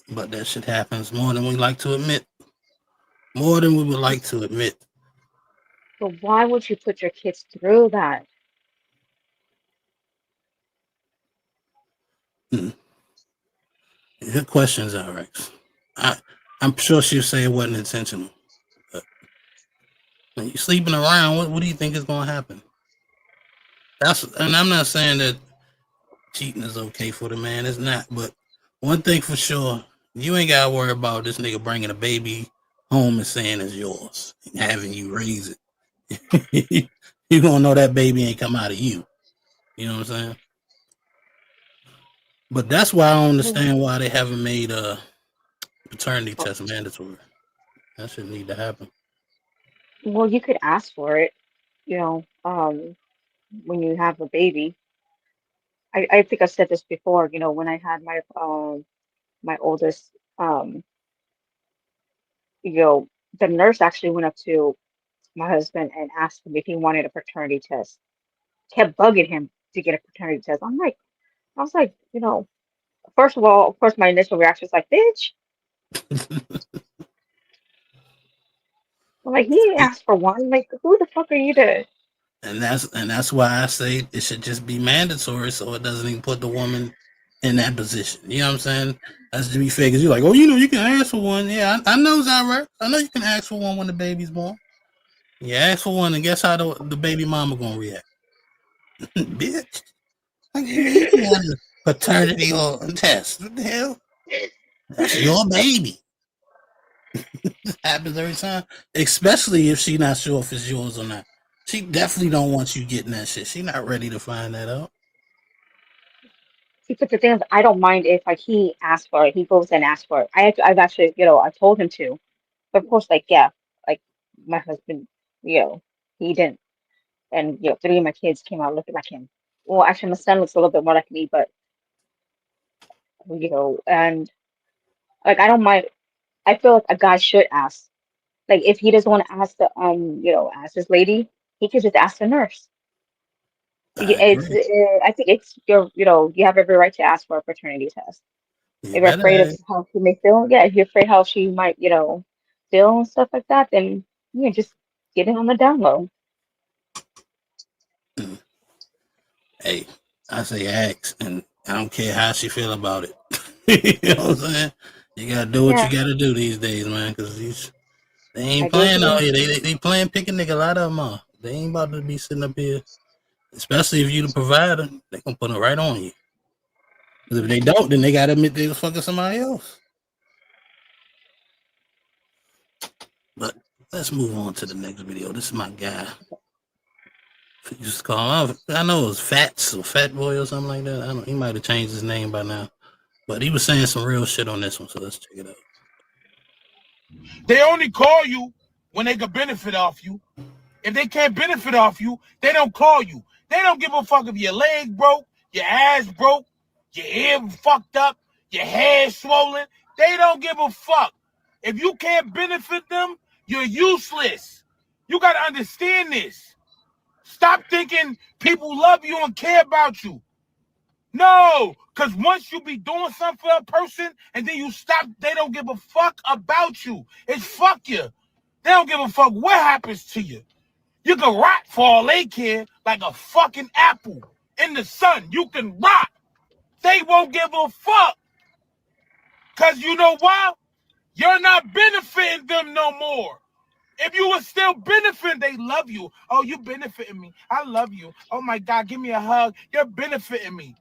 But that shit happens more than we like to admit. More than we would like to admit. But why would you put your kids through that? Good questions, Rex. I'm sure she'll say it wasn't intentional. But when you're sleeping around, what do you think is going to happen? And I'm not saying that cheating is okay for the man. It's not. But one thing for sure, you ain't got to worry about this nigga bringing a baby home and saying it's yours and having you raise it You gonna know that baby ain't come out of you. You know what I'm saying? But that's why I don't understand why they haven't made a paternity test mandatory. That should need to happen. Well, you could ask for it, you know, when you have a baby. I think I said this before, you know, when I had my oldest, you know, the nurse actually went up to my husband and asked him if he wanted a paternity test. Kept bugging him to get a paternity test. I was like, you know, first of all, of course, my initial reaction was like, bitch. I'm like, he didn't ask for one. Like, who the fuck are you to? And that's why I say it should just be mandatory, so it doesn't even put the woman in that position. You know what I'm saying? That's to be fair, because you're like, oh, you know, you can ask for one. Yeah, I know that, right? I know you can ask for one when the baby's born. You ask for one, and guess how the baby mama gonna react? Bitch. Like, you want a paternity or test? What the hell? That's your baby. This happens every time, especially if she's not sure if it's yours or not. She definitely don't want you getting that shit. She not ready to find that out. See, but the thing is, I don't mind if like he asks for it, he goes and asks for it. I've actually, you know, I told him to, but of course, like yeah, like my husband, you know, he didn't, and you know, 3 of my kids came out looking like him. Well, actually, my son looks a little bit more like me, but you know, and like I don't mind. I feel like a guy should ask. Like if he doesn't want to ask the you know, ask his lady, he could just ask the nurse. I think it's your, you know, you have every right to ask for a paternity test. If you're afraid of how she may feel, yeah, if you're afraid how she might, you know, feel and stuff like that, then you know, just get it on the down low. Hey, I say ask, and I don't care how she feel about it. You know what I'm saying? You gotta do what you gotta do these days, man, because they ain't playing out here. They playing pick a nigga. A lot of them are. They ain't about to be sitting up here, especially if you the provider. They gonna put it right on you. Because if they don't, then they gotta admit they was fucking somebody else. But let's move on to the next video. This is my guy. You just call him. I know it was Fats or Fat Boy or something like that. I don't. He might have changed his name by now, but he was saying some real shit on this one. So let's check it out. They only call you when they can benefit off you. If they can't benefit off you, they don't call you. They don't give a fuck if your leg broke, your ass broke, your ear fucked up, your hair swollen. They don't give a fuck. If you can't benefit them, you're useless. You got to understand this. Stop thinking people love you and care about you. No, because once you be doing something for a person and then you stop, they don't give a fuck about you. It's fuck you. They don't give a fuck what happens to you. You can rot for all they care like a fucking apple in the sun. You can rot. They won't give a fuck. Because you know why? You're not benefiting them no more. If you were still benefiting, they love you. Oh, you benefiting me. I love you. Oh, my God, give me a hug. You're benefiting me.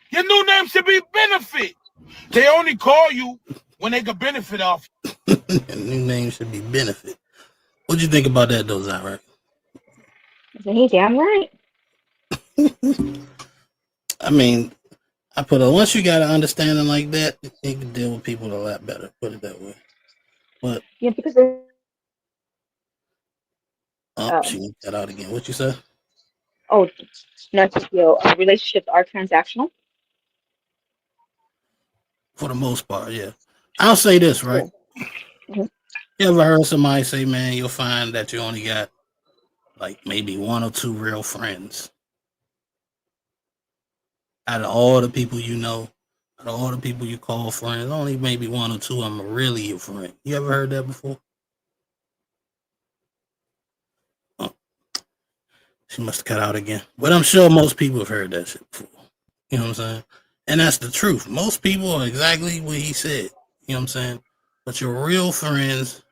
Your new name should be Benefit. They only call you when they can benefit off you. Your new name should be Benefit. What'd you think about that, though, Zara? He damn right. I mean, once you got an understanding like that, you can deal with people a lot better. Put it that way. But yeah, because she went that out again. What you say? Oh, no, just, you know, relationships are transactional. For the most part, yeah. I'll say this, right? Mm-hmm. You ever heard somebody say, man, you'll find that you only got like maybe 1 or 2 real friends out of all the people you know, out of all the people you call friends, only maybe 1 or 2 of them are really your friend. You ever heard that before? Oh, she must have cut out again. But I'm sure most people have heard that shit before. You know what I'm saying? And that's the truth. Most people are exactly what he said. You know what I'm saying? But your real friends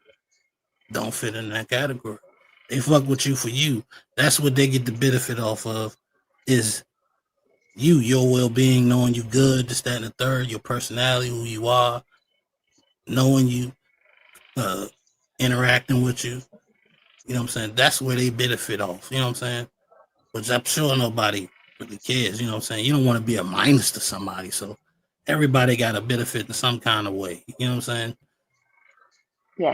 don't fit in that category. They fuck with you for you. That's what they get the benefit off of, is you, your well-being, knowing you good, this, that, and the third, your personality, who you are, knowing you, interacting with you. You know what I'm saying? That's where they benefit off. You know what I'm saying? Which I'm sure nobody really cares. You know what I'm saying? You don't want to be a minus to somebody. So everybody got to benefit in some kind of way. You know what I'm saying? Yeah.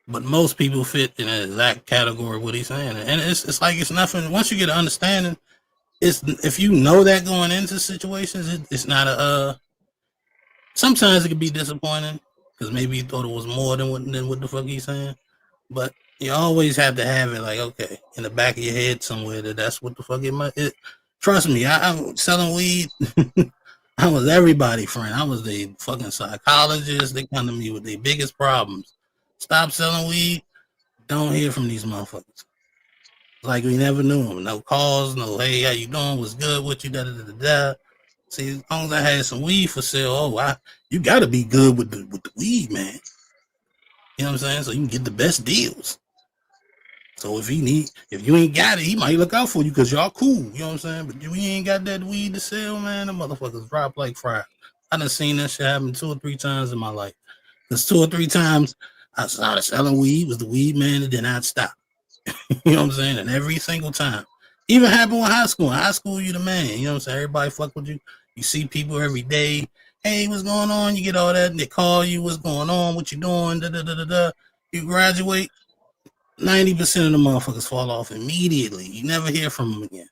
But most people fit in the exact category of what he's saying. And it's like it's nothing. Once you get an understanding, it's if you know that going into situations, it's not a sometimes it can be disappointing because maybe you thought it was more than what the fuck he's saying. But you always have to have it like, okay, in the back of your head somewhere that's what the fuck it might. Trust me, I'm selling weed. I was everybody's friend. I was the fucking psychologist. They come to me with their biggest problems. Stop selling weed. Don't hear from these motherfuckers. Like we never knew them. No calls, no, hey, how you doing? What's good with you? Da da da da. See, as long as I had some weed for sale, you got to be good with the weed, man. You know what I'm saying? So you can get the best deals. So if you ain't got it, he might look out for you because y'all cool. You know what I'm saying? But you ain't got that weed to sell, man. The motherfuckers drop like fries. I done seen that shit happen 2 or 3 times in my life. Because 2 or 3 times I started selling weed, was the weed man, and then I'd stop. You know what I'm saying? And every single time. Even happened with high school. In high school, you the man. You know what I'm saying? Everybody fuck with you. You see people every day. Hey, what's going on? You get all that, and they call you. What's going on? What you doing? Da da da da da. You graduate. 90% of the motherfuckers fall off immediately. You never hear from them again.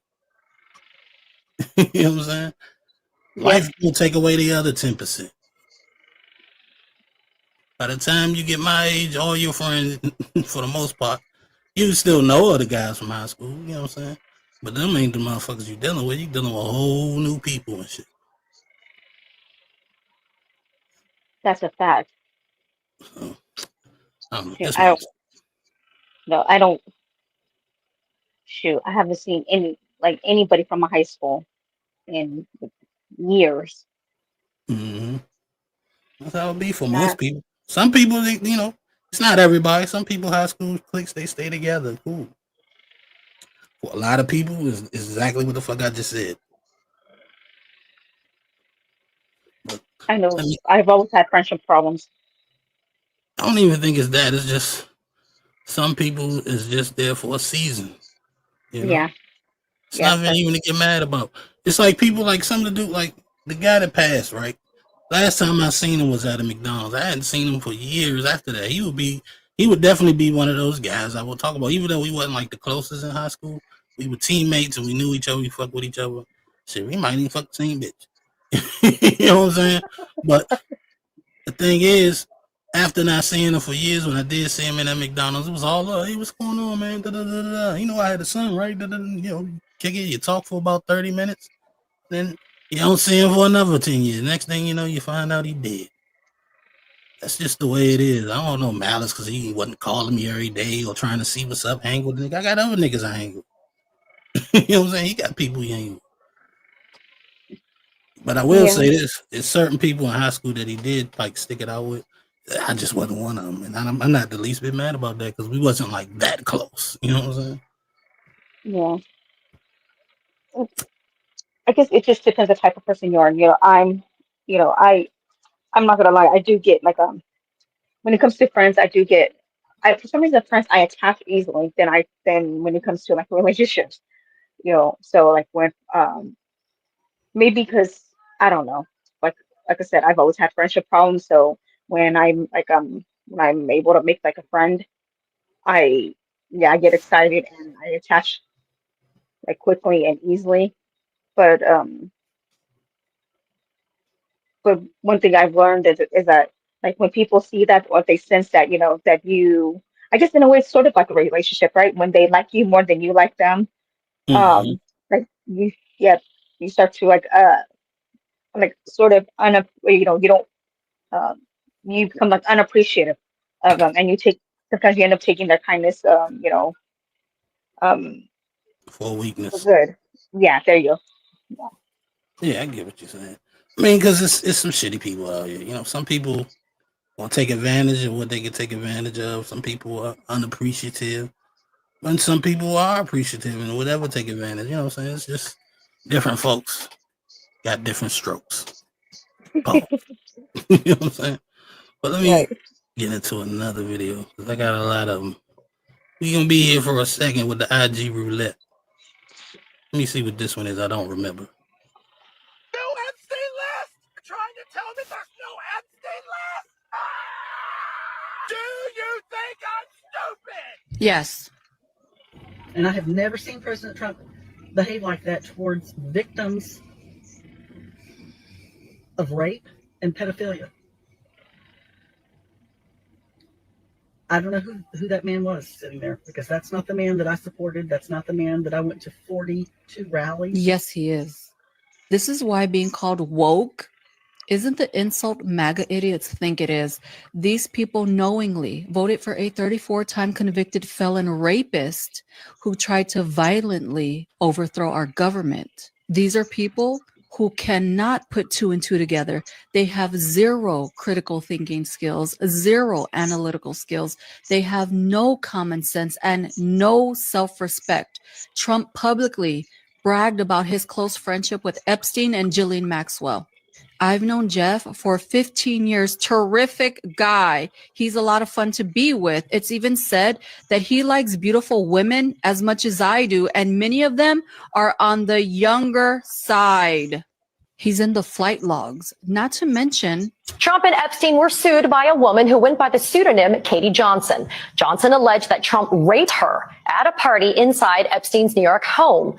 You know what I'm saying? Life will take away the other 10%. By the time you get my age, all your friends, for the most part, you still know other guys from high school. You know what I'm saying? But them ain't the motherfuckers you dealing with. You dealing with whole new people and shit. That's a fact. I don't know. Shoot, I don't. Shoot, I haven't seen anybody from my high school in years. Mm-hmm. That's how it be for most people. Some people, it's not everybody. Some people, high school cliques, they stay together. Cool. For a lot of people, is exactly what the fuck I just said. But I know. I've always had friendship problems. I don't even think it's that. It's just some people is just there for a season. You know? Yeah. It's nothing even to get mad about. It's like people like something to do, like the guy that passed, right? Last time I seen him was at a McDonald's. I hadn't seen him for years after that. He would definitely be one of those guys I will talk about. Even though we wasn't like the closest in high school, we were teammates and we knew each other. We fucked with each other. Shit, we might even fuck the same bitch. You know what I'm saying? But the thing is, after not seeing him for years, when I did see him in that McDonald's, it was all up. Hey, what's going on, man? Da, da, da, da. You know, I had a son, right? Da, da, da. You know, kick it. You talk for about 30 minutes, then you don't see him for another 10 years. Next thing you know, you find out he dead. That's just the way it is. I don't know malice because he wasn't calling me every day or trying to see what's up, hang with the nigga. I got other niggas I hang with. You know what I'm saying? He got people he hang with. But I will say this: there's certain people in high school that he did like stick it out with. I just wasn't one of them, and I'm not the least bit mad about that because we wasn't like that close. You know what I'm saying? Yeah. I guess it just depends the type of person you are. I'm not gonna lie. I do get like when it comes to friends, for some reason friends I attach easily than when it comes to like relationships. So like when maybe because I don't know, like I said, I've always had friendship problems. So when I'm able to make like a friend, I get excited and I attach like quickly and easily. But one thing I've learned is that like when people see that or they sense that that you, I guess in a way it's sort of like a relationship, right? When they like you more than you like them, like you start to like sort of you don't you become like unappreciative of them, and sometimes you end up taking their kindness for weakness. for good. Yeah, there you go. Yeah, I get what you're saying. I mean, because it's some shitty people out here. You know, some people want to take advantage of what they can take advantage of. Some people are unappreciative, and some people are appreciative and would ever take advantage. You know what I'm saying? It's just different folks got different strokes. You know what I'm saying? But let me get into another video because I got a lot of them. We gonna be here for a second with the IG roulette. Let me see what this one is. I don't remember. No Epstein list! Trying to tell me there's no Epstein list? Do you think I'm stupid? Yes. And I have never seen President Trump behave like that towards victims of rape and pedophilia. I don't know who that man was sitting there, because that's not the man that I supported. That's not the man that I went to 42 rallies. Yes, he is. This is why being called woke isn't the insult MAGA idiots think it is. These people knowingly voted for a 34-time convicted felon rapist who tried to violently overthrow our government. These are people who cannot put two and two together. They have zero critical thinking skills, zero analytical skills. They have no common sense and no self-respect. Trump publicly bragged about his close friendship with Epstein and Ghislaine Maxwell. I've known Jeff for 15 years. Terrific guy. He's a lot of fun to be with. It's even said that he likes beautiful women as much as I do, and many of them are on the younger side. He's in the flight logs, not to mention Trump and Epstein were sued by a woman who went by the pseudonym Katie Johnson. Johnson alleged that Trump raped her at a party inside Epstein's New York home.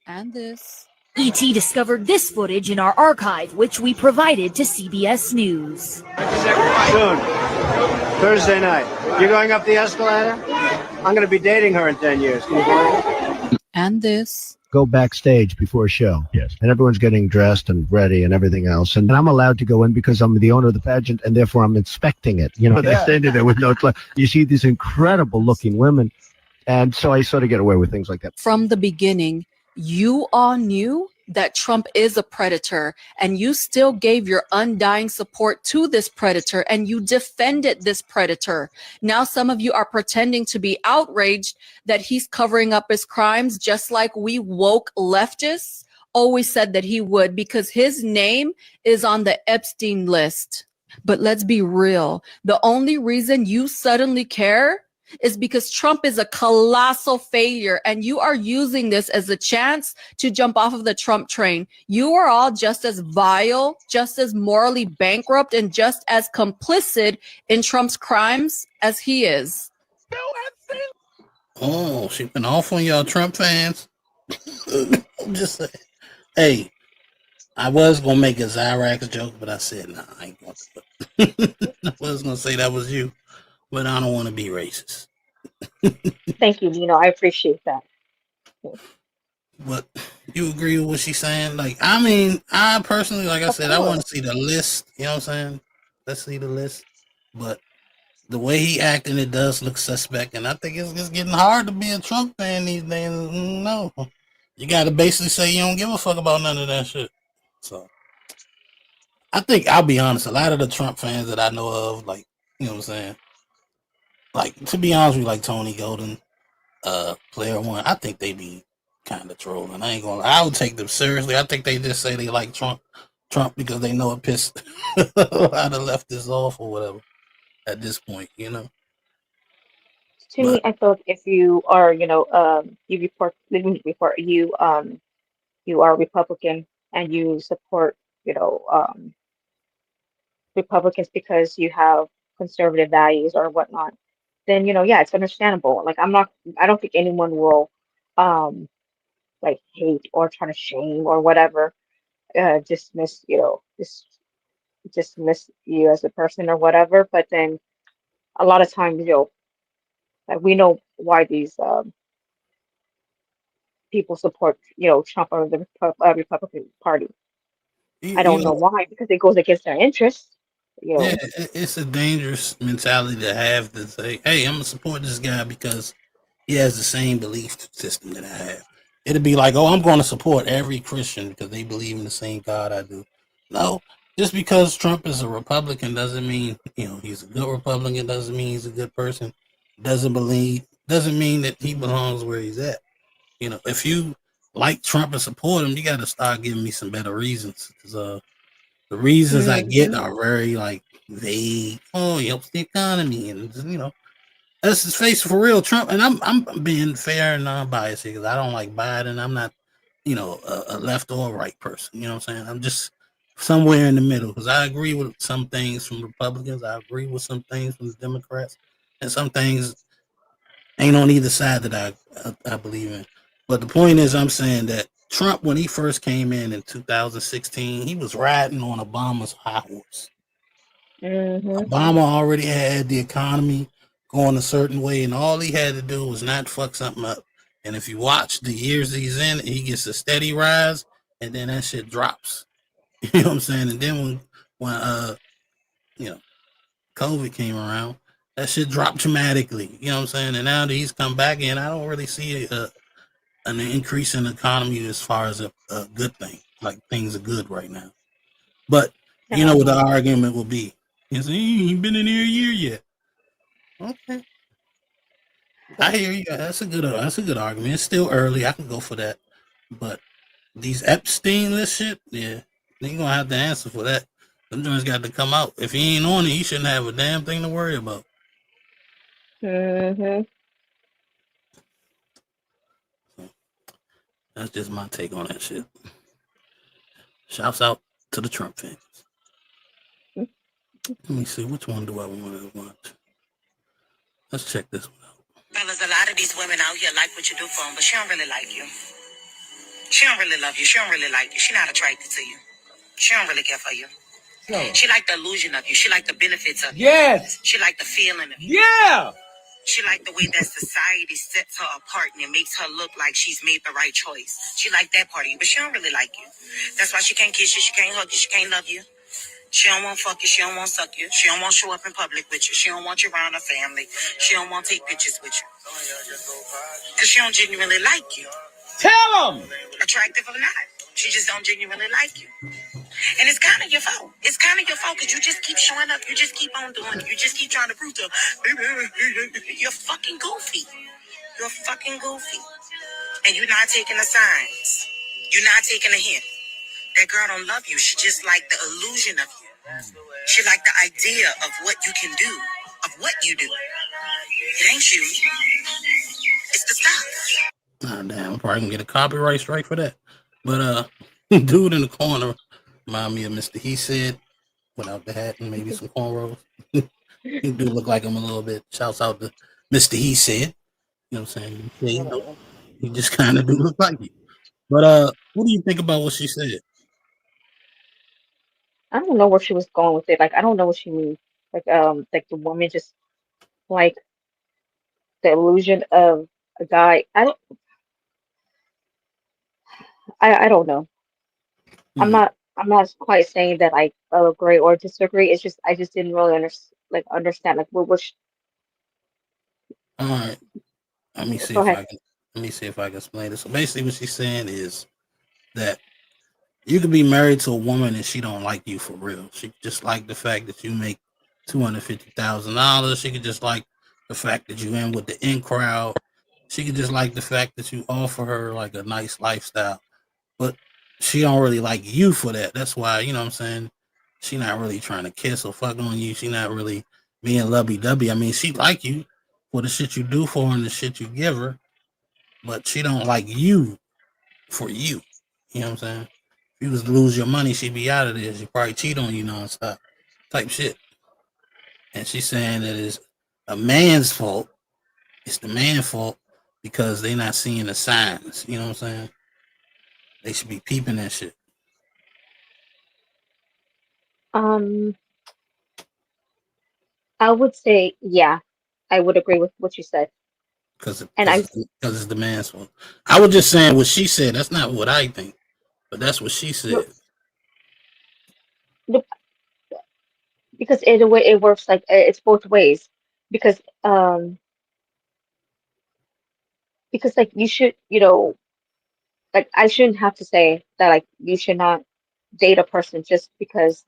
And this. ET discovered this footage in our archive, which we provided to CBS News. Soon. Thursday night. You're going up the escalator? I'm going to be dating her in 10 years. Can you believe it? And this. Go backstage before a show. Yes. And everyone's getting dressed and ready and everything else. And I'm allowed to go in because I'm the owner of the pageant, and therefore I'm inspecting it. You know, they're standing there with no clothes. You see these incredible looking women. And so I sort of get away with things like that. From the beginning, you all knew that Trump is a predator, and you still gave your undying support to this predator, and you defended this predator. Now some of you are pretending to be outraged that he's covering up his crimes, just like we woke leftists always said that he would, because his name is on the Epstein list. But let's be real. The only reason you suddenly care is because Trump is a colossal failure, and you are using this as a chance to jump off of the Trump train. You are all just as vile, just as morally bankrupt, and just as complicit in Trump's crimes as he is. Oh, she been off on y'all Trump fans. I'm just saying. Hey, I was gonna make a Zyrax joke, but I said, nah, I ain't going to. I was gonna say that was you, but I don't want to be racist. Thank you, Nino. I appreciate that. But you agree with what she's saying? Like, I mean, I personally, like I said, I want to see the list. You know what I'm saying? Let's see the list. But the way he acting, it does look suspect, and I think it's getting hard to be a Trump fan these days. No, you got to basically say you don't give a fuck about none of that shit. So, I think, I'll be honest, a lot of the Trump fans that I know of, like, you know what I'm saying? Like, to be honest with you, like Tony Golden, Player One, I think they be kind of trolling. I ain't gonna lie. I would take them seriously. I think they just say they like Trump because they know it pissed a lot of leftists off or whatever at this point, you know? To me, I thought if you are, you are Republican and you support, Republicans because you have conservative values or whatnot, then, yeah, it's understandable. Like, I don't think anyone will, like, hate or try to shame or whatever, dismiss you as a person or whatever. But then a lot of times, like, we know why these people support, Trump or the Republican Party. I don't know why, because it goes against their interests. Yeah, it's a dangerous mentality to have, to say, hey, I'm gonna support this guy because he has the same belief system that I have. It'd be like, oh, I'm going to support every Christian because they believe in the same God I do. No, just because Trump is a Republican doesn't mean, he's a good Republican, doesn't mean he's a good person, doesn't mean that he belongs where he's at. If you like Trump and support him, you got to start giving me some better reasons. Because the reasons I get are very, like, vague. Oh, he helps the economy. And, Let's just face it, for real, Trump. And I'm being fair and non-biased here because I don't like Biden. I'm not, a left or right person. You know what I'm saying? I'm just somewhere in the middle because I agree with some things from Republicans. I agree with some things from the Democrats, and some things ain't on either side that I believe in. But the point is, I'm saying that Trump, when he first came in 2016, he was riding on Obama's high horse. Obama already had the economy going a certain way, and all he had to do was not fuck something up. And if you watch the years he's in, he gets a steady rise, and then that shit drops. You know what I'm saying? And then when COVID came around, that shit dropped dramatically. You know what I'm saying? And now that he's come back in, I don't really see an increase in the economy as far as a good thing. Like things are good right now. But you know what the argument will be? He ain't been in here a year yet. Okay, I hear you. That's a good argument. It's still early. I can go for that. But these Epstein list shit, yeah, they gonna have to answer for that. Them joints got to come out. If he ain't on it, he shouldn't have a damn thing to worry about. That's just my take on that shit. Shouts out to the Trump fans. Let me see, which one do I want to watch? Let's check this one out. Fellas, a lot of these women out here like what you do for them, but she don't really like you. She don't really love you. She don't really like you. She not attracted to you. She don't really care for you. No. She like the illusion of you. She like the benefits of you. Yes. She like the feeling of you. Yeah. She like the way that society sets her apart and it makes her look like she's made the right choice. She like that part of you, but she don't really like you. That's why she can't kiss you, she can't hug you, she can't love you. She don't want to fuck you, she don't want to suck you. She don't want to show up in public with you. She don't want you around her family. She don't want to take pictures with you. Because she don't genuinely like you. Tell them. Attractive or not. She just don't genuinely like you. And it's kind of your fault. It's kind of your fault because you just keep showing up. You just keep on doing it. You just keep trying to prove to her. You're fucking goofy. You're fucking goofy. And you're not taking the signs. You're not taking a hint. That girl don't love you. She just like the illusion of you. She like the idea of what you can do, of what you do. It ain't you. It's the stuff. Ah, damn, I'm probably gonna get a copyright strike for that. But dude in the corner remind me of Mr. He Said without the hat and maybe some cornrows. He do look like him a little bit. Shouts out to Mr. He Said. You know what I'm saying? He just kind of do look like you. But what do you think about what she said? I don't know where she was going with it. Like, I don't know what she means. Like the woman just like the illusion of a guy. I don't know. I'm not quite saying that I agree or disagree. It's just I just didn't really understand like what was. All right. Let me see Go if ahead. I can. Let me see if I can explain this. So basically, what she's saying is that you could be married to a woman and she don't like you for real. She just like the fact that you make $250,000. She could just like the fact that you in with the in crowd. She could just like the fact that you offer her like a nice lifestyle. But she don't really like you for that. That's why, you know what I'm saying? She not really trying to kiss or fuck on you. She not really being lovey-dovey. I mean, she like you for the shit you do for her and the shit you give her, but she don't like you for you. You know what I'm saying? If you was to lose your money, she'd be out of there. She'd probably cheat on you nonstop type shit. And she's saying that it's a man's fault. It's the man's fault because they not seeing the signs. You know what I'm saying? They should be peeping that shit. I would say yeah, I would agree with what you said. Because And it's the man's fault. I was just saying what she said. That's not what I think, but that's what she said. because in a way it works like it's both ways because like you should like I shouldn't have to say that like you should not date a person just because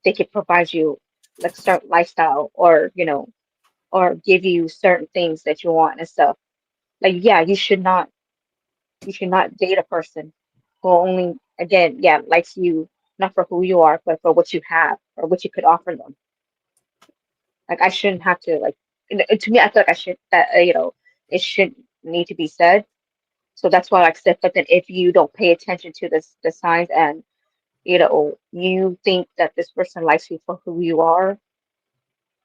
they could provide you like certain lifestyle or or give you certain things that you want and stuff. Like yeah, you should not date a person who only again likes you not for who you are but for what you have or what you could offer them. Like I shouldn't have to like to me, I feel like I should that it shouldn't need to be said. So that's why, like I said, but then if you don't pay attention to the signs and you think that this person likes you for who you are,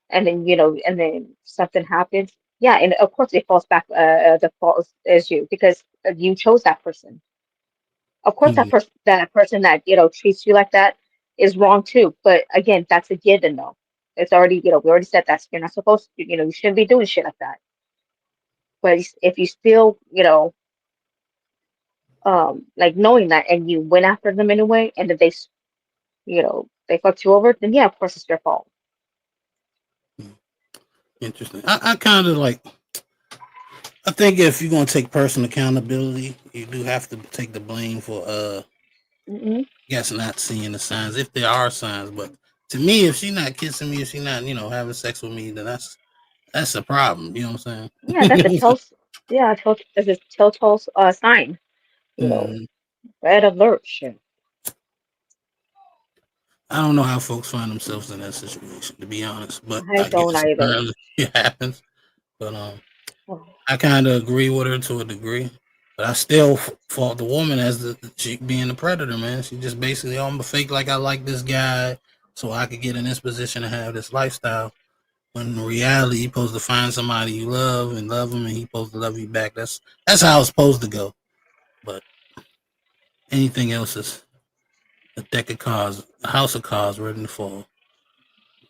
and then and then something happens, yeah, and of course it falls back. The fault is you because you chose that person. Of course, Mhm. that person that treats you like that is wrong too. But again, that's a given though. It's already we already said that you're not supposed to. You shouldn't be doing shit like that. But if you still like knowing that and you went after them anyway, and then they fucked you over, then yeah, of course it's your fault. Interesting. I kind of like. I think if you're gonna take personal accountability, you do have to take the blame for Mm-hmm. guess not seeing the signs if there are signs. But to me, if she's not kissing me, if she's not having sex with me, then that's a problem. You know what I'm Yeah, that's a saying? that's a telltale sign. Mhm. Red alert shit. I don't know how folks find themselves in that situation, to be honest. But I I don't guess either. apparently it happens. But I kind of agree with her to a degree. But I still fault the woman as she being the predator, man. She just basically, I'm gonna fake like I like this guy so I could get in this position and have this lifestyle. When in reality, you're supposed to find somebody you love and love him, and he's supposed to love you back. That's how it's supposed to go. But anything else is a deck of cards, a house of cards ready to fall.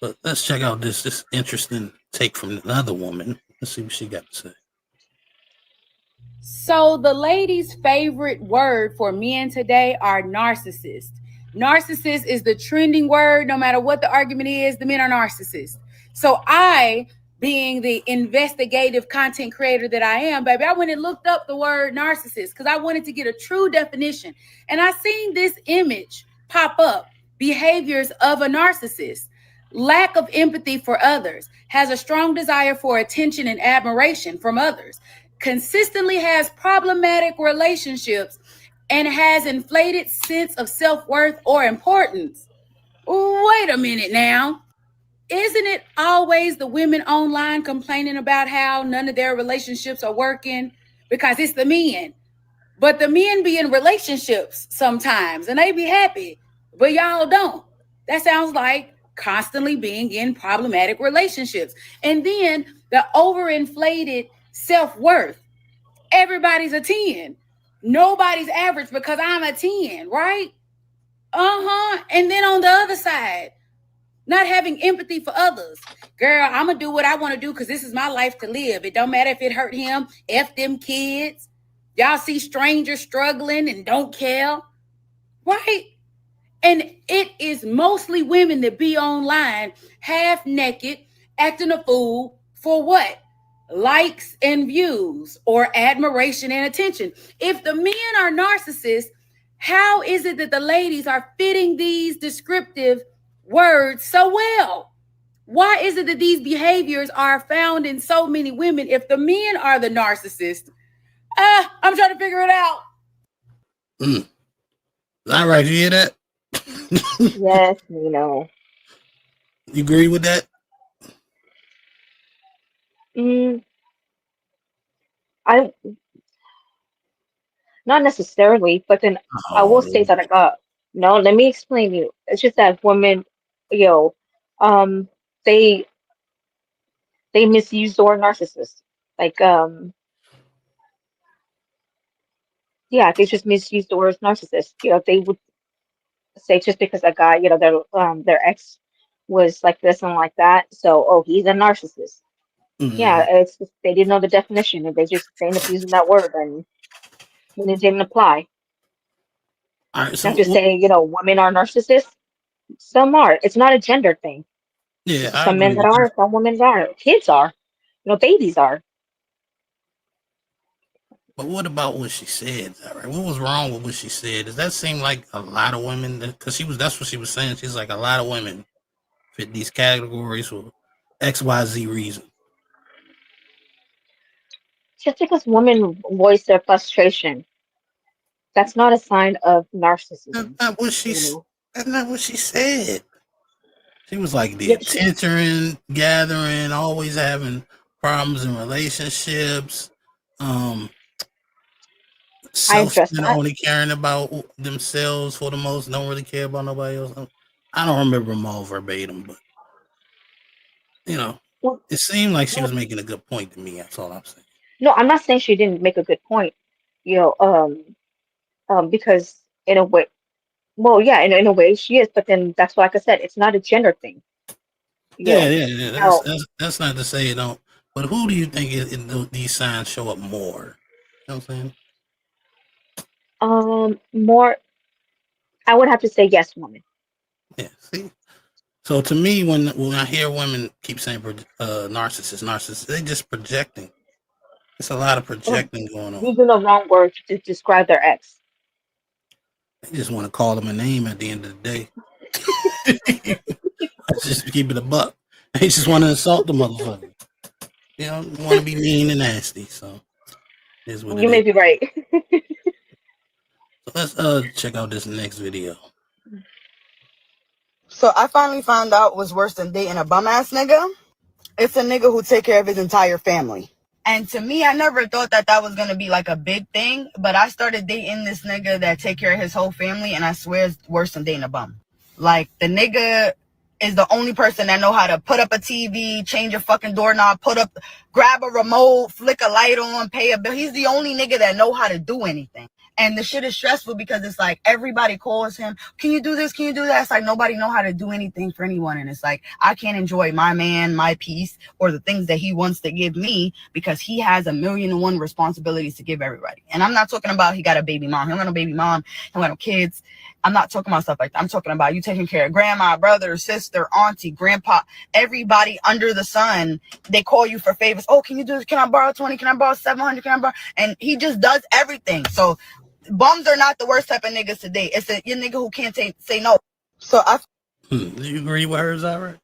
But let's check out this interesting take from another woman. Let's see what she got to say. So the ladies' favorite word for men today are narcissist. Narcissist is the trending word. No matter what the argument is, the men are narcissists. So I, being the investigative content creator that I am, baby, I went and looked up the word narcissist because I wanted to get a true definition. And I seen this image pop up, behaviors of a narcissist. Lack of empathy for others, has a strong desire for attention and admiration from others, consistently has problematic relationships, and has inflated sense of self-worth or importance. Wait a minute now. Isn't it always the women online complaining about how none of their relationships are working because it's the men? But the men be in relationships sometimes and they be happy, but y'all don't. That sounds like constantly being in problematic relationships. And then the overinflated self-worth. Everybody's a 10. Nobody's average because I'm a 10, right? And then on the other side, not having empathy for others. Girl, I'm going to do what I want to do because this is my life to live. It don't matter if it hurt him, F them kids. Y'all see strangers struggling and don't care, right? And it is mostly women that be online half naked, acting a fool for what? Likes and views or admiration and attention. If the men are narcissists, how is it that the ladies are fitting these descriptive words so well? Why is it that these behaviors are found in so many women if the men are the narcissists? I'm trying to figure it out. All right, you hear that? Yes, you agree with that? I not necessarily, but then I will say that no, let me explain you. It's just that women, they misuse the word narcissist. Like, yeah, they just misuse the word narcissist. They would say just because a guy, their ex was like this and like that, so he's a narcissist. Yeah, it's just, they didn't know the definition and they ended up using that word and it didn't apply. All right, so Not just saying, women are narcissists. Some are. It's not a gender thing. Yeah, I Some men agree that with are, some women are. Kids are. Babies are. But what about what she said? All right, what was wrong with what she said? Does that seem like a lot of women? Because that's what she was saying. She's like, a lot of women fit these categories for XYZ reason. Just because women voice their frustration, that's not a sign of narcissism. That's not what she said. She was like the attention gathering, always having problems in relationships, I self addressed that. only caring about themselves for the most, don't really care about nobody else. I don't remember them all verbatim, but you know, Well, it seemed like she well, was making a good point to me. That's all I'm saying. no, I'm not saying she didn't make a good point. You know, because in a way, well, yeah, in a way she is, but then that's why, like I said, it's not a gender thing. You Yeah, know, yeah, yeah. now, That's not to say it don't. But who do you think these signs show up more? You know what I'm saying? more, I would have to say yes, woman. Yeah. See. So to me, when I hear women keep saying narcissists, they just projecting. It's a lot of projecting going on. Using the wrong word to describe their ex. They just want to call them a name at the end of the day. Let's just keep it a buck. They just want to insult the motherfucker. You know, want to be mean and nasty. So here's what You it may is. be right. So let's check out this next video. So I finally found out what's worse than dating a bum ass nigga. It's a nigga who take care of his entire family. And to me, I never thought that that was going to be like a big thing, but I started dating this nigga that take care of his whole family, and I swear it's worse than dating a bum. Like, the nigga is the only person that know how to put up a TV, change a fucking doorknob, grab a remote, flick a light on, pay a bill. He's the only nigga that know how to do anything. And the shit is stressful because it's like everybody calls him, can you do this? Can you do that? It's like nobody know how to do anything for anyone. And it's like, I can't enjoy my man, my peace, or the things that he wants to give me because he has 1,000,001 responsibilities to give everybody. And I'm not talking about he got a baby mom. He don't got no baby mom. He don't got no kids. I'm not talking about stuff like that. I'm talking about you taking care of grandma, brother, sister, auntie, grandpa, everybody under the sun. They call you for favors. Oh, can you do this? Can I borrow 20? Can I borrow 700? Can I borrow? And he just does everything. So bums are not the worst type of niggas to date. It's your nigga who can't say no. So Do you agree with her, Zara?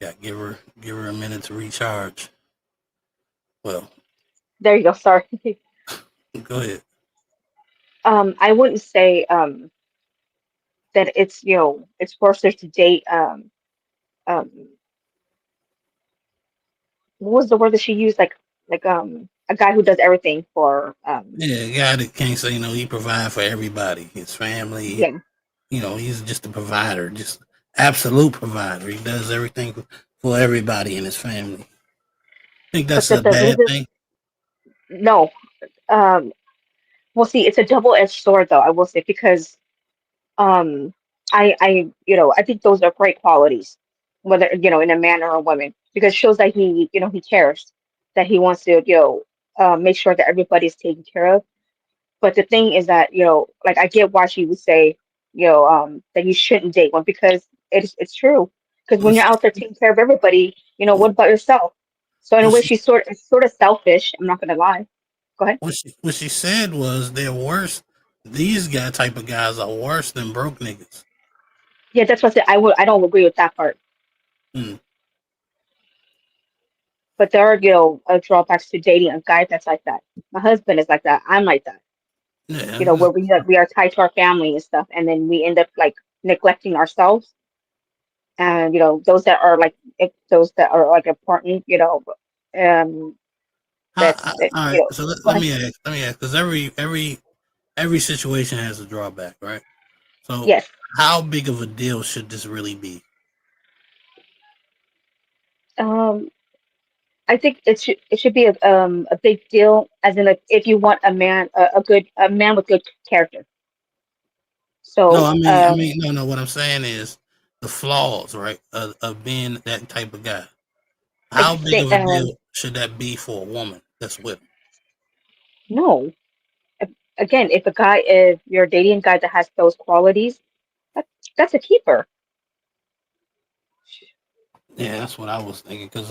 Yeah, give her a minute to recharge. Well, There you go. Sorry. go ahead. I wouldn't say that it's, you know, it's worse to date what was the word that she used, like a guy who does everything for Yeah, a guy that can't say no. He provide for everybody, his family. yeah. You know, he's just a provider, just absolute provider. He does everything for everybody in his family. Think But that's the, a the bad reason, thing? no, well, see, it's a double-edged sword, though, I will say, because um, you know, I think those are great qualities, whether, you know, in a man or a woman, because it shows that he, you know, he cares, that he wants to, you know, make sure that everybody's taken care of. But the thing is that, you know, like I get why she would say, you know, that you shouldn't date one because it's true. Because when you're out there taking care of everybody, you know, what about yourself? So in a What way, she, it's sort of selfish. I'm not gonna lie. Go ahead. what she said was they're worse. These type of guys are worse than broke niggas. Yeah, that's what I said. I don't agree with that part. Hmm. But there are, you know, drawbacks to dating a guy that's like that. My husband is like that. I'm like that. Yeah, You know, where we are tied to our family and stuff, and then we end up like neglecting ourselves. And you know, those that are like those that are like important, you know, all you right. know. So Go let ahead. me ask, because every situation has a drawback, right? So Yes. how big of a deal should this really be? Um, I think it should be a big deal, as in like if you want a man a man with good character. No, So no. What I'm saying is the flaws, right, of being that type of guy. I How big think of a deal should that be for a woman that's with him? no. Again, if you're dating a guy that has those qualities, that, that's a keeper. Yeah, that's what I was thinking. Because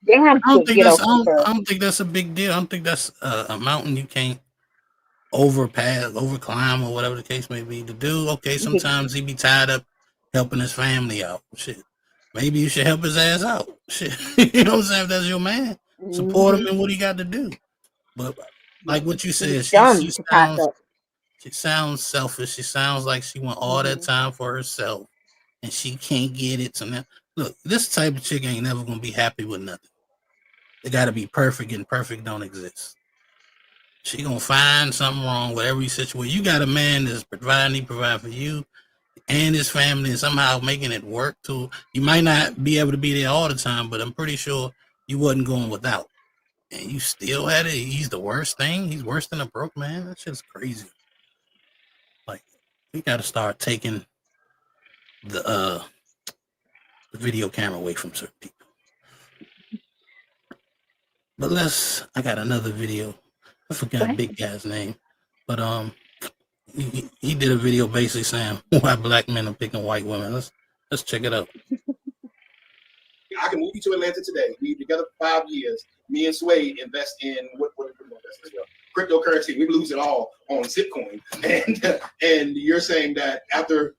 Damn good, you know, keeper. I don't think that's a big deal. I don't think that's a mountain you can't overclimb, or whatever the case may be. The dude, okay, sometimes he be tied up helping his family out. Shit, maybe you should help his ass out. Shit, you know what I'm saying? If that's your man, support him in what he got to do. But like what you said, Dumb to pass up. she sounds selfish. She sounds like she want all that time for herself, and she can't get it. So now, look, this type of chick ain't never gonna be happy with nothing. It got to be perfect, and perfect don't exist. She gonna find something wrong with every situation. You got a man that's providing, he provide for you and his family, and somehow making it work too. You might not be able to be there all the time, but I'm pretty sure you wasn't going without. And you still had it. He's the worst thing. He's worse than a broke man. That shit's crazy. Like, we got to start taking the video camera away from certain people. But I got another video. I forgot Big Guy's name, but he did a video basically saying why black men are picking white women. Let's check it out. I can move you to Atlanta today. We've been together for 5 years. Me and Sway invest in what cryptocurrency. We lose it all on Zipcoin, and you're saying that after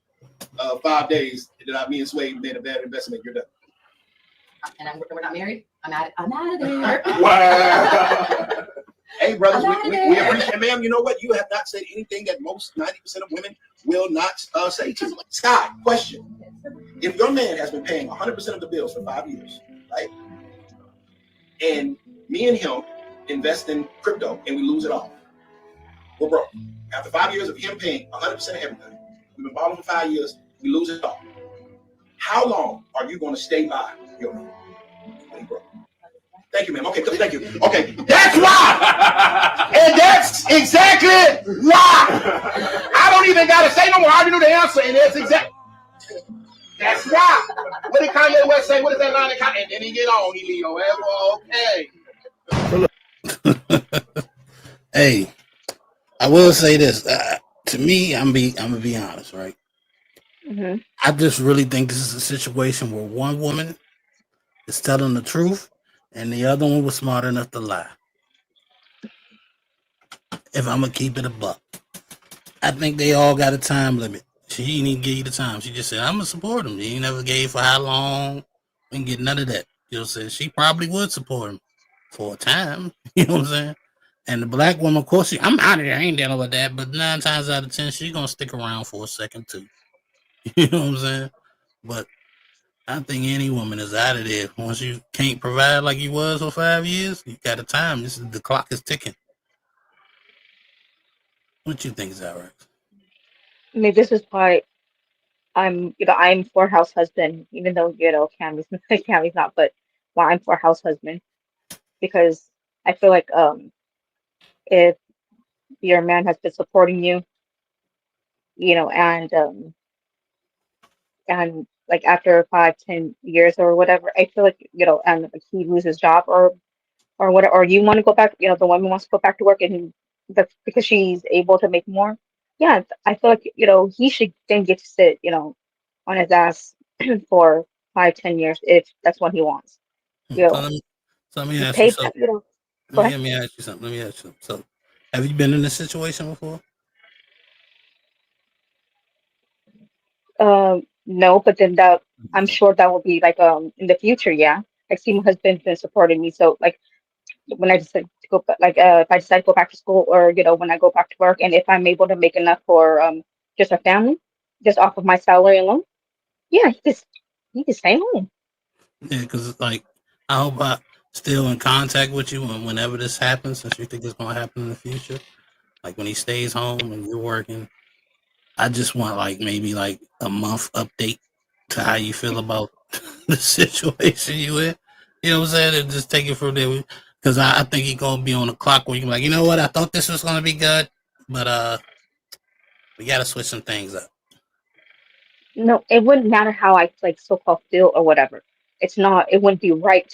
5 days that me and Sway made a bad investment, you're done. And we're not married. I'm out of there. Wow. Hey, brothers, we appreciate, ma'am. You know what? You have not said anything that most 90% of women will not say to you. Scott, question. If your man has been paying 100% of the bills for 5 years, right? And me and him invest in crypto and we lose it all. We're broke. After 5 years of him paying 100% of everything, we've been borrowing for 5 years, we lose it all. How long are you going to stay by your man when he broke? Thank you, ma'am. Okay, thank you. Okay, that's why! And that's exactly why! I don't even got to say no more. I already knew the answer, and that's exactly... That's why. What did Kanye West say? What is that line of Kanye? And then he get on. He leave. Okay. Hey, I will say this. To me, I'm gonna be honest, right? Mm-hmm. I just really think this is a situation where one woman is telling the truth, and the other one was smart enough to lie. If I'm gonna keep it a buck, I think they all got a time limit. She didn't even give you the time. She just said, I'm gonna support him. He never gave for how long. We didn't get none of that. You know what I'm saying? She probably would support him for a time. You know what I'm saying? And the black woman, of course, I'm out of here. I ain't dealing with that. But 9 times out of 10, she's gonna stick around for a second too. You know what I'm saying? But I think any woman is out of there. Once you can't provide like you was for 5 years, you got a time. The clock is ticking. What you think, Zara? I mean, this is why I'm for house husband, even though, Cammy's not, but why I'm for house husband, because I feel like if your man has been supporting you, and like after 5-10 years or whatever, I feel like, and like he loses his job or whatever, or you want to go back, the woman wants to go back to work and because she's able to make more. Yeah, I feel like, he should then get to sit, on his ass for 5-10 years if that's what he wants. So let me ask you something. Let me ask you something. So, have you been in this situation before? No, but then I'm sure that will be like in the future. Yeah, like see, my husband's been supporting me, so like when I decide to go, if I decide to go back to school, or when I go back to work, and if I'm able to make enough for just a family, just off of my salary alone, yeah, he can stay home. Yeah, because like I hope I'm still in contact with you, and whenever this happens, since you think it's gonna happen in the future, like when he stays home and you're working, I just want like maybe like a month update to how you feel about the situation you in. You know what I'm saying? And just take it from there. Because I think he's gonna be on the clock where you can be like, you know what? I thought this was gonna be good, but we gotta switch some things up. No, it wouldn't matter how I like so-called feel or whatever. It's not. It wouldn't be right.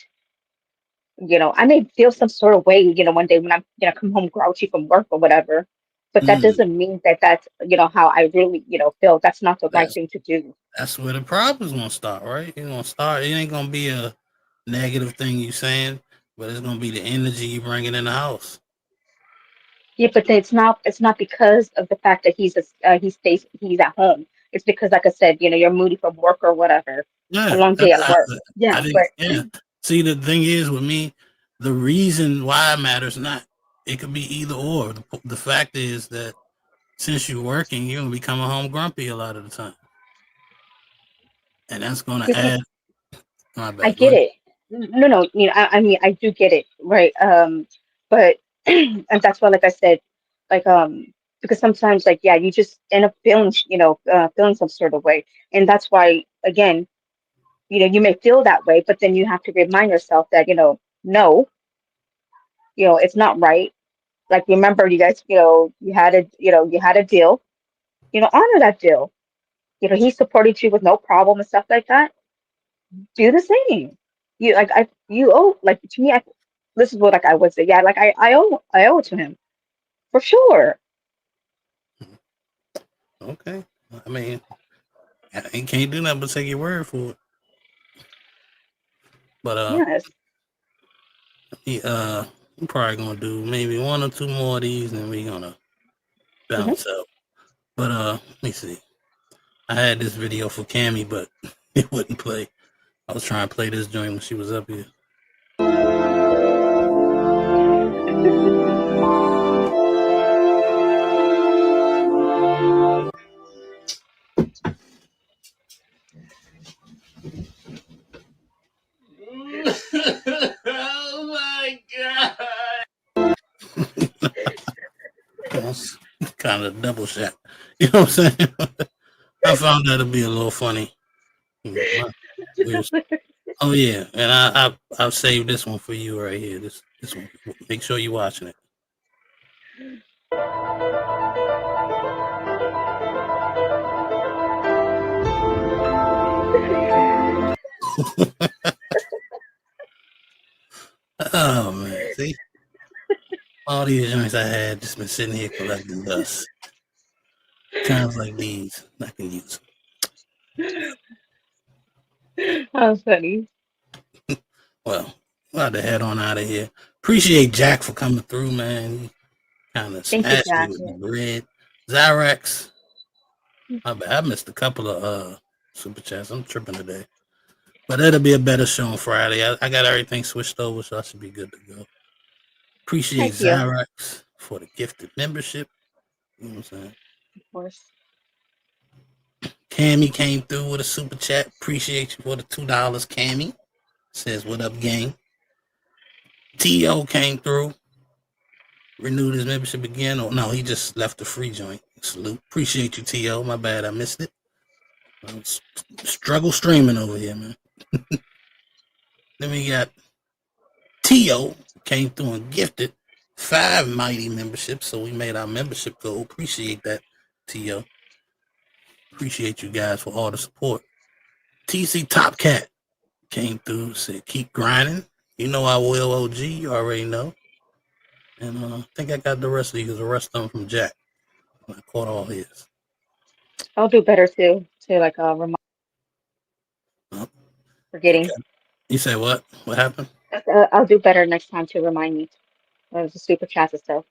I may feel some sort of way, one day when I'm, come home grouchy from work or whatever. But that doesn't mean that that's, how I really, feel. That's not the right thing to do. That's where the problem's gonna start, right? It's gonna start. It ain't gonna be a negative thing you saying, but it's gonna be the energy you bringing in the house. Yeah, but it's not because of the fact that he's at home. It's because, like I said, you're moody from work or whatever. Yeah, a long day at work. Yeah, yeah. See, the thing is with me, the reason why matters not. It could be either or. The fact is that since you're working, you're gonna become a home grumpy a lot of the time. and that's gonna Because add. My bad. I Go get ahead. it. No, I mean, I do get it, right? But and that's why, like I said, like because sometimes, like, yeah, you just end up feeling, feeling some sort of way, and that's why, again, you may feel that way, but then you have to remind yourself that, no, it's not right. Like, remember, you guys, you had a deal, honor that deal. He supported you with no problem and stuff like that. Do the same. You owe, like, to me, this is what, like, I would say, yeah, like, I owe it to him for sure. Okay. I mean, I can't do nothing but take your word for it. But Yes. we're probably gonna do maybe 1 or 2 more of these, and we're gonna bounce out. But let me see. I had this video for Cammy, but it wouldn't play. I was trying to play this joint when she was up here. Oh my God. That's kind of double shot. You know what I'm saying? I found that to be a little funny. Oh yeah, and I've saved this one for you right here. This one. Make sure you're watching it. Oh man, see, all these joints I had just been sitting here collecting dust. Times like these, I can use them. How funny. Well, we'll have to head on out of here. Appreciate Jack for coming through, man. Kind of Thank you, smashed me Jack. with the bread. Zyrex, I missed a couple of super chats. I'm tripping today. But it'll be a better show on Friday. I got everything switched over, so I should be good to go. Appreciate Thank you. Zyrex for the gifted membership. You know what I'm saying? Of course. Cammy came through with a super chat. Appreciate you for the $2, Cammy. Says, what up, gang? T.O. came through. Renewed his membership again. Oh, no, he just left the free joint. Salute. Appreciate you, T.O. My bad, I missed it. Struggle streaming over here, man. Then we got T.O. came through and gifted 5 mighty memberships, so we made our membership goal. Appreciate that, T.O. Appreciate you guys for all the support. TC Top Cat came through, said, keep grinding. You know I will, OG. You already know. And I think I got the rest of these. The rest of them from Jack. I caught all his. I'll do better too, to like remind. Forgetting. Okay. You say what? What happened? I'll do better next time to remind me. Of the super chats and stuff.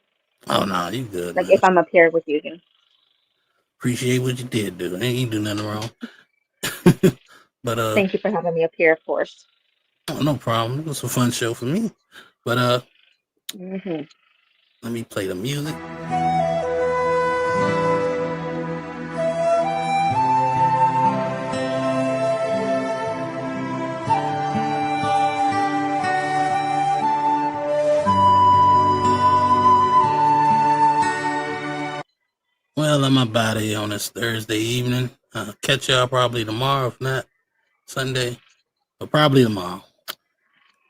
Oh no, you good. Like man. if I'm up here with you. Appreciate what you did, dude. You ain't do nothing wrong. But Thank you for having me up here, of course. Oh, no problem. It was a fun show for me. But let me play the music. Well, I'm up out of here on this Thursday evening. Catch y'all probably tomorrow, if not Sunday, but probably tomorrow.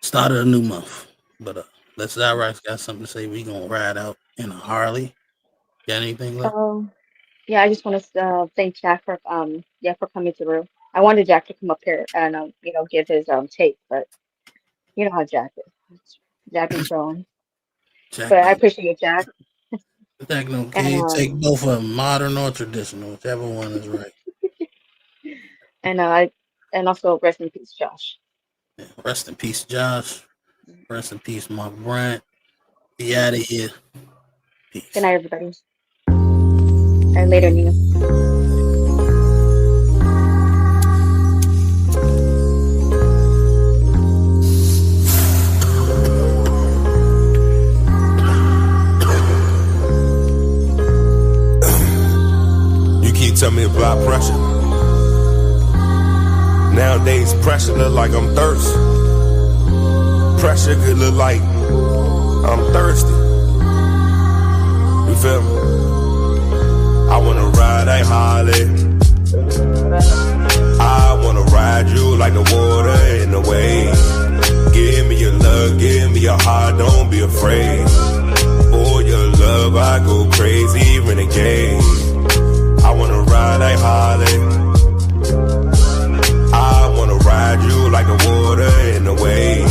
Start of a new month. But let's Zyrex got something to say. We gonna ride out in a Harley. Got anything left? Yeah, I just want to thank Jack for for coming through. I wanted Jack to come up here and give his take, but you know how Jack is. Jack is growing. But I appreciate Jack. Can you take both of them, modern or traditional, whichever one is right. And also rest in peace, Josh. Yeah, rest in peace, Josh. Rest in peace, Mark Bryant. Be out of here. Peace. Good night, everybody. And later, Nina. Tell me about pressure. Nowadays, pressure look like I'm thirsty. Pressure could look like I'm thirsty. You feel me? I wanna ride that Harley. I wanna ride you like the water in the wave. Give me your love, give me your heart, don't be afraid. For your love, I go crazy, renegade. I wanna ride that Harley. I wanna ride you like the water in the wave.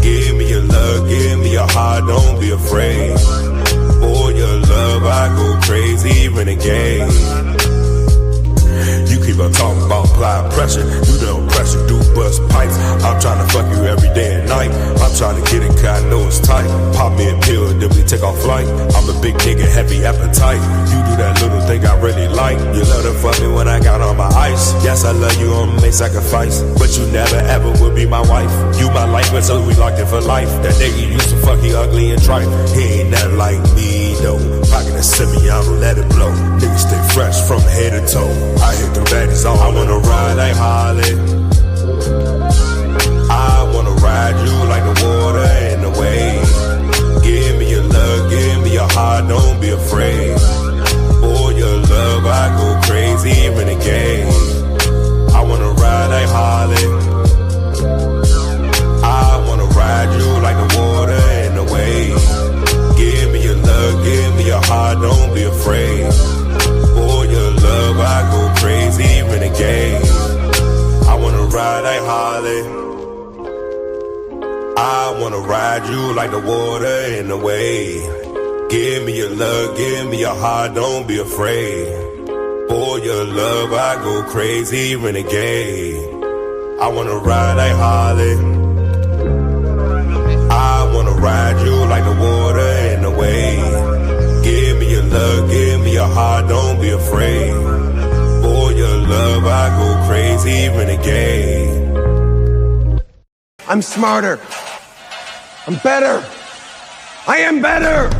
Give me your love, give me your heart, don't be afraid. For your love, I go crazy, renegade. You keep on talking about applying pressure. You don't pressure, do bust pipes. I'm trying to fuck you every day and night. I'm trying to get it cause I know it's tight. Pop me a pill, then we take off flight. I'm a big nigga, heavy appetite. You do that little thing I really like. You love to fuck me when I got on my ice. Yes, I love you, I'ma make sacrifice. But you never ever will be my wife. You my life, but so we locked in for life. That nigga used to fuck, he ugly and trite. He ain't nothing like me, though. Pocket a semi, I don't let it blow. Niggas stay fresh from head to toe. I hit the baddies all I wanna ride like Harley. I wanna ride you like the water in the wave. Give me your love, give me your heart, don't be afraid. For your love, I go crazy, renegade. I wanna ride like Harley. I wanna ride you like the water in the wave. Give me your love, give me your heart, don't be afraid. For your love, I go crazy, renegade. I wanna ride like Harley. I wanna ride you like the water in the wave. Give me your love, give me your heart, don't be afraid. For your love, I go crazy, renegade. I wanna ride like Harley. I wanna ride you like the water in the wave. Give me your love, give me your heart, don't be afraid. For your love, I go crazy, renegade. I'm smarter. I'm better. I am better.